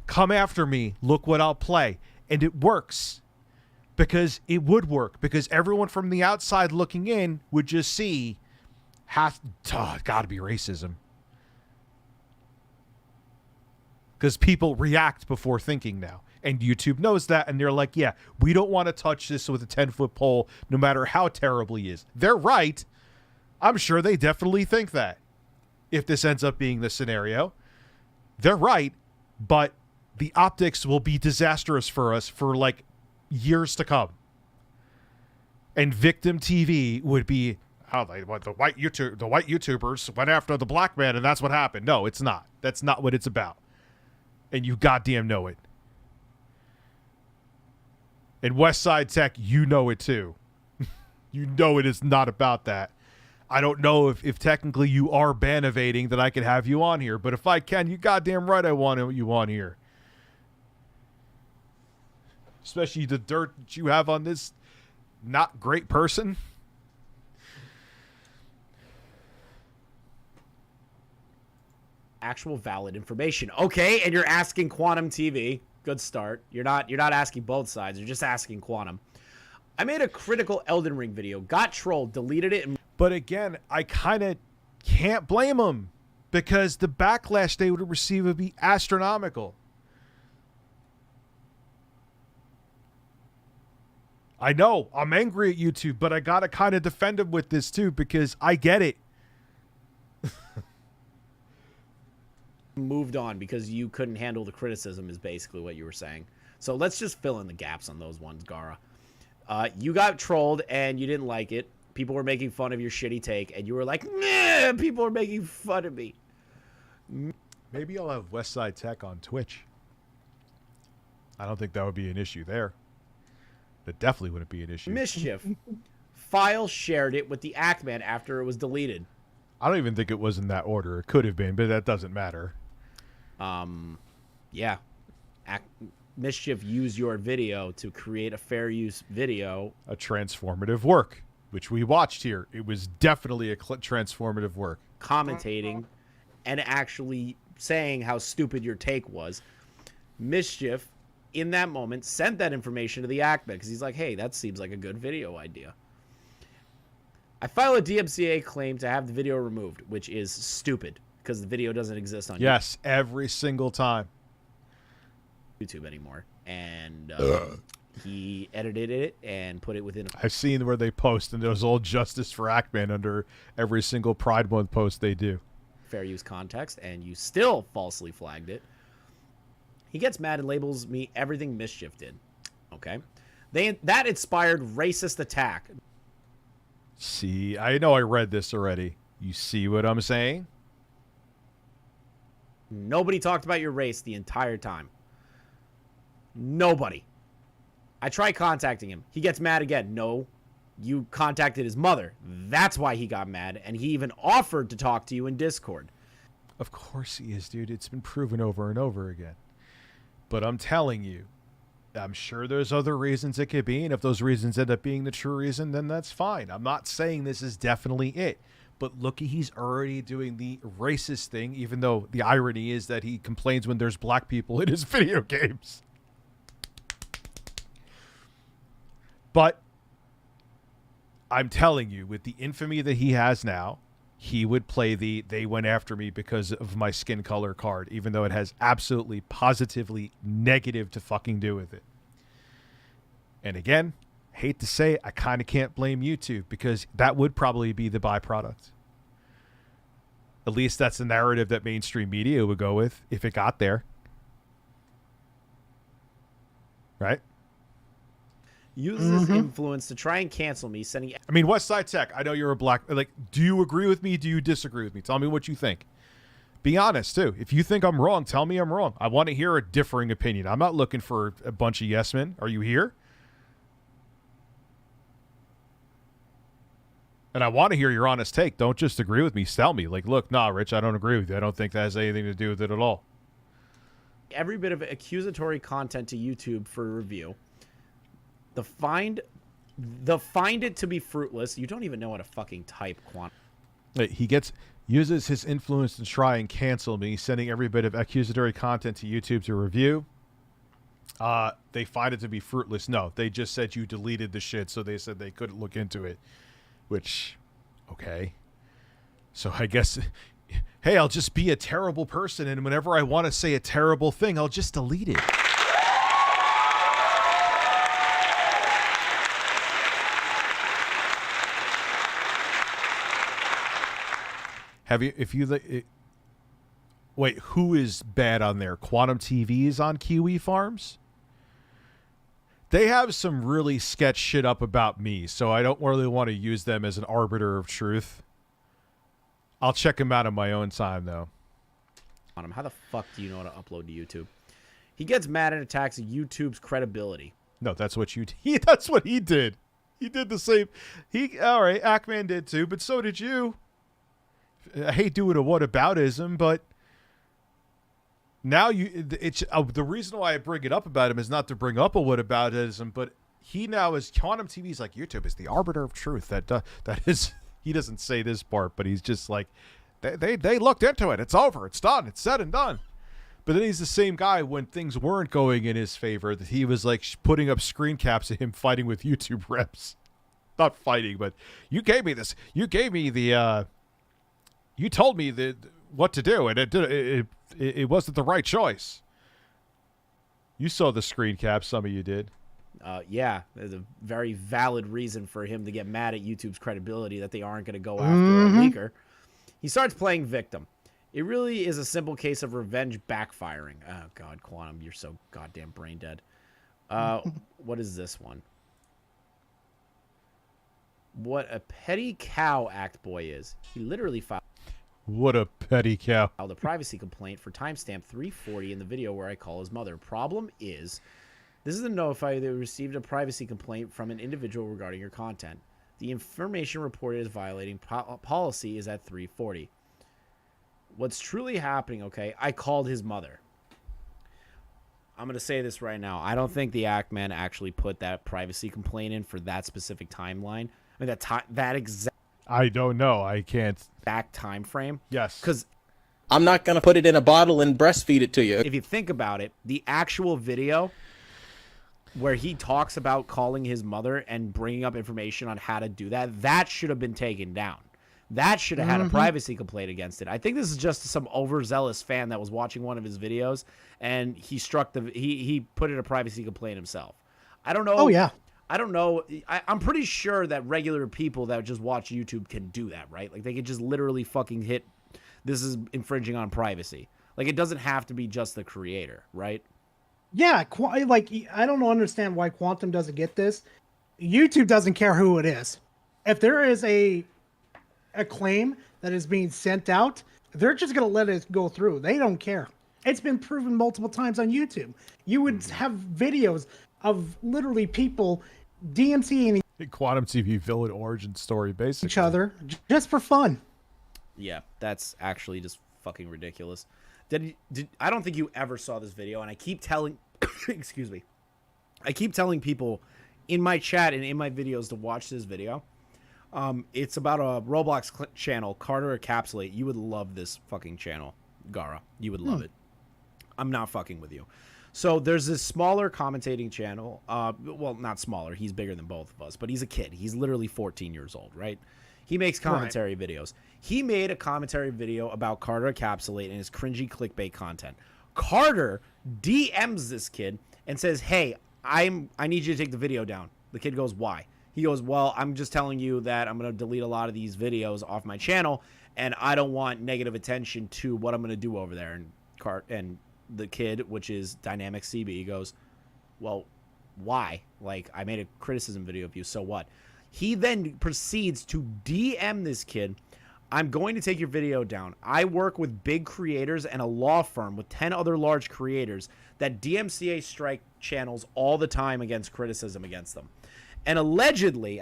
come after me. Look what I'll play. And it works. Because it would work. Because everyone from the outside looking in would just see, gotta be racism. Because people react before thinking now. And YouTube knows that, and they're like, yeah, we don't want to touch this with a 10-foot pole, no matter how terrible he is. They're right. I'm sure they definitely think that. If this ends up being the scenario. They're right, but the optics will be disastrous for us for, like, years to come. And Victim TV would be, the white YouTubers went after the black man, and that's what happened. No, it's not. That's not what it's about. And you goddamn know it. And Westside Tech, you know it too. You know it is not about that. I don't know if technically you are ban evading that I can have you on here, but if I can, you goddamn right I want you on here. Especially the dirt that you have on this not great person. actual valid information. Okay, and you're asking Quantum TV. Good start. You're not asking both sides. You're just asking Quantum. I made a critical Elden Ring video, got trolled, deleted it, and But again, I kind of can't blame them because the backlash they would receive would be astronomical. I know, I'm angry at YouTube, but I got to kind of defend them with this too because I get it. moved on because you couldn't handle the criticism is basically what you were saying. So let's just fill in the gaps on those ones, Gara. You got trolled and you didn't like it. People were making fun of your shitty take and you were like, nah, people are making fun of me. Maybe I'll have Westside Tech on Twitch. I don't think that would be an issue there. That definitely wouldn't be an issue. Mischief. File shared it with the Ackman after it was deleted. I don't even think it was in that order. It could have been, but that doesn't matter. Yeah. Mischief used your video to create a fair use video. A transformative work, which we watched here. It was definitely a transformative work. Commentating and actually saying how stupid your take was. Mischief, in that moment, sent that information to the Ackman because he's like, hey, that seems like a good video idea. I file a DMCA claim to have the video removed, which is stupid because the video doesn't exist on Yes, every single time. YouTube anymore. And he edited it and put it within I've seen where they post, and there's all justice for Ackman under every single Pride Month post they do. fair use context, and you still falsely flagged it. He gets mad and labels me everything Mischief did. Okay. That inspired racist attack. See, I know I read this already. You see what I'm saying? Nobody talked about your race the entire time. Nobody. I try contacting him. He gets mad again. No, you contacted his mother. That's why he got mad, and he even offered to talk to you in Discord. Of course he is, dude. It's been proven over and over again. But I'm telling you, I'm sure there's other reasons it could be, and if those reasons end up being the true reason, then that's fine. I'm not saying this is definitely it. But look, he's already doing the racist thing, even though the irony is that he complains when there's black people in his video games. But I'm telling you, with the infamy that he has now, he would play the "they went after me because of my skin color" card, even though it has absolutely, positively negative to fucking do with it. And again, hate to say it, I kind of can't blame YouTube because that would probably be the byproduct. At least that's the narrative that mainstream media would go with if it got there. Right? Uses his influence to try and cancel me, sending... I mean, Westside Tech, I know you're a black... Like, do you agree with me? Do you disagree with me? Tell me what you think. Be honest, too. If you think I'm wrong, tell me I'm wrong. I want to hear a differing opinion. I'm not looking for a bunch of yes men. Are you here? And I want to hear your honest take. Don't just agree with me. Tell me. Like, look, nah, Rich, I don't agree with you. I don't think that has anything to do with it at all. Every bit of accusatory content to YouTube for review. The find it to be fruitless. You don't even know how to fucking type quant. He uses his influence to try and cancel me, sending every bit of accusatory content to YouTube to review. They find it to be fruitless. No, they just said you deleted the shit, so they said they couldn't look into it. Which, okay. So I guess, hey, I'll just be a terrible person, and whenever I want to say a terrible thing, I'll just delete it. Wait, who is bad on there? Quantum TV is on Kiwi Farms? They have some really sketch shit up about me, so I don't really want to use them as an arbiter of truth. I'll check them out on my own time, though. How the fuck do you know how to upload to YouTube? He gets mad and attacks YouTube's credibility. No, that's what that's what he did. He did the same. All right, Ackman did too, but so did you. I hate doing a whataboutism, but now the reason why I bring it up about him is not to bring up a whataboutism, but he now is Quantum TV's like YouTube is the arbiter of truth. That is, he doesn't say this part, but he's just like They looked into it. It's over. It's done. It's said and done. But then he's the same guy when things weren't going in his favor that he was like putting up screen caps of him fighting with YouTube reps. Not fighting, but you gave me this. You gave me the. You told me what to do, and it wasn't the right choice. You saw the screen cap. Some of you did. Yeah, there's a very valid reason for him to get mad at YouTube's credibility that they aren't going to go after a leaker. He starts playing victim. It really is a simple case of revenge backfiring. Oh, God, Quantum, you're so goddamn brain dead. What is this one? What a petty cow act boy is. He literally filed. What a petty cow. A privacy complaint for timestamp 340 in the video where I call his mother. Problem is, this is to notify you that we received a privacy complaint from an individual regarding your content. The information reported as violating policy is at 340. What's truly happening, okay, I called his mother. I'm going to say this right now. I don't think the Act-Man actually put that privacy complaint in for that specific timeline. I mean, that exact... I don't know. I can't... Exact time frame. Yes. Because... I'm not going to put it in a bottle and breastfeed it to you. If you think about it, the actual video where he talks about calling his mother and bringing up information on how to do that, that should have been taken down. That should have had a privacy complaint against it. I think this is just some overzealous fan that was watching one of his videos and he put in a privacy complaint himself. I don't know. Oh, yeah. I don't know. I'm pretty sure that regular people that just watch YouTube can do that, right? Like they could just literally fucking hit, this is infringing on privacy. Like it doesn't have to be just the creator, right? Yeah, like I don't understand why Quantum doesn't get this. YouTube doesn't care who it is. If there is a claim that is being sent out, they're just going to let it go through. They don't care. It's been proven multiple times on YouTube. You would have videos of literally people DMCing Quantum TV villain origin story, basically. each other just for fun. Yeah, that's actually just fucking ridiculous. I don't think you ever saw this video, and I keep telling, excuse me, I keep telling people in my chat and in my videos to watch this video. It's about a Roblox channel, Carter Encapsulate. You would love this fucking channel, Gara. You would love it. I'm not fucking with you. So there's this smaller commentating channel. Well, not smaller. He's bigger than both of us, but he's a kid. He's literally 14 years old, right? He makes commentary videos. He made a commentary video about Carter Encapsulate and his cringy clickbait content. Carter DMs this kid and says, "Hey, I need you to take the video down." The kid goes, "Why?" He goes, "Well, I'm just telling you that I'm going to delete a lot of these videos off my channel, and I don't want negative attention to what I'm going to do over there." And the kid, which is Dynamic CB, goes, "Well, why? Like, I made a criticism video of you, so what?" He then proceeds to DM this kid, "I'm going to take your video down. I work with big creators and a law firm with 10 other large creators that DMCA strike channels all the time against criticism against them. And allegedly..."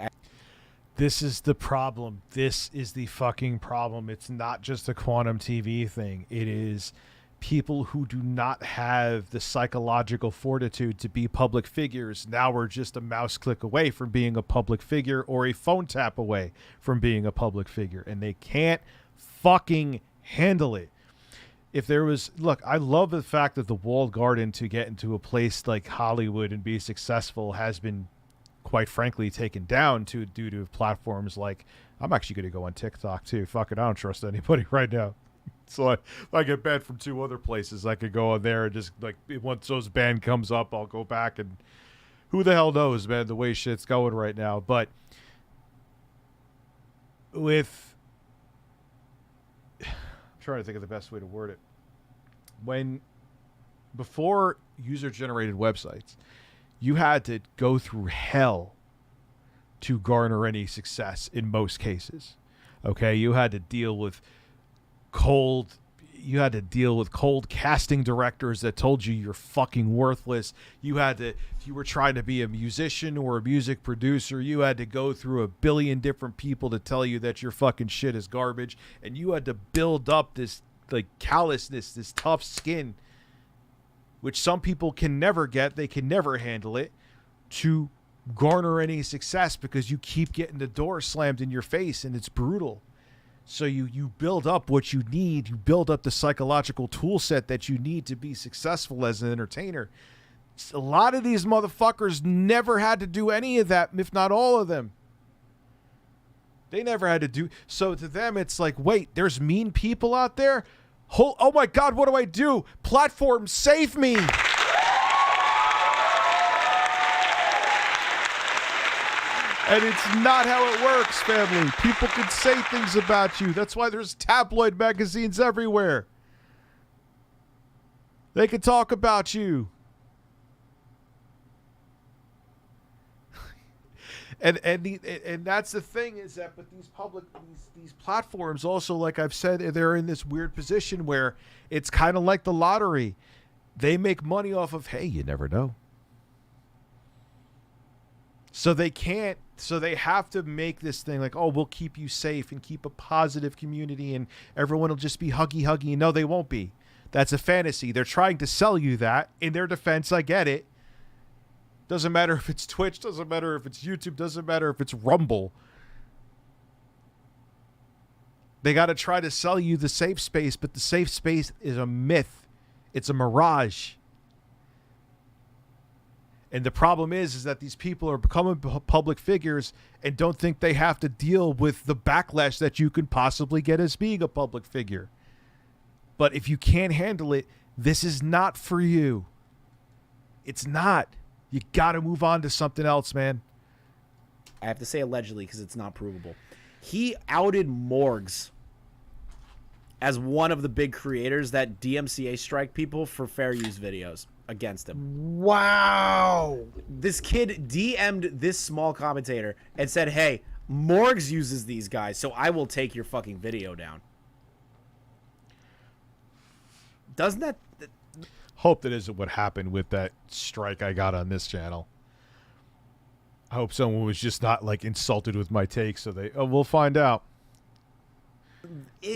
This is the problem. This is the fucking problem. It's not just a Quantum TV thing. It is people who do not have the psychological fortitude to be public figures. Now we're just a mouse click away from being a public figure or a phone tap away from being a public figure. And they can't fucking handle it. If there was... Look, I love the fact that the walled garden to get into a place like Hollywood and be successful has been, quite frankly, taken down due to platforms like... I'm actually going to go on TikTok too. Fuck it, I don't trust anybody right now. So if I get banned from 2 other places, I could go on there and just, like, once those ban comes up, I'll go back and who the hell knows, man, the way shit's going right now. But with... I'm trying to think of the best way to word it. Before user-generated websites, you had to go through hell to garner any success in most cases. Okay? You had to deal with cold casting directors that told you you're fucking worthless. If you were trying to be a musician or a music producer, you had to go through a billion different people to tell you that your fucking shit is garbage, and you had to build up this like callousness, this tough skin, which some people can never get. They can never handle it to garner any success because you keep getting the door slammed in your face, and it's brutal. So you build up what you need. You build up the psychological tool set that you need to be successful as an entertainer. A lot of these motherfuckers never had to do any of that, if not all of them. They never had to do. So to them, it's like, wait, there's mean people out there? Oh my God, what do I do? Platform, save me! And it's not how it works, family. People can say things about you. That's why there's tabloid magazines everywhere. They can talk about you. And that's the thing is that, but these platforms also, like I've said, they're in this weird position where it's kind of like the lottery. They make money off of, hey, you never know. So they can't. So they have to make this thing like, oh, we'll keep you safe and keep a positive community and everyone will just be huggy. No, they won't be. That's a fantasy. They're trying to sell you that. In their defense, I get it. Doesn't matter if it's Twitch. Doesn't matter if it's YouTube. Doesn't matter if it's Rumble. They got to try to sell you the safe space, but the safe space is a myth. It's a mirage. And the problem is that these people are becoming public figures and don't think they have to deal with the backlash that you can possibly get as being a public figure. But if you can't handle it, this is not for you. It's not. You got to move on to something else, man. I have to say allegedly because it's not provable. He outed Morgs as one of the big creators that DMCA strike people for fair use videos against him. Wow. This kid DM'd this small commentator and said, hey, Morgs uses these guys, so I will take your fucking video down. Doesn't that... Hope that isn't what happened with that strike I got on this channel. I hope someone was just not, like, insulted with my take, so we'll find out.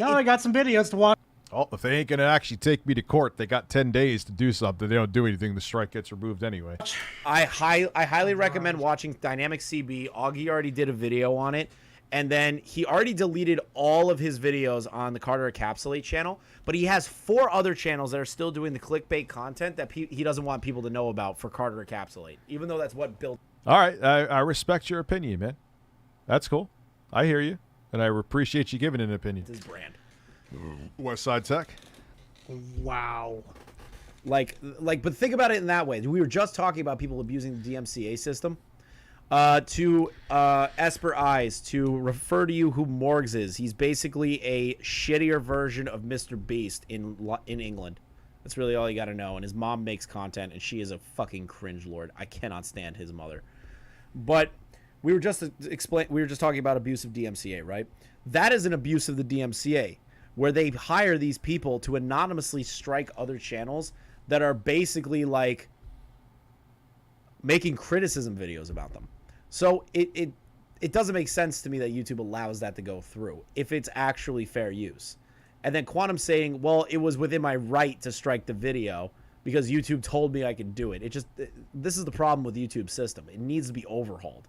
No, I got some videos to watch. Oh, if they ain't going to actually take me to court, they got 10 days to do something. They don't do anything, the strike gets removed anyway. I highly recommend watching Dynamic CB. Augie already did a video on it. And then he already deleted all of his videos on the Carter Encapsulate channel. But he has 4 other channels that are still doing the clickbait content that he doesn't want people to know about for Carter Encapsulate. Even though that's what built... All right, I respect your opinion, man. That's cool. I hear you. And I appreciate you giving an opinion. His brand. West Side Tech. Wow. But think about it in that way. We were just talking about people abusing the DMCA system. To Esper Eyes, to refer to you who Morgs is. He's basically a shittier version of Mr. Beast in England. That's really all you got to know. And his mom makes content, and she is a fucking cringe lord. I cannot stand his mother. But we were just talking about abuse of DMCA, right? That is an abuse of the DMCA, where they hire these people to anonymously strike other channels that are basically like making criticism videos about them. So it doesn't make sense to me that YouTube allows that to go through if it's actually fair use. And then Quantum saying, well, it was within my right to strike the video because YouTube told me I could do it. This is the problem with YouTube's system. It needs to be overhauled.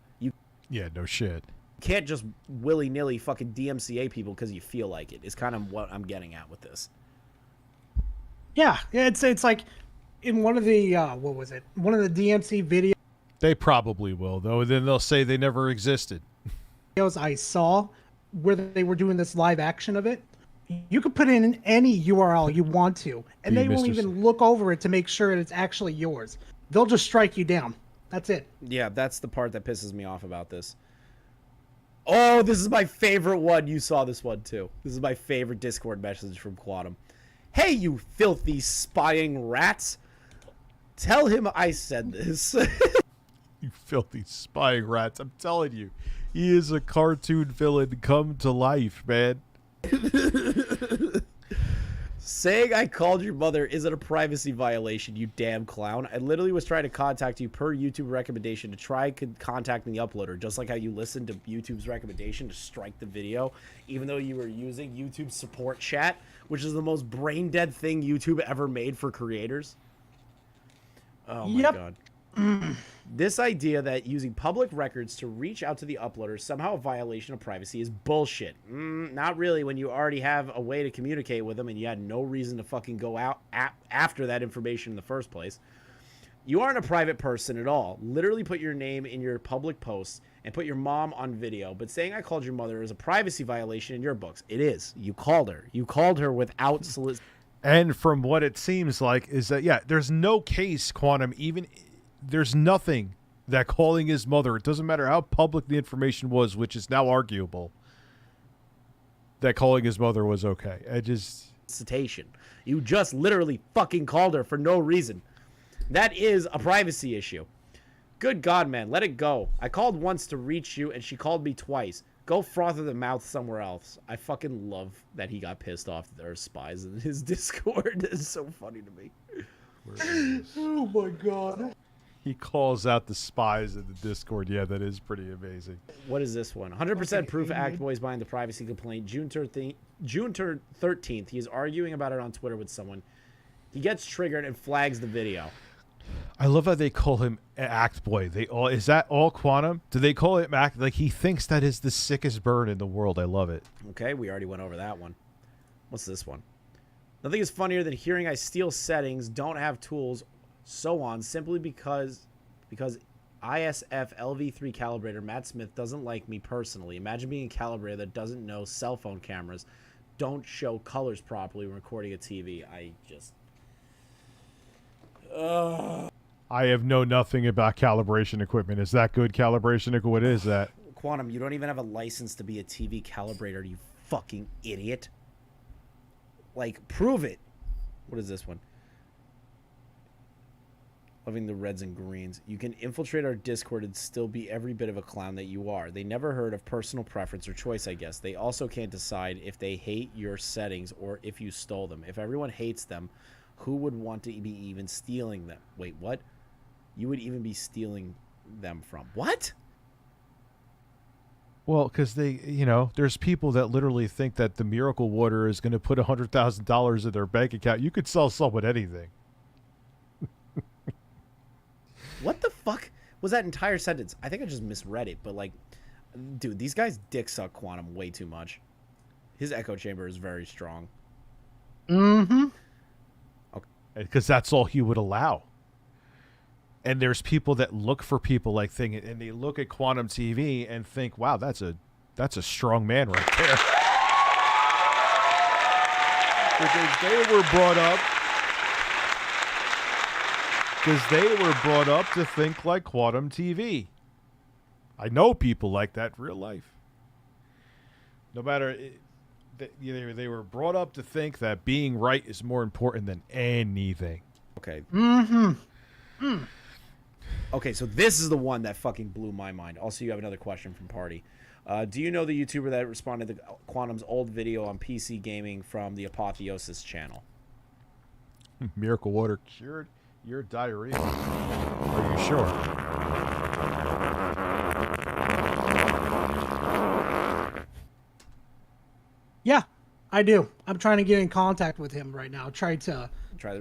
Yeah, no shit. Can't just willy-nilly fucking DMCA people because you feel like it. Is kind of what I'm getting at with this. Yeah, it's like in one of the what was it? One of the DMC videos They probably will, though. Then they'll say they never existed. I saw where they were doing this live action of it. You could put in any URL you want to, and they won't even look over it to make sure it's actually yours. They'll just strike you down. That's it. Yeah, that's the part that pisses me off about this. Oh, this is my favorite one. You saw this one, too. This is my favorite Discord message from Quantum. Hey, you filthy spying rats. Tell him I said this. You filthy spying rats. I'm telling you. He is a cartoon villain come to life, man. Saying I called your mother isn't a privacy violation, you damn clown. I literally was trying to contact you per YouTube recommendation to try contacting the uploader, just like how you listened to YouTube's recommendation to strike the video, even though you were using YouTube's support chat, which is the most brain-dead thing YouTube ever made for creators. Oh my god. This idea that using public records to reach out to the uploader is somehow a violation of privacy is bullshit. Not really, when you already have a way to communicate with them and you had no reason to fucking go out after that information in the first place. You aren't a private person at all. Literally put your name in your public posts and put your mom on video. But saying I called your mother is a privacy violation in your books. It is. You called her. You called her without solicitation. And from what it seems like is that, yeah, there's no case, Quantum, even there's nothing that calling his mother, it doesn't matter how public the information was, which is now arguable, that calling his mother was okay. You just literally fucking called her for no reason. That is a privacy issue. Good God, man, let it go. I called once to reach you, and she called me twice. Go froth the mouth somewhere else. I fucking love that he got pissed off that there are spies in his Discord. It's so funny to me. Oh my God. He calls out the spies in the Discord. Yeah, that is pretty amazing. What is this one? 100% proof Act Boys behind the privacy complaint. June 13th, he is arguing about it on Twitter with someone. He gets triggered and flags the video. I love how they call him Act Boy. Is that all Quantum? Do they call him Act? Like, he thinks that is the sickest burn in the world. I love it. Okay, we already went over that one. What's this one? Nothing is funnier than hearing I steal settings, don't have tools, so on, simply because ISF LV3 calibrator Matt Smith doesn't like me personally. Imagine being a calibrator that doesn't know cell phone cameras don't show colors properly when recording a TV. I just... I have known nothing about calibration equipment. Is that good calibration equipment? What is that? Quantum, you don't even have a license to be a TV calibrator, you fucking idiot. Like, prove it. What is this one? Loving the reds and greens. You can infiltrate our Discord and still be every bit of a clown that you are. They never heard of personal preference or choice, I guess. They also can't decide if they hate your settings or if you stole them. If everyone hates them, who would want to be even stealing them? Wait, what? You would even be stealing them from. What? Well, because they, there's people that literally think that the miracle water is going to put $100,000 in their bank account. You could sell someone anything. What the fuck was that entire sentence? I think I just misread it, but like, dude, these guys dick suck Quantum way too much. His echo chamber is very strong. Mm-hmm. Okay. Because that's all he would allow. And there's people that look for people like Thing, and they look at Quantum TV and think, wow, that's a strong man right there. Because they were brought up to think like Quantum TV. I know people like that in real life. No matter, they were brought up to think that being right is more important than anything. Okay. Mm-hmm. Mm. Okay, so this is the one that fucking blew my mind. Also, you have another question from Party. Do you know the YouTuber that responded to Quantum's old video on PC gaming from the Apotheosis channel? Miracle water cured your diarrhea. Are you sure? Yeah, I do. I'm trying to get in contact with him right now. Try to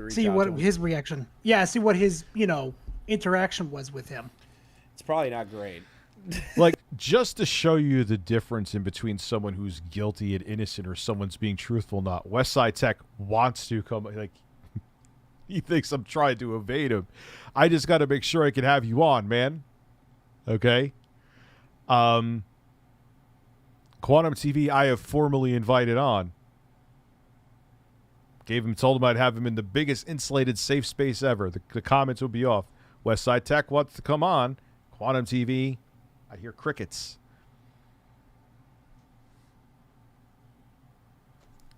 see what his reaction. Yeah, see what his, interaction was with him. It's probably not great. Like, just to show you the difference in between someone who's guilty and innocent or someone's being truthful or not, Westside Tech wants to come, like, he thinks I'm trying to evade him. I just got to make sure I can have you on, man. Okay? Quantum TV, I have formally invited on. Told him I'd have him in the biggest insulated safe space ever. The comments will be off. Westside Tech wants to come on. Quantum TV, I hear crickets.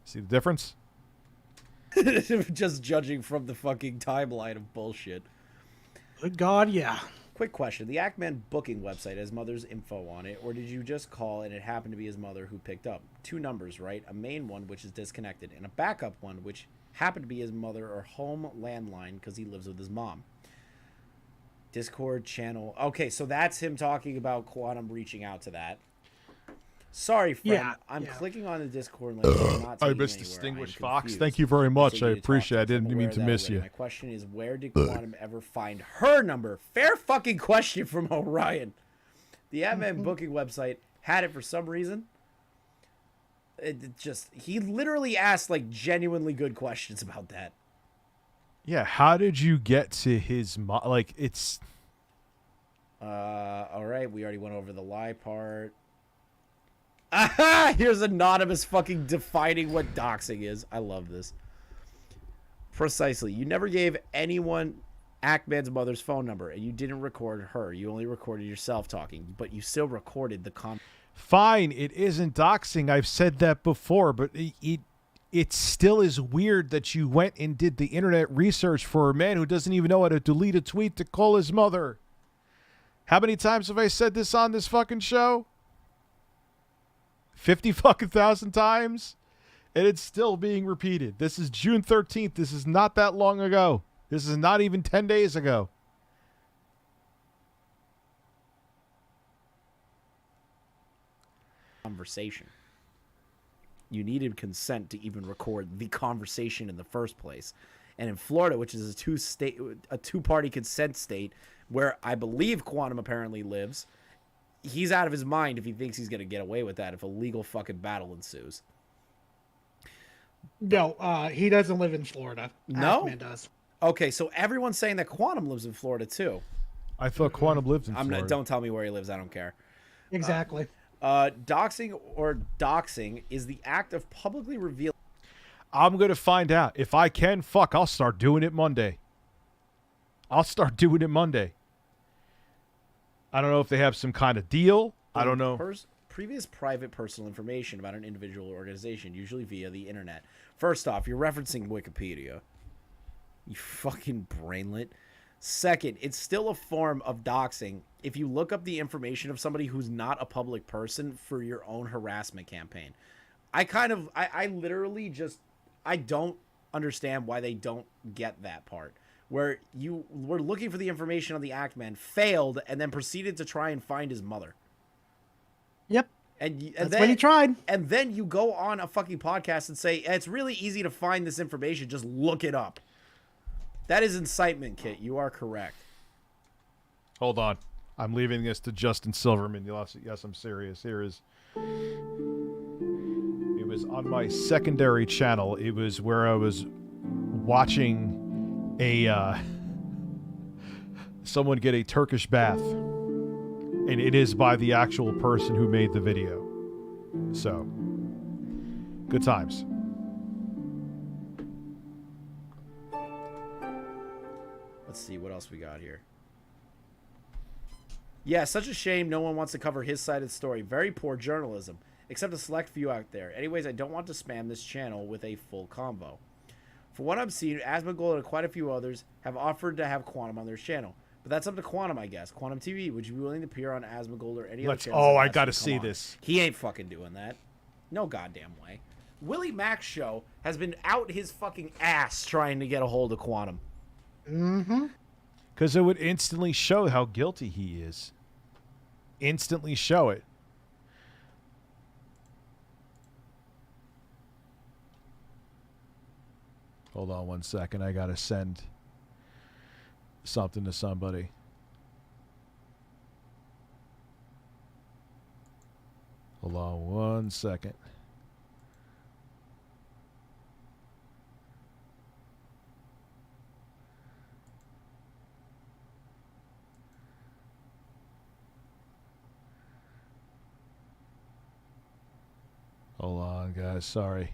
See the difference? Just judging from the fucking timeline of bullshit. Good God, yeah. Quick question. The Ackman booking website has mother's info on it, or did you just call and it happened to be his mother who picked up? 2 numbers, right? A main one, which is disconnected, and a backup one, which happened to be his mother or home landline because he lives with his mom. Discord channel. Okay, so that's him talking about Quantum reaching out to that. Sorry, friend. Yeah, I'm yeah. clicking on the Discord link. I'm not I taking miss anywhere. Distinguished I'm Fox. confused. Thank you very much. I Continue to talk appreciate it. I to us. I'm didn't aware mean of to that miss already. you. My question is, where did Quantum ever find her number? Fair fucking question from Orion. The Ant-Man booking website had it for some reason. He literally asked like genuinely good questions about that. Yeah, how did you get to his like it's All right, we already went over the lie part. Aha! Here's Anonymous fucking defining what doxing is. I love this. Precisely. You never gave anyone Ackman's mother's phone number, and you didn't record her. You only recorded yourself talking, but you still recorded the fine. It isn't doxing. I've said that before, but it still is weird that you went and did the internet research for a man who doesn't even know how to delete a tweet to call his mother. How many times have I said this on this fucking show? 50 fucking thousand times? And it's still being repeated. This is June 13th. This is not that long ago. This is not even 10 days ago. conversation. You needed consent to even record the conversation in the first place. And in Florida, which is a two-party consent state where I believe Quantum apparently lives, he's out of his mind if he thinks he's going to get away with that if a legal fucking battle ensues. No, he doesn't live in Florida. No? Ackman does. Okay, so everyone's saying that Quantum lives in Florida too. I thought Quantum lived in Florida. Don't tell me where he lives. I don't care. Exactly. Doxing or doxing is the act of publicly revealing. I'm going to find out. If I can, I'll start doing it Monday. I don't know if they have some kind of deal. I don't know. Previous private personal information about an individual or organization, usually via the internet. First off, you're referencing Wikipedia. You fucking brainlet. Second, it's still a form of doxing if you look up the information of somebody who's not a public person for your own harassment campaign. I literally just, I don't understand why they don't get that part. Where you were looking for the information on the Ackman, failed, and then proceeded to try and find his mother. Yep. And That's then, what he tried. And then you go on a fucking podcast and say, it's really easy to find this information, just look it up. That is incitement, Kit. You are correct. Hold on. I'm leaving this to Justin Silverman. Yes, I'm serious. It was on my secondary channel. It was where I was watching someone get a Turkish bath. And it is by the actual person who made the video. So, good times. Let's see what else we got here. Yeah, such a shame no one wants to cover his side of the story. Very poor journalism, except a select few out there. Anyways, I don't want to spam this channel with a full convo. For what I've seen, Asmongold and quite a few others have offered to have Quantum on their channel. But that's up to Quantum, I guess. Quantum TV, would you be willing to appear on Asmongold or any other channel? Oh, I gotta see this. He ain't fucking doing that. No goddamn way. Willie Mack's show has been out his fucking ass trying to get a hold of Quantum. Mm-hmm. Because it would instantly show how guilty he is. Instantly show it. Hold on 1 second. I gotta send something to somebody. Hold on 1 second. Hold on, guys. Sorry.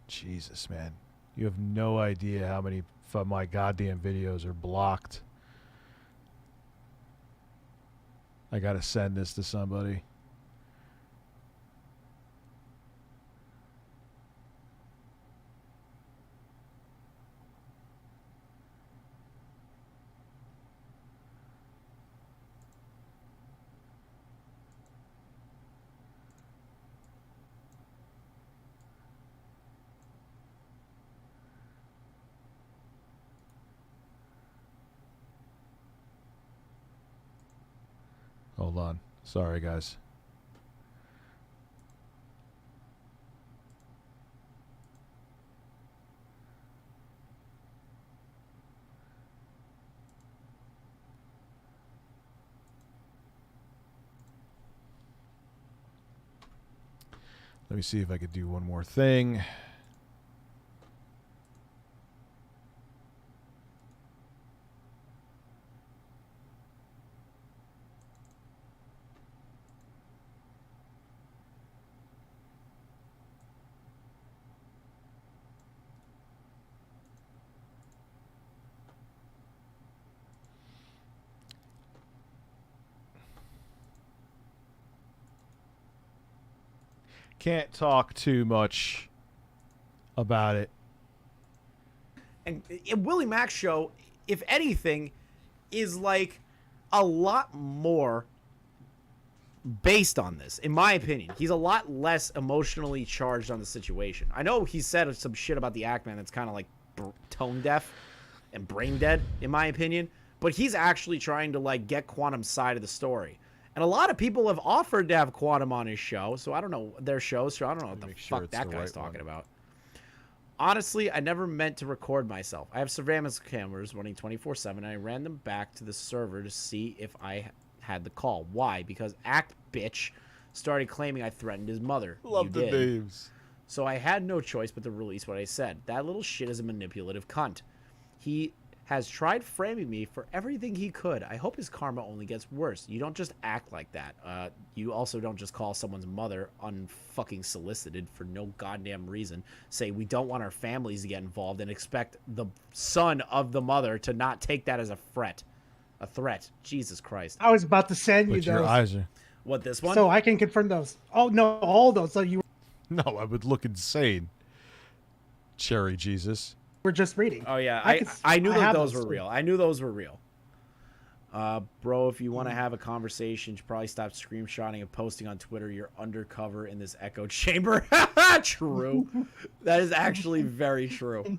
Jesus, man. You have no idea how many of my goddamn videos are blocked. I gotta send this to somebody. Hold on. Sorry, guys. Let me see if I could do one more thing. Can't talk too much about it. And Willie Mack's show, if anything, is like a lot more based on this, in my opinion. He's a lot less emotionally charged on the situation. I know he said some shit about the Ackman that's kind of like tone deaf and brain dead, in my opinion. But he's actually trying to like get Quantum's side of the story. And a lot of people have offered to have Quantum on his show, so I don't know their shows, so I don't know what the fuck that guy's talking about. Honestly, I never meant to record myself. I have surveillance cameras running 24/7, and I ran them back to the server to see if I had the call. Why? Because Act Bitch started claiming I threatened his mother. Love the names. So I had no choice but to release what I said. That little shit is a manipulative cunt. He has tried framing me for everything he could. I hope his karma only gets worse. You don't just act like that. You also don't just call someone's mother unfucking solicited for no goddamn reason. Say we don't want our families to get involved and expect the son of the mother to not take that as a threat. A threat. Jesus Christ. I was about to send you But your those. eyes are... What, this one? So I can confirm those. Oh, no, all those. So you No, I would look insane. Cherry Jesus. were just reading. Oh, yeah. I I knew that have those were too. real. I knew those were real. Bro, if you want to have a conversation, you should probably stop screenshotting and posting on Twitter. You're undercover in this echo chamber. True. That is actually very true.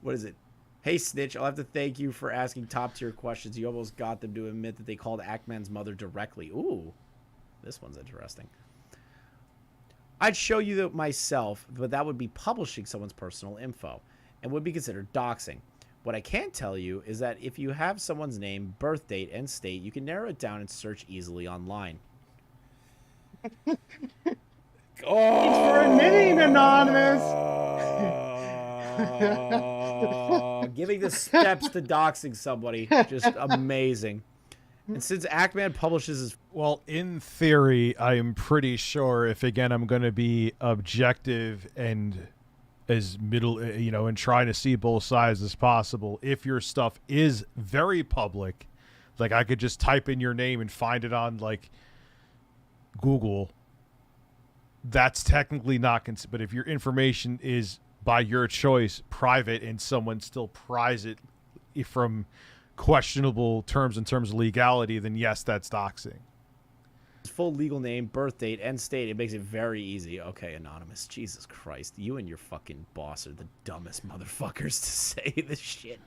What is it? Hey, Snitch, I'll have to thank you for asking top-tier questions. You almost got them to admit that they called Ackman's mother directly. Ooh, this one's interesting. I'd show you that myself, but that would be publishing someone's personal info and would be considered doxing. What I can tell you is that if you have someone's name, birth date, and state, you can narrow it down and search easily online. Thanks for admitting, Anonymous. Giving the steps to doxing somebody, just amazing. And since Ackman publishes his... Well, in theory, I am pretty sure if, again, I'm going to be objective and as middle, and trying to see both sides as possible, if your stuff is very public, like I could just type in your name and find it on, like, Google, that's technically not... But if your information is, by your choice, private and someone still pries it from questionable terms in terms of legality, then yes, that's doxing. Full legal name, birth date, and state. It makes it very easy. Okay, Anonymous. Jesus Christ. You and your fucking boss are the dumbest motherfuckers to say this shit.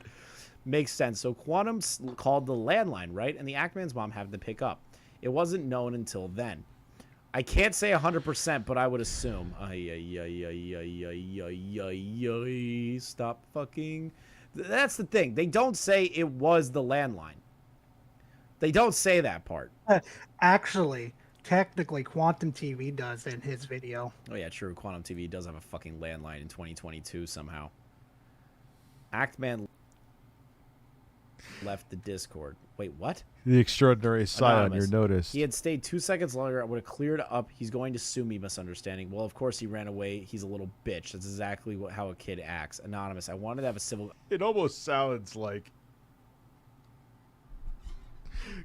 Makes sense. So Quantum called the landline, right? And the Ackman's mom had to pick up. It wasn't known until then. I can't say 100%, but I would assume. Stop fucking... That's the thing. They don't say it was the landline. They don't say that part. Actually, technically, Quantum TV does in his video. Oh, yeah, true. Quantum TV does have a fucking landline in 2022 somehow. Actman left the Discord. Wait, what? The extraordinary sign on your notice. He had stayed 2 seconds longer. I would have cleared up. He's going to sue me, misunderstanding. Well, of course, he ran away. He's a little bitch. That's exactly how a kid acts. Anonymous, I wanted to have a civil... It almost sounds like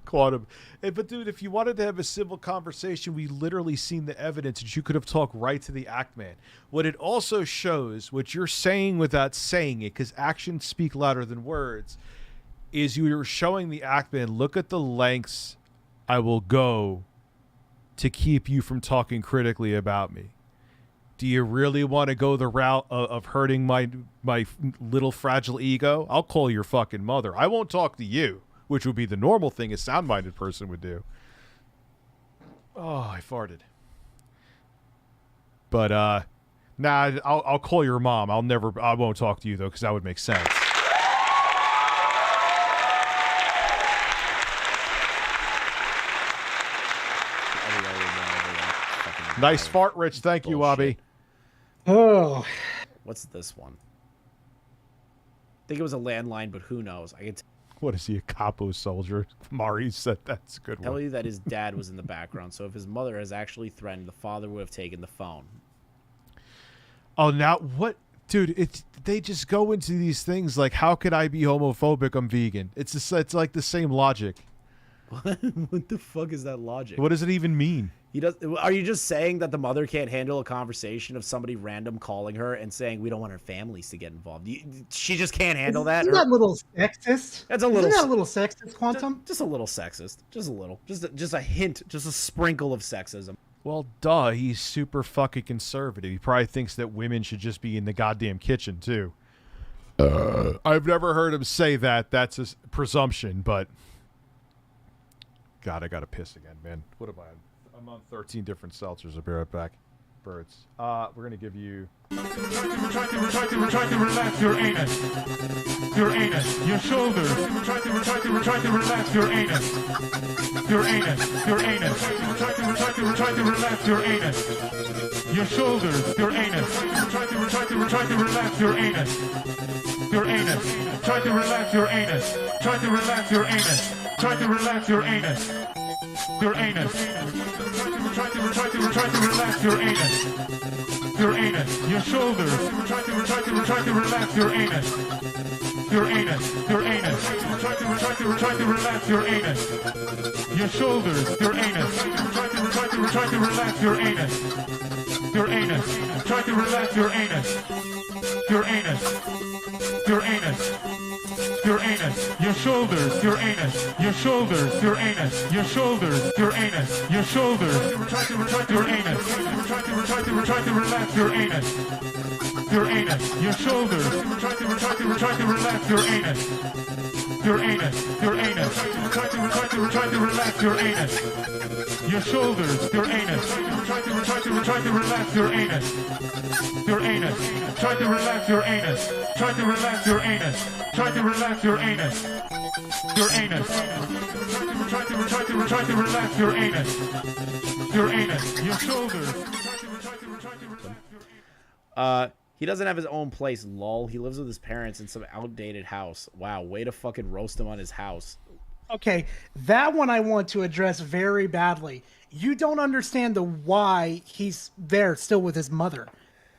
Quantum. But, dude, if you wanted to have a civil conversation, we literally seen the evidence that you could have talked right to the Ackman. What it also shows, what you're saying without saying it, because actions speak louder than words, is you were showing the Ackman, look at the lengths I will go to keep you from talking critically about me. Do you really want to go the route of hurting my little fragile ego? I'll call your fucking mother. I won't talk to you, which would be the normal thing a sound-minded person would do. Oh, I farted. But nah, I'll call your mom. I won't talk to you though, because that would make sense. Nice fart, Rich. Thank you, Wabi. Oh, what's this one? I think it was a landline, but who knows? I can What is he, a capo soldier? Mari said that's a good tell one. you that his dad was in the background, so if his mother has actually threatened, the father would have taken the phone. Oh, now what? Dude, they just go into these things like, how could I be homophobic? I'm vegan. It's like the same logic. What the fuck is that logic? What does it even mean? Are you just saying that the mother can't handle a conversation of somebody random calling her and saying we don't want our families to get involved? She just can't handle that. Isn't that a little sexist? That's a little. Isn't that a little sexist, Quantum? Just a little sexist. Just a little. Just a hint. Just a sprinkle of sexism. Well, duh. He's super fucking conservative. He probably thinks that women should just be in the goddamn kitchen too. I've never heard him say that. That's a presumption, but God, I gotta piss again, man. What am I on? I'm on 13 different seltzers. I'll be right back. Birds. We're gonna give you. Try to relax your anus. Your anus. Your shoulders. Try to relax your anus. Your anus. Your anus. Try to relax your anus. Your shoulders. Your anus. Try to relax your anus. Your anus. Try to relax your anus. Try to relax your anus. Try to relax your anus. Your anus. Try to relax your anus. Your anus. Your shoulders. Try to relax your anus. Your anus. Your anus. Try to relax your anus. Your shoulders. Your anus. Try to relax your anus. Your anus. Try to relax your anus. Your anus. Your anus. Your anus, your shoulders, your anus, your shoulders, your anus, your shoulders, your anus, your shoulders, your anus, try to relax your anus, your anus, your shoulders, try to relax your anus, your anus, your anus, try to relax your anus, your shoulders, your anus, try to relax your anus, your anus, try to relax your anus, try to relax your anus. Try to relax your anus. Your anus. Try to relax your anus. Your anus. Your shoulders. He doesn't have his own place, lol. He lives with his parents in some outdated house. Wow, way to fucking roast him on his house. Okay, that one I want to address very badly. You don't understand the why he's there still with his mother.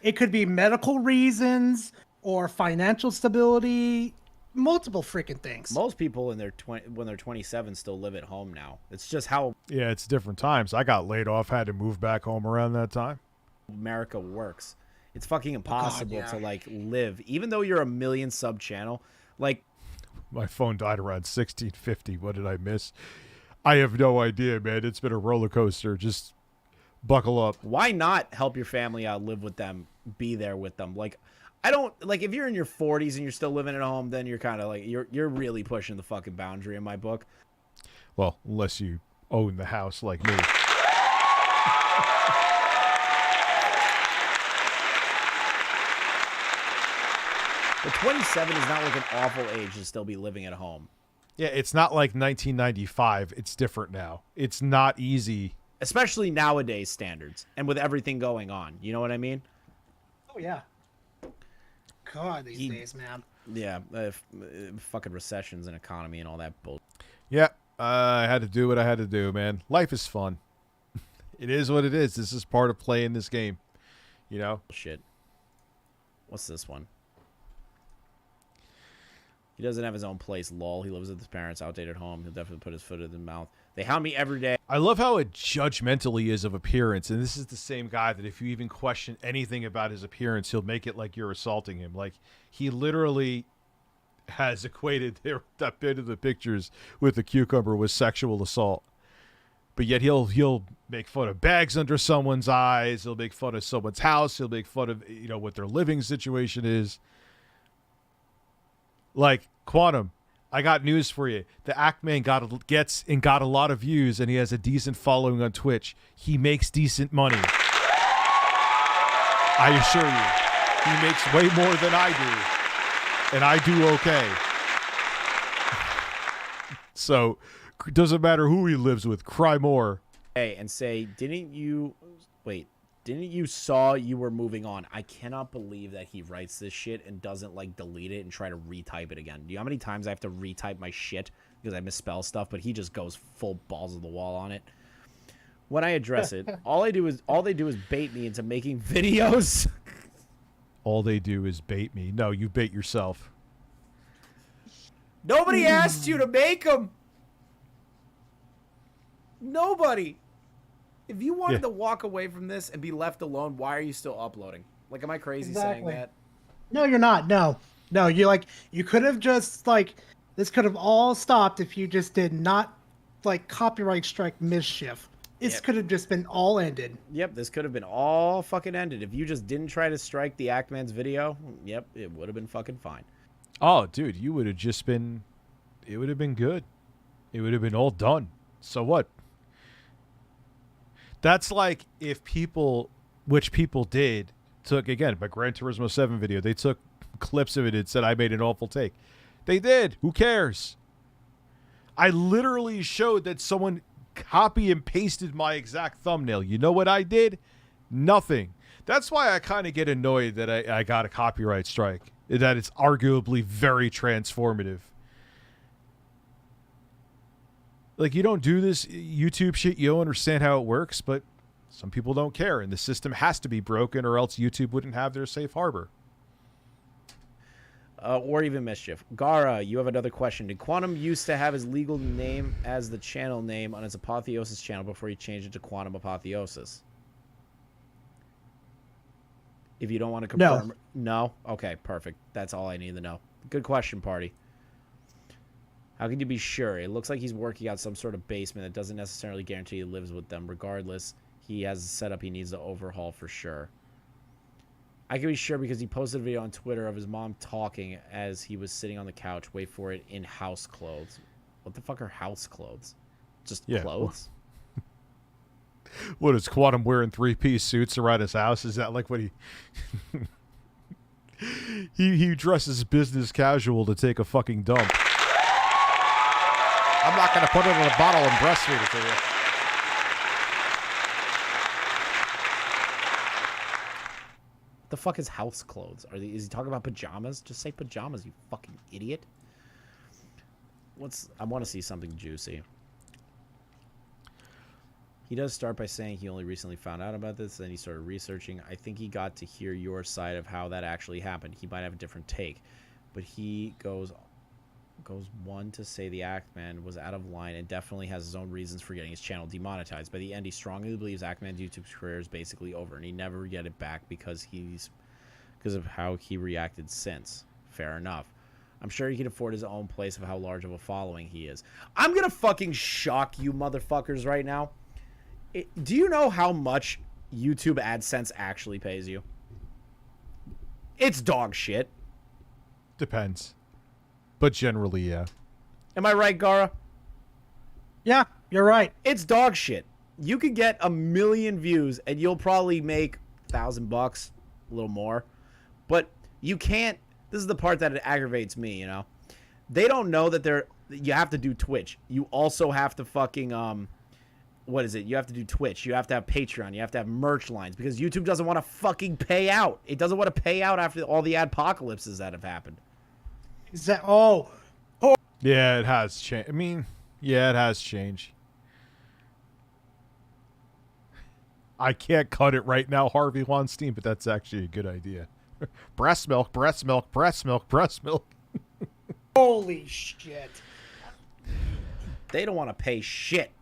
It could be medical reasons or financial stability. Multiple freaking things. Most people in their when they're 27 still live at home now. It's just how Yeah, it's different times. I got laid off, had to move back home around that time. America works. It's fucking impossible to like live, even though you're a million sub channel. Like, my phone died around 1650. What did I miss? I have no idea, man. It's been a roller coaster. Just buckle up. Why not help your family out, live with them, be there with them? Like, I don't like if you're in your 40s and you're still living at home, then you're kind of like you're really pushing the fucking boundary in my book. Well, unless you own the house like me. But 27 is not like an awful age to still be living at home. Yeah, it's not like 1995. It's different now. It's not easy. Especially nowadays standards and with everything going on. You know what I mean? Oh, yeah. God, these days, man. Yeah, fucking recessions and economy and all that bull. Yeah, I had to do what I had to do, man. Life is fun. It is what it is. This is part of playing this game. You know? Shit. What's this one? He doesn't have his own place, lol. He lives with his parents, outdated home. He'll definitely put his foot in his mouth. They hound me every day. I love how judgmental he is of appearance, and this is the same guy that if you even question anything about his appearance, he'll make it like you're assaulting him. Like, he literally has equated that bit of the pictures with the cucumber with sexual assault. But yet he'll make fun of bags under someone's eyes. He'll make fun of someone's house. He'll make fun of, what their living situation is. Like, Quantum, I got news for you. The Ackman got a lot of views, and he has a decent following on Twitch. He makes decent money. I assure you, he makes way more than I do, and I do okay. So, it doesn't matter who he lives with. Cry more. Hey, and say, didn't you saw you were moving on? I cannot believe that he writes this shit and doesn't like delete it and try to retype it again. Do you know how many times I have to retype my shit because I misspell stuff? But he just goes full balls of the wall on it. When I address it, all they do is bait me into making videos. All they do is bait me. No, you bait yourself. Nobody asked you to make them. Nobody. If you wanted to walk away from this and be left alone, why are you still uploading? Like, am I crazy saying that? No, you're not. No, you could have just this could have all stopped if you just did not copyright strike mischief. This could have just been all ended. Yep, this could have been all fucking ended. If you just didn't try to strike the Ackman's video, yep, it would have been fucking fine. Oh, dude, you would have just been... It would have been good. It would have been all done. So what? That's like if people, which people did, took, again, my Gran Turismo 7 video, they took clips of it and said I made an awful take. They did. Who cares? I literally showed that someone copy and pasted my exact thumbnail. You know what I did? Nothing. That's why I kind of get annoyed that I got a copyright strike. That it's arguably very transformative. Like, you don't do this YouTube shit, you don't understand how it works, but some people don't care, and the system has to be broken or else YouTube wouldn't have their safe harbor. Or even mischief. Gara, you have another question. Did Quantum used to have his legal name as the channel name on his Apotheosis channel before he changed it to Quantum Apotheosis? If you don't want to confirm... No? Okay, perfect. That's all I need to know. Good question, party. How can you be sure? It looks like he's working out some sort of basement that doesn't necessarily guarantee he lives with them. Regardless, he has a setup he needs to overhaul for sure. I can be sure because he posted a video on Twitter of his mom talking as he was sitting on the couch. Wait for it, in house clothes. What the fuck are house clothes? Just clothes? What is Quantum wearing 3-piece suits around his house? Is that like what he... he dresses business casual to take a fucking dump. I'm not going to put it in a bottle and breastfeed it to you. What the fuck is house clothes? Is he talking about pajamas? Just say pajamas, you fucking idiot. I want to see something juicy. He does start by saying he only recently found out about this, then he started researching. I think he got to hear your side of how that actually happened. He might have a different take, but he goes one to say the Ackman was out of line and definitely has his own reasons for getting his channel demonetized. By the end, he strongly believes Ackman's YouTube career is basically over, and he never get it back because of how he reacted since. Fair enough. I'm sure he can afford his own place of how large of a following he is. I'm gonna fucking shock you motherfuckers right now. Do you know how much YouTube AdSense actually pays you? It's dog shit. Depends. But generally, yeah. Am I right, Gara? Yeah, you're right. It's dog shit. You could get 1 million views and you'll probably make $1,000, a little more. But you can't. This is the part that it aggravates me, you know. They don't know that you have to do Twitch. You also have to fucking what is it? You have to do Twitch. You have to have Patreon. You have to have merch lines because YouTube doesn't want to fucking pay out. It doesn't want to pay out after all the adpocalypses that have happened. Is that Yeah, it has changed. I mean, yeah, it has changed. I can't cut it right now, Harvey Weinstein, but that's actually a good idea. Breast milk, breast milk, breast milk, breast milk. Holy shit. They don't want to pay shit.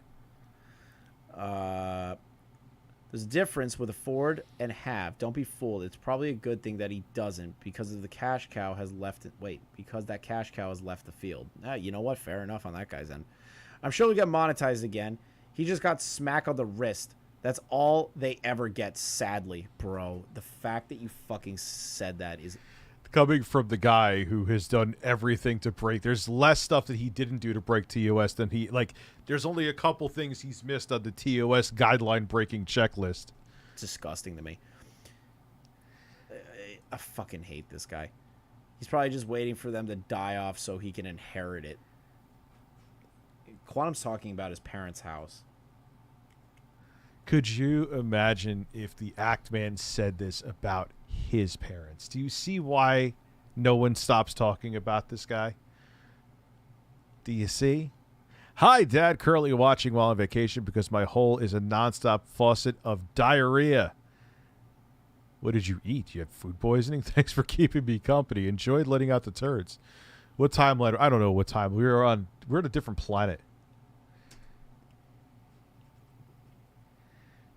There's a difference with afford and have. Don't be fooled. It's probably a good thing that he doesn't because of the cash cow has left it. Wait, because that cash cow has left the field. You know what? Fair enough on that guy's end. I'm sure he'll get monetized again. He just got smack on the wrist. That's all they ever get, sadly, bro. The fact that you fucking said that is coming from the guy who has done everything to break. There's less stuff that he didn't do to break TOS than he there's only a couple things he's missed on the TOS guideline breaking checklist. It's disgusting to me. I fucking hate this guy. He's probably just waiting for them to die off so he can inherit it. Quantum's talking about his parents' house. Could you imagine if the Act Man said this about his parents? Do you see why no one stops talking about this guy? Do you see? Hi, Dad. Currently watching while on vacation because my hole is a nonstop faucet of diarrhea. What did you eat? You had food poisoning? Thanks for keeping me company. Enjoyed letting out the turds. What timeline? I don't know what time. We're on a different planet.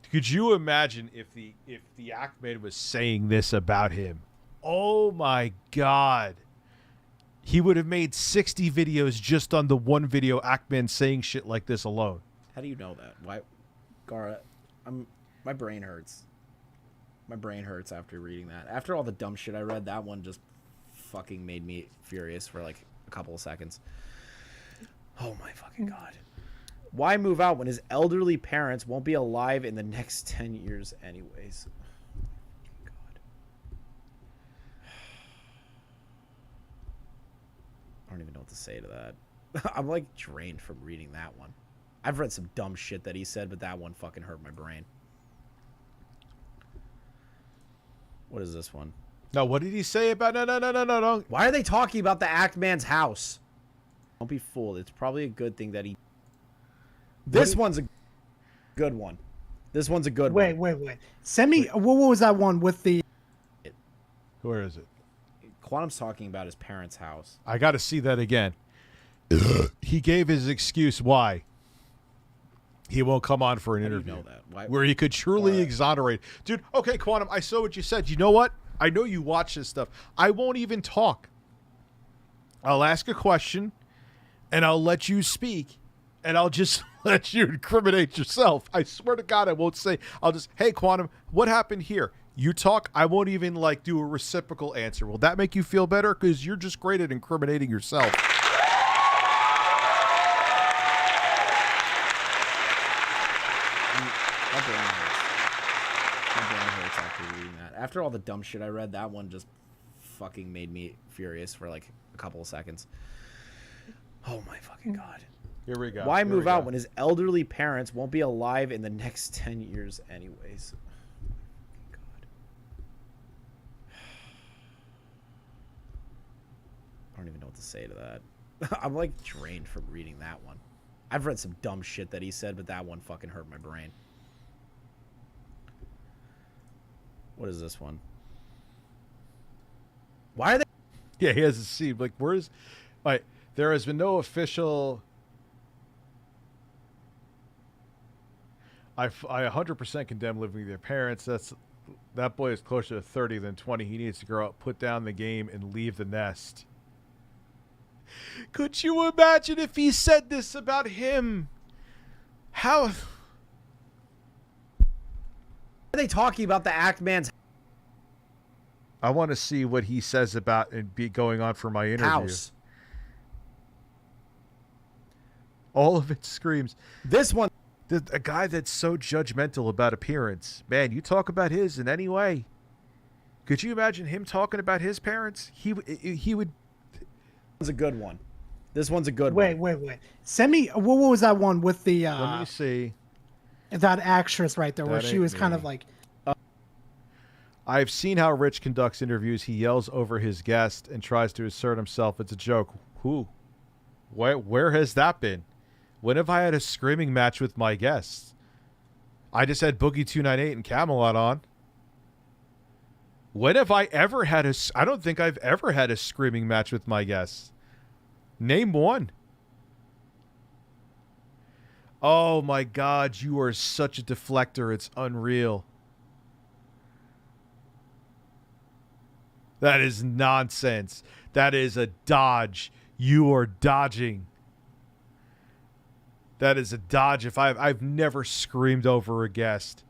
Could you imagine if the Ackman was saying this about him? Oh my God. He would have made 60 videos just on the one video Ackman saying shit like this alone. How do you know that? Why, Gara? My brain hurts. My brain hurts after reading that. After all the dumb shit I read, that one just fucking made me furious for like a couple of seconds. Oh my fucking God. Why move out when his elderly parents won't be alive in the next 10 years anyways? God. I don't even know what to say to that. I'm like drained from reading that one. I've read some dumb shit that he said, but that one fucking hurt my brain. What is this one? No, what did he say about no. Why are they talking about the Act Man's house? Don't be fooled. It's probably a good thing that he... This one's a good one. This one's a good one. Wait. Send me... What was that one with the... Where is it? Quantum's talking about his parents' house. I got to see that again. He gave his excuse why he won't come on for an interview. You know that? Why? Where he could truly exonerate. Dude, okay, Quantum, I saw what you said. You know what? I know you watch this stuff. I won't even talk. I'll ask a question, and I'll let you speak, and I'll just let you incriminate yourself. I swear to God, I won't say. I'll just, hey, Quantum, what happened here? You talk. I won't even, do a reciprocal answer. Will that make you feel better? Because you're just great at incriminating yourself. My brain hurts. My brain hurts after reading that. After all the dumb shit I read, that one just fucking made me furious for like a couple of seconds. Oh my fucking God. Here we go. Why move out when his elderly parents won't be alive in the next 10 years anyways? God. I don't even know what to say to that. I'm like drained from reading that one. I've read some dumb shit that he said, but that one fucking hurt my brain. What is this one? Why are they... Yeah, he has a seed. Where's... there has been no official... I 100% condemn living with your parents. That boy is closer to 30 than 20. He needs to grow up, put down the game, and leave the nest. Could you imagine if he said this about him? How... Are they talking about the Act Man's I want to see what he says about it be going on for my interview. house? All of it screams. This one... A guy that's so judgmental about appearance. Man, you talk about his in any way. Could you imagine him talking about his parents? He would... This one's a good one. This one's a good one. Wait. Send me... What was that one with the... Let me see. That actress right there where That she ain't was kind me. of like... I've seen how Rich conducts interviews. He yells over his guest and tries to assert himself. It's a joke. Who? Where has that been? When have I had a screaming match with my guests? I just had Boogie298 and Camelot on. When have I ever had a... I don't think I've ever had a screaming match with my guests. Name one. Oh my God, you are such a deflector. It's unreal. That is nonsense. That is a dodge. You are dodging. That is a dodge. I've never screamed over a guest.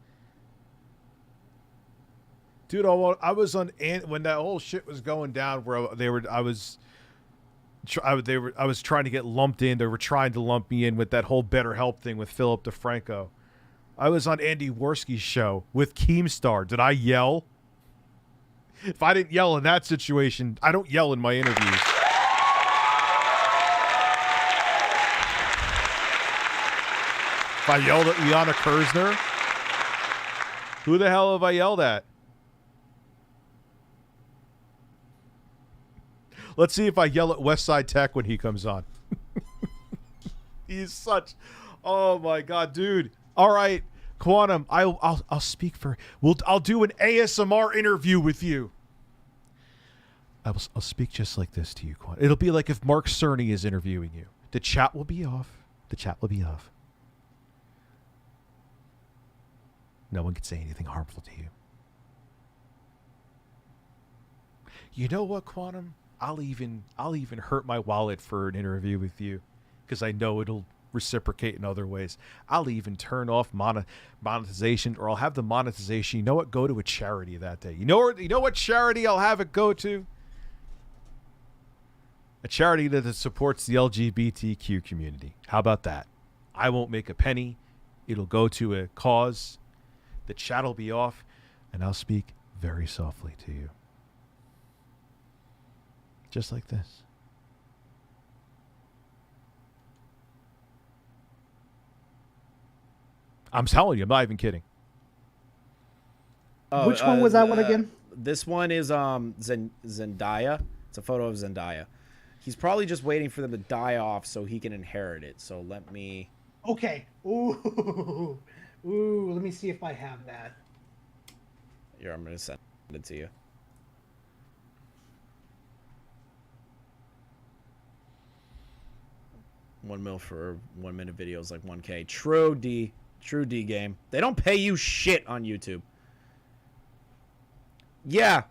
Dude, I was on when that whole shit was going down, where I was trying to get lumped in. They were trying to lump me in with that whole BetterHelp thing with Philip DeFranco. I was on Andy Worski's show with Keemstar. Did I yell? If I didn't yell in that situation, I don't yell in my interviews. If I yelled at Liana Kersner, who the hell have I yelled at? Let's see if I yell at Westside Tech when he comes on. He's such... Oh, my God, dude. All right, Quantum, I'll speak for... I'll do an ASMR interview with you. I'll speak just like this to you, Quantum. It'll be like if Mark Cerny is interviewing you. The chat will be off. The chat will be off. No one can say anything harmful to you. You know what, Quantum? I'll even hurt my wallet for an interview with you because I know it'll reciprocate in other ways. I'll even turn off monetization, or I'll have the monetization. You know what? Go to a charity that day. You know what charity I'll have it go to? A charity that supports the LGBTQ community. How about that? I won't make a penny. It'll go to a cause. The chat will be off, and I'll speak very softly to you. Just like this. I'm telling you, I'm not even kidding. Which one was that one again? This one is Zendaya. It's a photo of Zendaya. He's probably just waiting for them to die off so he can inherit it. So let me... Okay. Ooh. Ooh, let me see if I have that. Here, I'm going to send it to you. $1 million for 1 minute videos like 1K. True D game. They don't pay you shit on YouTube. Yeah.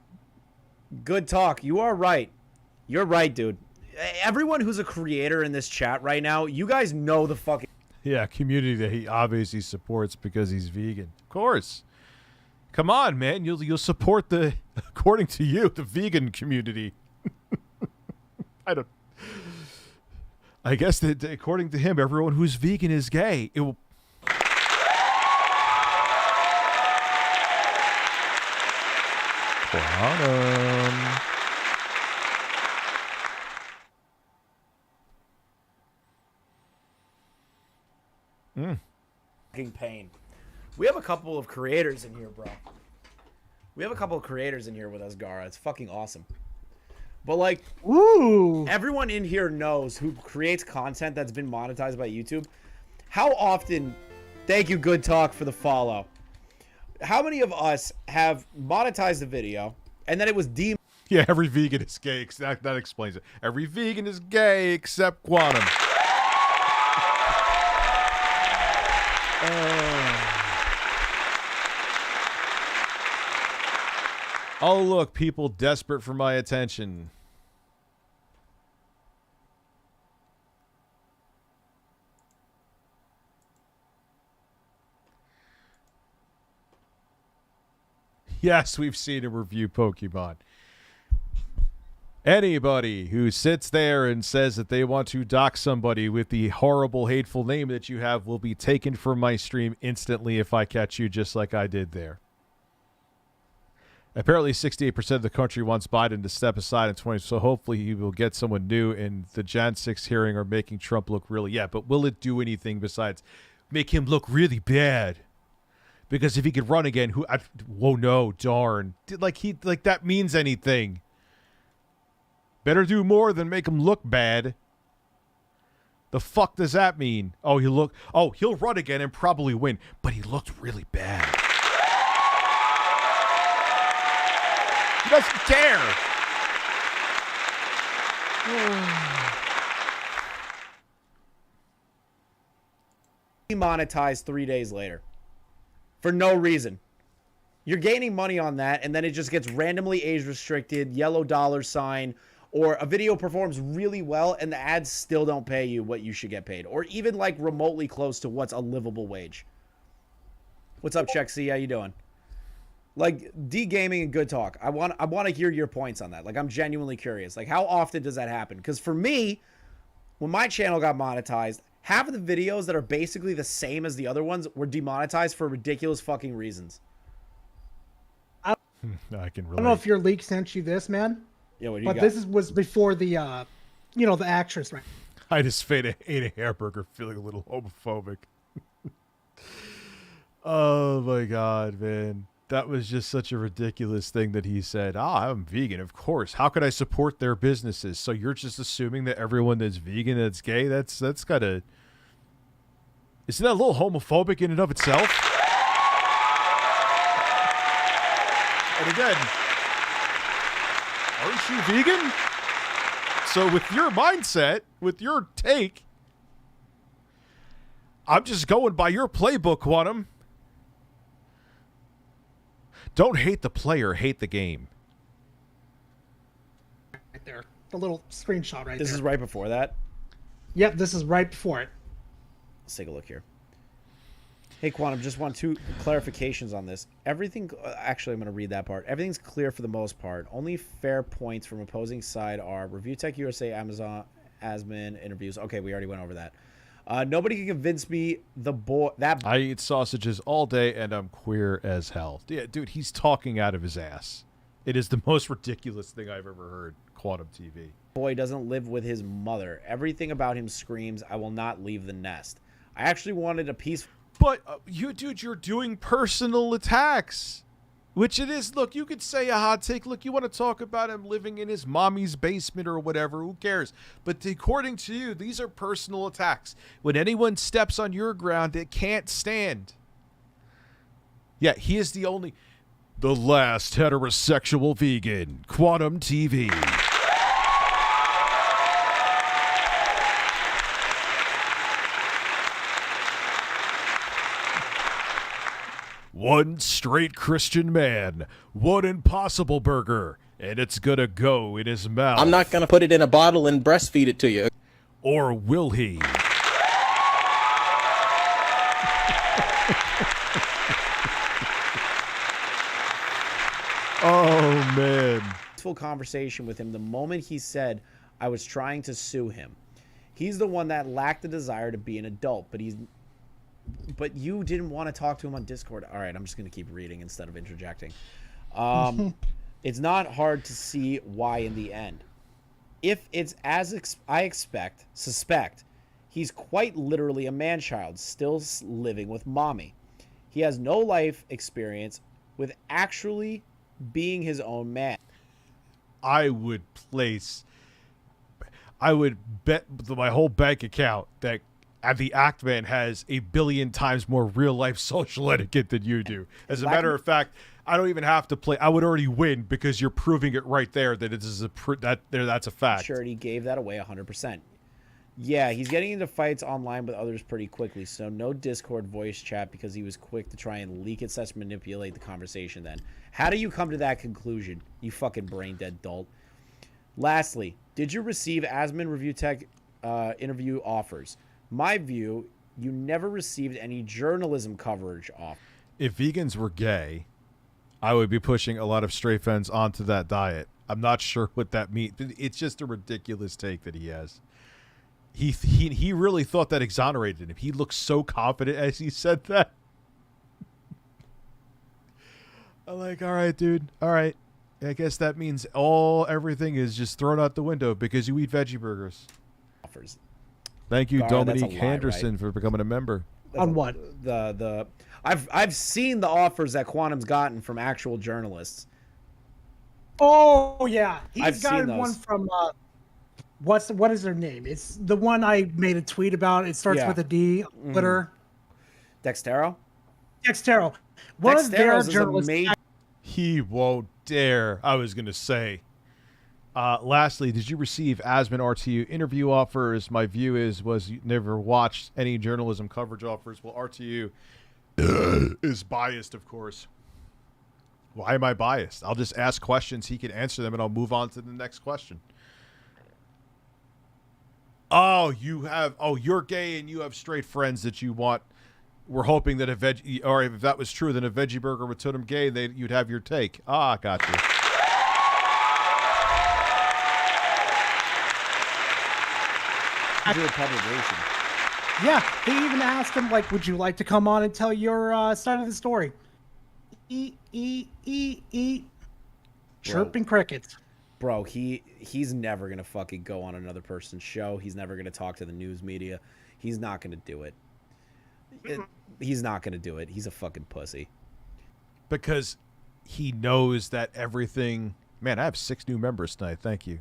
Good talk. You are right. You're right, dude. Everyone who's a creator in this chat right now, you guys know the fucking... Yeah, community that he obviously supports because he's vegan. Of course. Come on, man. You'll support the, according to you, the vegan community. I guess that according to him, everyone who's vegan is gay. It will... Pain. We have a couple of creators in here, bro. We have a couple of creators in here with us, Gara. It's fucking awesome. But like, ooh, everyone in here knows who creates content that's been monetized by YouTube. How often? Thank you, Good Talk, for the follow. How many of us have monetized a video and then it was Yeah, every vegan is gay. That explains it. Every vegan is gay except Quantum. Oh, look, people desperate for my attention. Yes, we've seen him review Pokemon. Anybody who sits there and says that they want to dox somebody with the horrible, hateful name that you have will be taken from my stream instantly if I catch you, just like I did there. Apparently 68% of the country wants Biden to step aside in 20, so hopefully he will get someone new, and the Jan 6 hearing are making Trump look really... Yeah, but will it do anything besides make him look really bad? Because if he could run again, whoa, no, darn. Like that means anything. Better do more than make him look bad. The fuck does that mean? Oh, he'll run again and probably win, but he looked really bad. He doesn't care. Demonetized 3 days later. For no reason. You're gaining money on that, and then it just gets randomly age restricted, yellow dollar sign, or a video performs really well and the ads still don't pay you what you should get paid, or even like remotely close to what's a livable wage. What's up, Check C? How you doing? Like de-gaming and good talk. I want to hear your points on that. Like I'm genuinely curious. Like how often does that happen? Because for me, when my channel got monetized, half of the videos that are basically the same as the other ones were demonetized for ridiculous fucking reasons. I can relate. I don't know if your leak sent you this, man. Yeah, what do you got? But was before the, the actress, right? I just ate a hamburger feeling a little homophobic. Oh my God, man. That was just such a ridiculous thing that he said. I'm vegan, of course. How could I support their businesses? So you're just assuming that everyone that's vegan that's gay? That's kind of... Isn't that a little homophobic in and of itself? And again, aren't you vegan? So with your mindset, with your take, I'm just going by your playbook, Quantum. Don't hate the player, hate the game. Right there. The little screenshot right there. This is right before that. Yep, this is right before it. Let's take a look here. Hey, Quantum, just want 2 clarifications on this. Everything, actually, I'm going to read that part. Everything's clear for the most part. Only fair points from opposing side are ReviewTechUSA, Amazon, Asmin, interviews. Okay, we already went over that. Nobody can convince me I eat sausages all day and I'm queer as hell. Yeah, dude, he's talking out of his ass. It is the most ridiculous thing I've ever heard. Quantum TV. Boy doesn't live with his mother. Everything about him screams, I will not leave the nest. I actually wanted a peace. But you're doing personal attacks. Which it is. Look, you could say a hot take. Look, you want to talk about him living in his mommy's basement or whatever. Who cares? But according to you, these are personal attacks. When anyone steps on your ground, it can't stand. Yeah, he is the last heterosexual vegan. Quantum TV. One straight Christian man, one Impossible Burger, and it's gonna go in his mouth. I'm not gonna put it in a bottle and breastfeed it to you. Or will he? Oh, man. Full conversation with him the moment he said I was trying to sue him. He's the one that lacked the desire to be an adult, but you didn't want to talk to him on Discord. All right, I'm just going to keep reading instead of interjecting. It's not hard to see why in the end. If it's as I suspect, he's quite literally a man-child still living with mommy. He has no life experience with actually being his own man. I would bet my whole bank account that the Actman has 1 billion times more real-life social etiquette than you do. As a matter of fact, I don't even have to play. I would already win because you're proving it right there that it is that's a fact. Sure, he gave that away 100%. Yeah, he's getting into fights online with others pretty quickly, so no Discord voice chat because he was quick to try and leak it, manipulate the conversation then. How do you come to that conclusion, you fucking brain-dead dolt? Lastly, did you receive Asmin ReviewTech interview offers? My view, you never received any journalism coverage off. If vegans were gay, I would be pushing a lot of straight fans onto that diet. I'm not sure what that means. It's just a ridiculous take that he has. He really thought that exonerated him. He looked so confident as he said that. I'm like, all right, dude. All right. I guess that means everything is just thrown out the window because you eat veggie burgers. Offers. Thank you, Gara, Dominique that's a lie, Henderson, right? for becoming a member. On what? I've seen the offers that Quantum's gotten from actual journalists. Oh yeah, he's I've gotten seen one those. from what is their name? It's the one I made a tweet about. It starts Yeah. with a D. Twitter. Dextero? Dextero. One of their Dextero's is journalists. amazing. He won't dare. I was going to say. Lastly, did you receive Asmin RTU interview offers? My view was you never watched any journalism coverage offers. Well, RTU is biased, of course. Why am I biased? I'll just ask questions. He can answer them, and I'll move on to the next question. Oh, you're gay and you have straight friends that you want were hoping that a veggie, or if that was true, then a veggie burger would turn them gay. You'd have your take. Ah, got you. Publication. Yeah, they even asked him, like, would you like to come on and tell your side of the story? Chirping crickets. Bro, he's never gonna fucking go on another person's show. He's never gonna talk to the news media. He's not gonna do it. He's not gonna do it. He's a fucking pussy. Because he knows that everything... Man, I have 6 new members tonight. Thank you.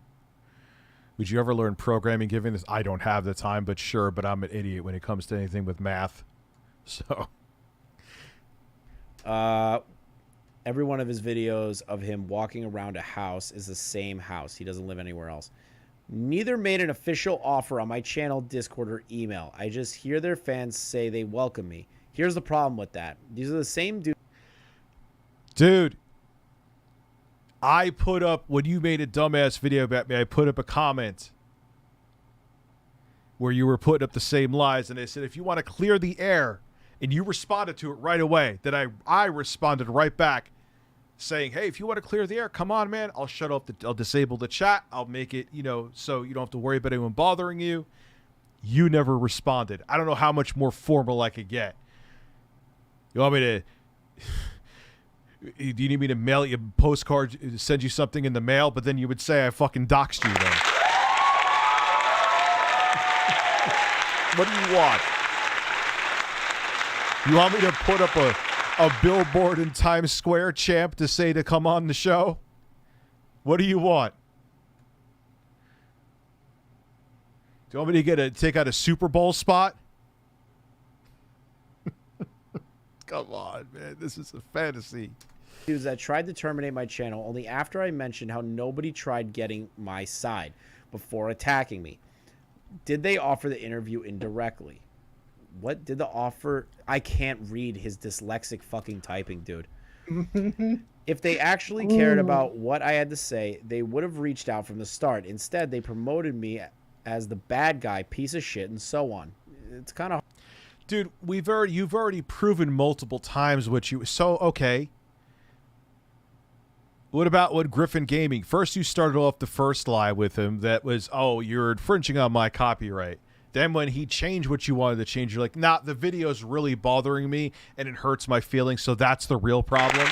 Would you ever learn programming given this? I don't have the time, but sure, but I'm an idiot when it comes to anything with math. So... Every one of his videos of him walking around a house is the same house. He doesn't live anywhere else. Neither made an official offer on my channel, Discord, or email. I just hear their fans say they welcome me. Here's the problem with that. These are the same dudes. Dude, I put up, when you made a dumbass video about me, I put up a comment where you were putting up the same lies, and they said, if you want to clear the air, and you responded to it right away, then I responded right back saying, hey, if you want to clear the air, come on, man. I'll shut off I'll disable the chat. I'll make it, so you don't have to worry about anyone bothering you. You never responded. I don't know how much more formal I could get. You want me to... Do you need me to mail you a postcard, send you something in the mail, but then you would say I fucking doxed you then? What do you want? You want me to put up a billboard in Times Square, champ, to say to come on the show? What do you want? Do you want me to take out a Super Bowl spot? Come on, man. This is a fantasy. Dudes that tried to terminate my channel only after I mentioned how nobody tried getting my side before attacking me. Did they offer the interview indirectly? What did the offer? I can't read his dyslexic fucking typing, dude. If they actually cared about what I had to say, they would have reached out from the start. Instead, they promoted me as the bad guy, piece of shit, and so on. It's kind of... Dude, you've already proven multiple times what you... So, okay. What about Grifting Gaming? First, you started off the first lie with him that was, oh, you're infringing on my copyright. Then when he changed what you wanted to change, you're like, nah, the video's really bothering me and it hurts my feelings, so that's the real problem.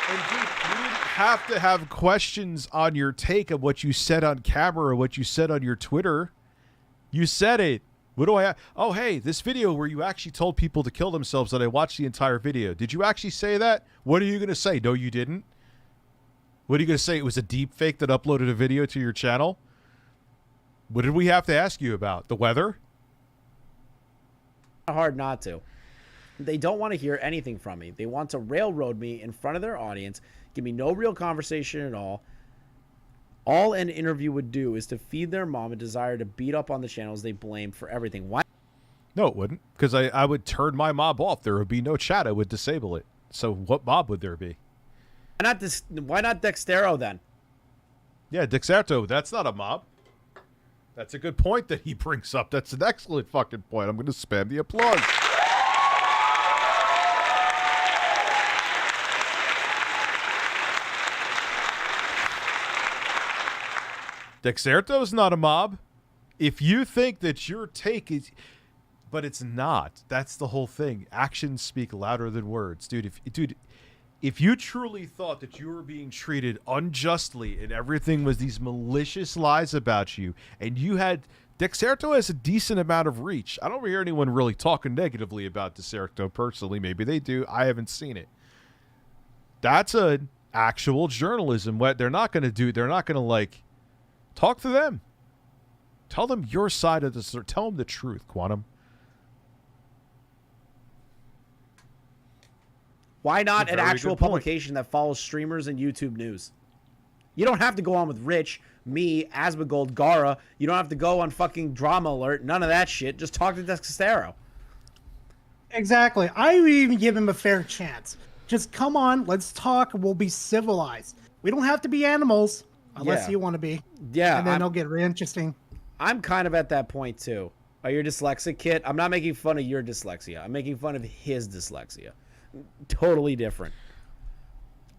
And dude, you didn't have to have questions on your take of what you said on camera or what you said on your Twitter. You said it. What do I have? Oh, hey, this video where you actually told people to kill themselves that I watched the entire video. Did you actually say that? What are you going to say? No, you didn't. What are you going to say? It was a deep fake that uploaded a video to your channel? What did we have to ask you about? The weather? hard not to. They don't want to hear anything from me. They want to railroad me in front of their audience, give me no real conversation at all. All an interview would do is to feed their mom a desire to beat up on the channels they blame for everything. Why? No, it wouldn't, because I would turn my mob off. There would be no chat. I would disable it. So what mob would there be? Why not Dextero then? Yeah, Dexerto, that's not a mob. That's a good point that he brings up. That's an excellent fucking point. I'm going to spam the applause. Dexerto's not a mob. If you think that your take is... But it's not. That's the whole thing. Actions speak louder than words. Dude, if you truly thought that you were being treated unjustly and everything was these malicious lies about you, and you had... Dexerto has a decent amount of reach. I don't hear anyone really talking negatively about Dexerto personally. Maybe they do. I haven't seen it. That's an actual journalism. What they're not going to do, they're not going to, like... Talk to them. Tell them your side of the story. Tell them the truth, Quantum. Why not an actual publication that follows streamers and YouTube news? You don't have to go on with Rich, me, Asmongold, Gara. You don't have to go on fucking Drama Alert. None of that shit. Just talk to Dextero. Exactly. I would even give him a fair chance. Just come on, let's talk. We'll be civilized. We don't have to be animals. unless Yeah. you want to be. Yeah, And then I'm- it'll get real interesting. I'm kind of at that point too. Are you dyslexic, Kit? I'm not making fun of your dyslexia. I'm making fun of his dyslexia. Totally different.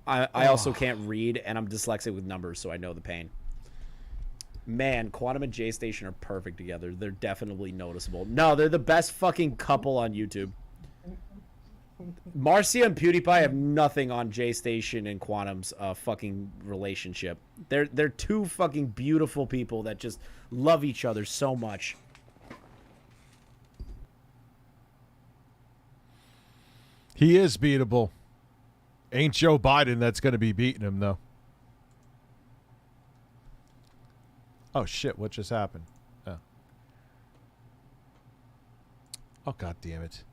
I also can't read, and I'm dyslexic with numbers, so I know the pain. Man, Quantum and J Station are perfect together. They're definitely noticeable. No, they're the best fucking couple on YouTube. Marcia and PewDiePie have nothing on J Station and Quantum's fucking relationship. They're two fucking beautiful people that just love each other so much. He is beatable. Ain't Joe Biden that's going to be beating him, though. Oh, shit. What just happened? Oh, God damn it.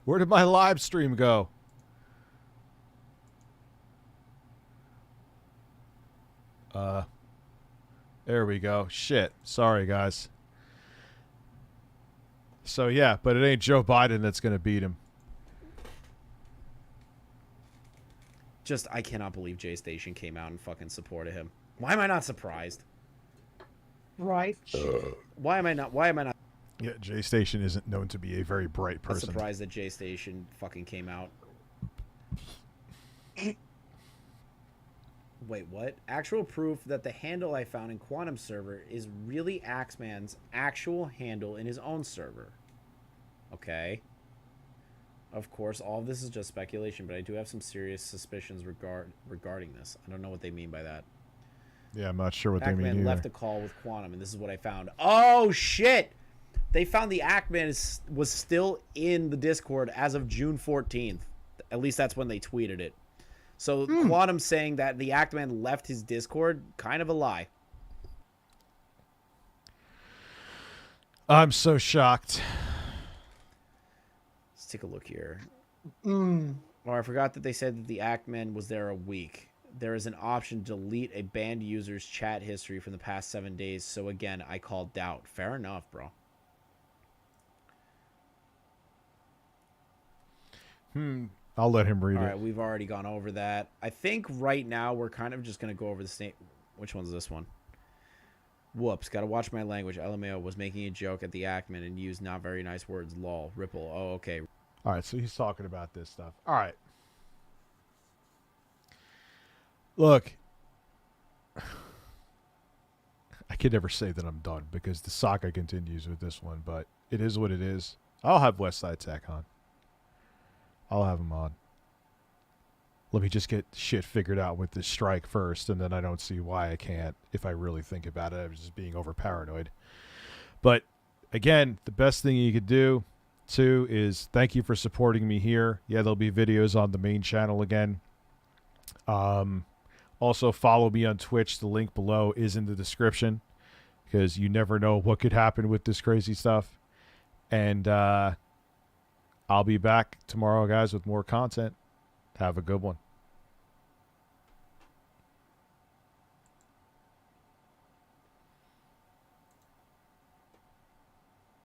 Where did my live stream go? There we go. Shit. Sorry, guys. So, yeah, but it ain't Joe Biden that's going to beat him. Just, I cannot believe J Station came out and fucking supported him. Why am I not surprised? Right. Why am I not Yeah, J Station isn't known to be a very bright I'm person. surprised that J Station fucking came out? Wait, what? Actual proof that the handle I found in Quantum server is really Axeman's actual handle in his own server. Okay. Of course, all of this is just speculation, but I do have some serious suspicions regarding this. I don't know what they mean by that. Yeah, I'm not sure what they mean Ackman either. left a call with Quantum, and this is what I found. Oh, shit! They found the Ackman was still in the Discord as of June 14th. At least that's when they tweeted it. So Quantum saying that the Ackman left his Discord, kind of a lie. I'm so shocked. Let's take a look here. Mm. Oh, I forgot that they said that the Ackman was there a week. There is an option to delete a banned user's chat history from the past 7 days. So again, I call doubt. Fair enough, bro. I'll let him read All it. right, we've already gone over that. I think right now we're kind of just going to go over the snake. Which one's this one? Whoops, gotta watch my language. LMAO was making a joke at the Ackman and used not very nice words. Lol. Ripple. Oh, okay. All right, so he's talking about this stuff. All right. Look, I can never say that I'm done because the saga continues with this one, but it is what it is. I'll have Westside Tech on. I'll have him on. Let me just get shit figured out with this strike first, and then I don't see why I can't if I really think about it. I'm just being over paranoid. But again, the best thing you could do too is thank you for supporting me here. Yeah, there'll be videos on the main channel again. Also follow me on Twitch. The link below is in the description because you never know what could happen with this crazy stuff. And I'll be back tomorrow, guys, with more content. Have a good one.